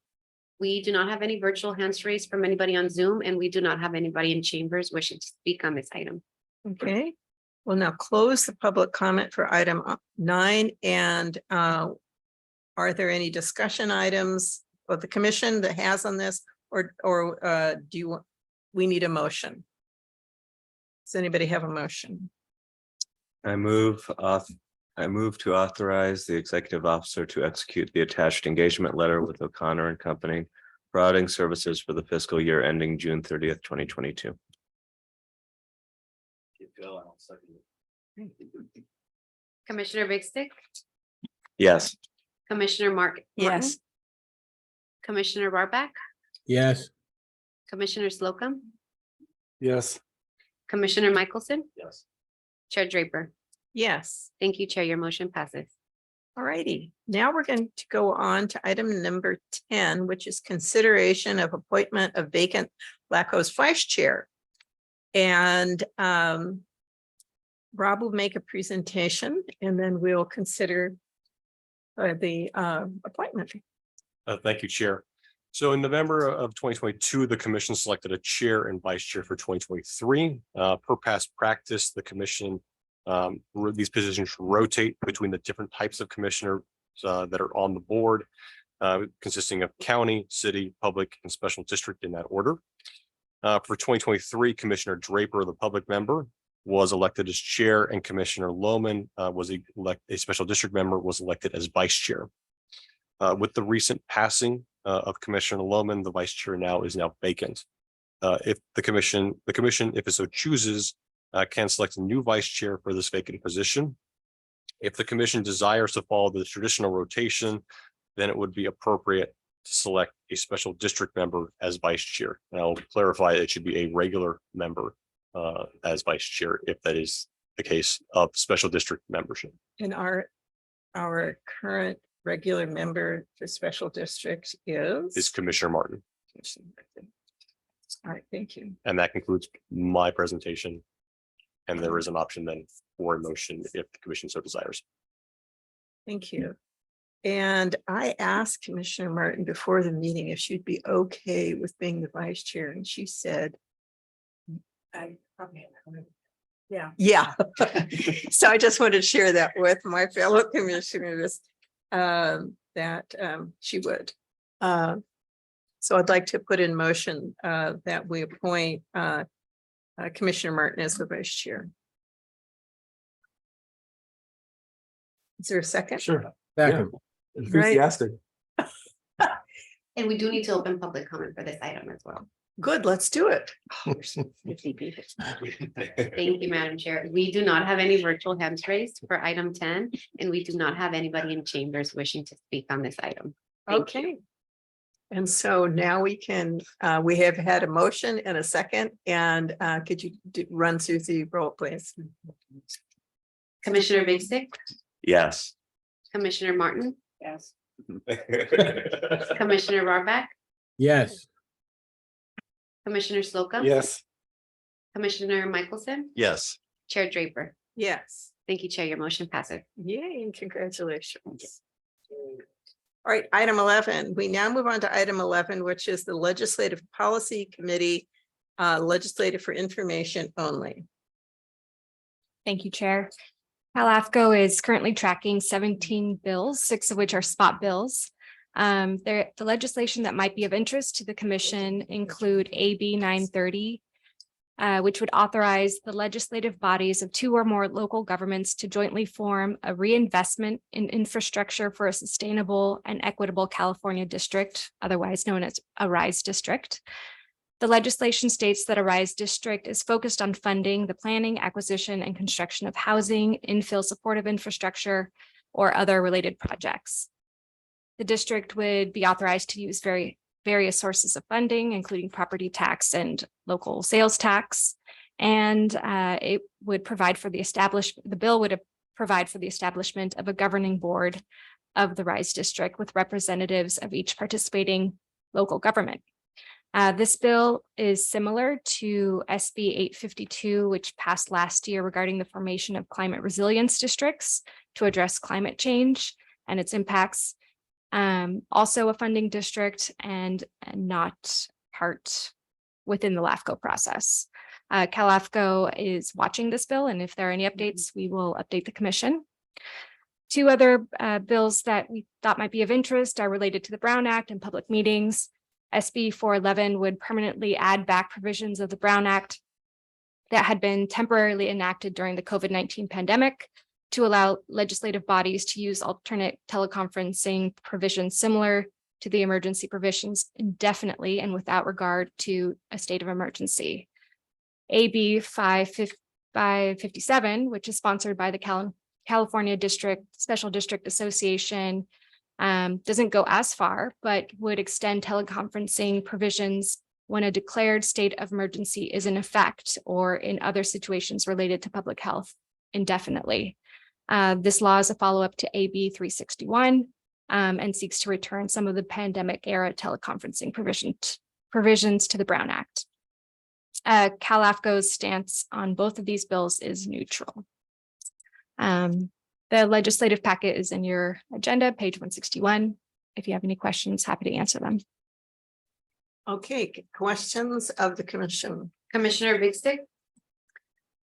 We do not have any virtual hands raised from anybody on Zoom, and we do not have anybody in chambers wishing to speak on this item. Okay, we'll now close the public comment for item 9. And are there any discussion items of the commission that has on this, or do you, we need a motion? Does anybody have a motion? I move to authorize the executive officer to execute the attached engagement letter with O'Connor and Company for auditing services for the fiscal year ending June 30th, 2022. Commissioner Big Stick, Yes. Commissioner Martin. Yes. Commissioner Barback, Yes, Commissioner Slocum, Yes. Commissioner Michelson, Yes. Chair Draper. Yes. Thank you, Chair. Your motion passes. All righty, now we're going to go on to item number 10, which is consideration of appointment of vacant LAFCo's vice chair. And Rob will make a presentation and then we'll consider the appointment. Thank you, Chair. So in November of 2022, the commission selected a chair and vice chair for 2023. Per past practice, the commission, these positions rotate between the different types of commissioners that are on the board, consisting of county, city, public, and special district in that order. For 2023, Commissioner Draper, the public member, was elected as chair, and Commissioner Lohman was a special district member, was elected as vice chair. With the recent passing of Commissioner Lohman, the vice chair is now vacant. If the commission, if it so chooses, can select a new vice chair for this vacant position. If the commission desires to follow the traditional rotation, then it would be appropriate to select a special district member as vice chair. And I'll clarify, it should be a regular member as vice chair, if that is the case of special district membership. And our current regular member for special districts Is Commissioner Martin. All right, thank you. And that concludes my presentation. And there is an option then for a motion if the commission so desires. Thank you. And I asked Commissioner Martin before the meeting if she'd be okay with being the vice chair, and she said, yeah. So I just wanted to share that with my fellow commissioners, that she would. So I'd like to put in motion that we appoint Commissioner Martin as the vice chair. Is there a second? Sure. second. Enthusiastic. And we do need to open public comment for this item as well. Good, let's do it. Thank you, Madam Chair. We do not have any virtual hands raised for item 10, and we do not have anybody in chambers wishing to speak on this item. Thank you. Okay. And so now we can, we have had a motion and a second, and could you run through the roll, please? Commissioner Big Stick, Yes. Commissioner Martin, Yes. Commissioner Barback, Yes, Commissioner Slocum. Yes. Commissioner Michelson, Yes. Chair Draper. Yes. Thank you, Chair. Your motion passes. Yay, and congratulations. All right, item 11. We now move on to item 11, which is the Legislative Policy Committee, legislative for information only. Thank you, Chair. LAFCo is currently tracking 17 bills, 6 of which are spot bills. The legislation that might be of interest to the commission include AB 930, which would authorize the legislative bodies of 2 or more local governments to jointly form a reinvestment in infrastructure for a sustainable and equitable California district, otherwise known as a RISE district. The legislation states that a RISE district is focused on funding the planning, acquisition, and construction of housing, infill supportive infrastructure, or other related projects. The district would be authorized to use various sources of funding, including property tax and local sales tax. And it would provide for the bill would provide for the establishment of a governing board of the RISE district with representatives of each participating local government. This bill is similar to SB 852, which passed last year regarding the formation of climate resilience districts to address climate change and its impacts. Also a funding district and not part within the LAFCo process. LAFCo is watching this bill, and if there are any updates, we will update the commission. Two other bills that we thought might be of interest are related to the Brown Act and public meetings. SB 411 would permanently add back provisions of the Brown Act that had been temporarily enacted during the COVID-19 pandemic to allow legislative bodies to use alternate teleconferencing provisions similar to the emergency provisions indefinitely and without regard to a state of emergency. AB 557, which is sponsored by the California Special District Association, doesn't go as far, but would extend teleconferencing provisions when a declared state of emergency is in effect or in other situations related to public health indefinitely. This law is a follow-up to AB 361 and seeks to return some of the pandemic era teleconferencing provisions to the Brown Act. LAFCo's stance on both of these bills is neutral. The legislative packet is in your agenda, page 161. If you have any questions, happy to answer them. Okay, questions of the commission? Commissioner Big Stick.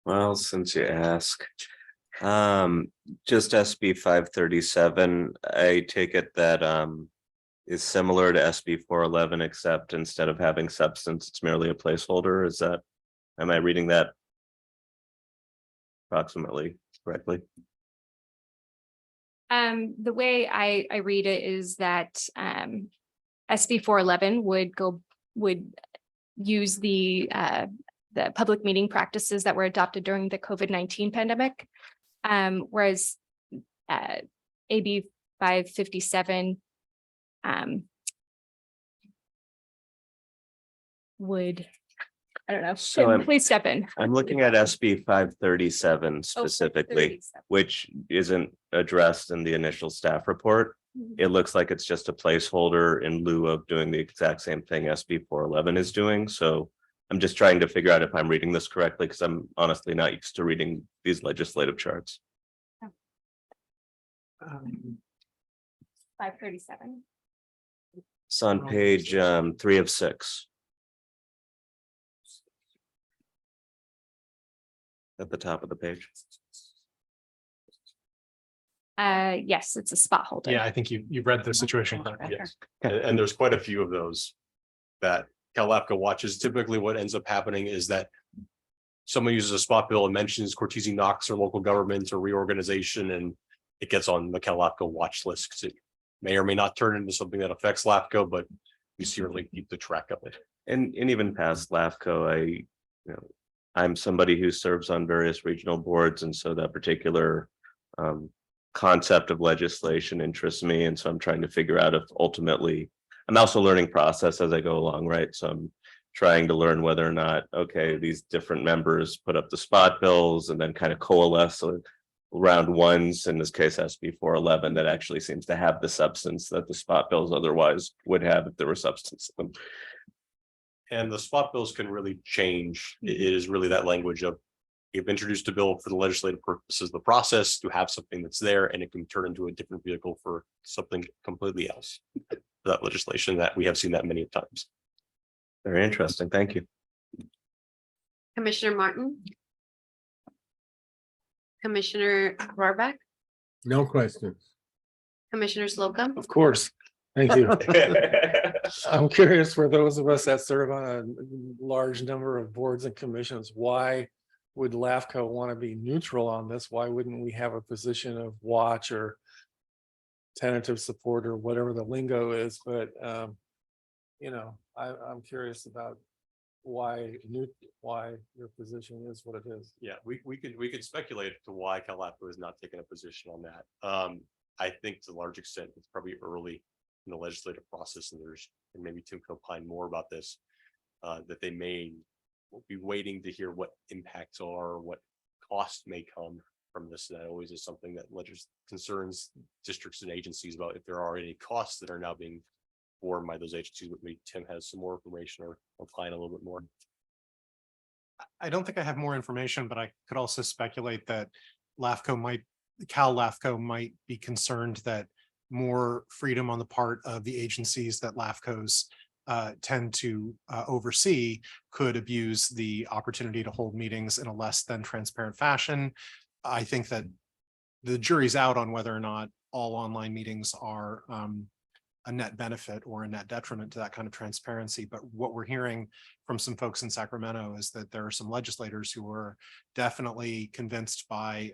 Well, since you ask, just SB 537, I take it that is similar to SB 411, except instead of having substance, it's merely a placeholder. Is that, am I reading that approximately correctly? The way I read it is that SB 411 would use the public meeting practices that were adopted during the COVID-19 pandemic, whereas AB 557 would, I don't know, So please step in. I'm looking at SB 537 specifically, 537. which isn't addressed in the initial staff report. It looks like it's just a placeholder in lieu of doing the exact same thing SB 411 is doing. So I'm just trying to figure out if I'm reading this correctly, because I'm honestly not used to reading these legislative charts. 537. It's on page 3 of 6. At the top of the page. Yes, it's a spot holder. Yeah, I think you've read the situation. Yes. And there's quite a few of those that LAFCo watches. Typically what ends up happening is that someone uses a spot bill and mentions Cortese Knox or local government or reorganization, and it gets on the LAFCo watch list because it may or may not turn into something that affects LAFCo, but we certainly keep the track of it. And even past LAFCO, I'm somebody who serves on various regional boards, and so that particular concept of legislation interests me. And so I'm trying to figure out if ultimately, I'm also learning process as I go along, right? So I'm trying to learn whether or not, okay, these different members put up the spot bills and then kind of coalesce around ones, in this case SB 411, that actually seems to have the substance that the spot bills otherwise would have if there were substance in them. And the spot bills can really change. It is really that language of, you've introduced a bill for the legislative purposes, the process to have something that's there, and it can turn into a different vehicle for something completely else. That legislation, that we have seen that many times. Very interesting. Thank you. Commissioner Martin. Commissioner Rohrbach, No questions. Commissioner Slocum. Of course. Thank you. I'm curious, for those of us that serve on a large number of boards and commissions, why would LAFCO want to be neutral on this? Why wouldn't we have a position of watch or tentative support or whatever the lingo is? But I'm curious about why your position is what it is. Yeah, we could speculate to why LAFCO is not taking a position on that. I think to a large extent, it's probably early in the legislative process, and maybe Tim can opine more about this, that they may be waiting to hear what impacts are, what costs may come from this. That always is something that concerns districts and agencies about, if there are any costs that are now being formed by those agencies, but maybe Tim has some more information or applying a little bit more. I don't think I have more information, but I could also speculate that Cal LAFCo might be concerned that more freedom on the part of the agencies that LAFCOs tend to oversee could abuse the opportunity to hold meetings in a less than transparent fashion. I think that the jury's out on whether or not all online meetings are a net benefit or a net detriment to that kind of transparency. But what we're hearing from some folks in Sacramento is that there are some legislators who are definitely convinced by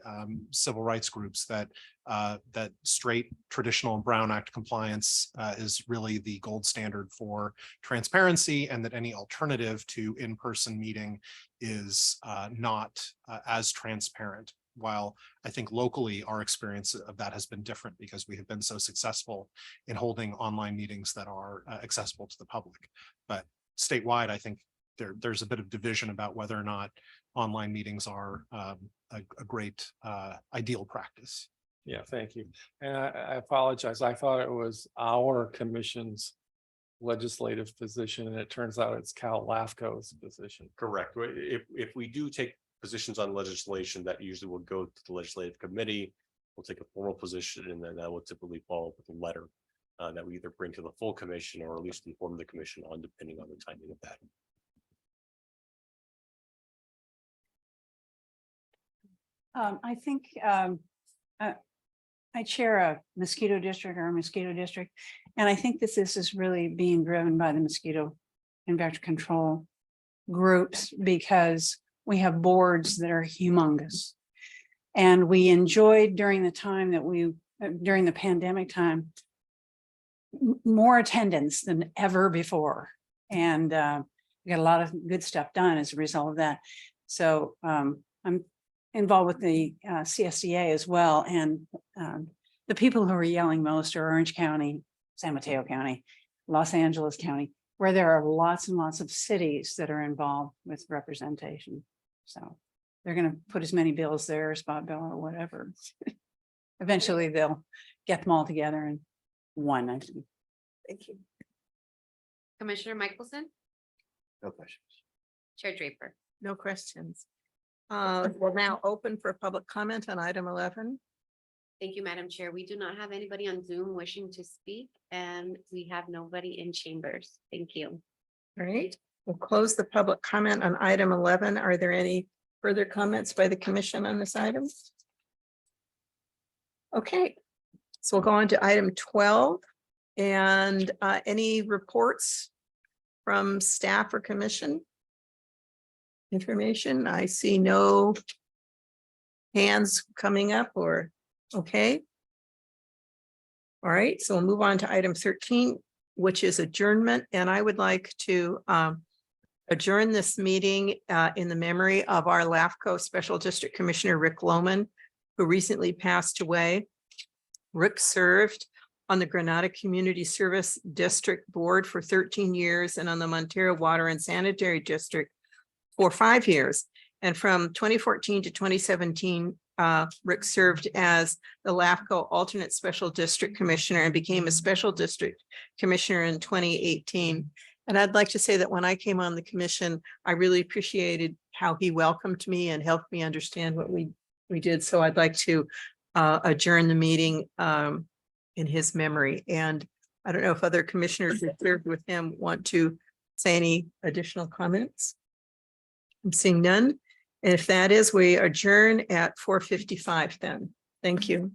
civil rights groups that that straight traditional Brown Act compliance is really the gold standard for transparency, and that any alternative to in-person meeting is not as transparent. While I think locally our experience of that has been different because we have been so successful in holding online meetings that are accessible to the public. But statewide, I think there's a bit of division about whether or not online meetings are a great ideal practice. Yeah, thank you. And I apologize. I thought it was our commission's legislative position, and it turns out it's Cal LAFCO's position. Correct. If we do take positions on legislation, that usually will go to the legislative committee. We'll take a formal position, and then that will typically follow up with a letter that we either bring to the full commission or at least inform the commission on, depending on the timing of that. I think I chair a mosquito district and I think this is really being driven by the mosquito and vector control groups, because we have boards that are humongous. And we enjoyed during the time that during the pandemic time, more attendance than ever before. And we got a lot of good stuff done as a result of that. So I'm involved with the CSDA as well. And the people who are yelling most are Orange County, San Mateo County, Los Angeles County, where there are lots and lots of cities that are involved with representation. So they're going to put as many bills there, spot bill or whatever. Eventually they'll get them all together in one. I think. Thank you. Commissioner Michelson, No questions. Chair Draper. No questions. We'll now open for public comment on item 11. Thank you, Madam Chair. We do not have anybody on Zoom wishing to speak, and we have nobody in chambers. Thank you. All right, we'll close the public comment on item 11. Are there any further comments by the commission on this item? Okay, so we'll go on to item 12. And any reports from staff or commission information? I see no hands coming up or okay. All right, so we'll move on to item 13, which is adjournment. And I would like to adjourn this meeting in the memory of our LAFCo Special District Commissioner, Rick Lohman, who recently passed away. Rick served on the Granada Community Service District Board for 13 years and on the Montero Water and Sanitary District for 5 years. And from 2014 to 2017, Rick served as the LAFCo Alternate Special District Commissioner and became a Special District Commissioner in 2018. And I'd like to say that when I came on the commission, I really appreciated how he welcomed me and helped me understand what we did. So I'd like to adjourn the meeting in his memory. And I don't know if other commissioners who served with him want to say any additional comments. I'm seeing none. And if that is, we adjourn at 4:55 then. Thank you.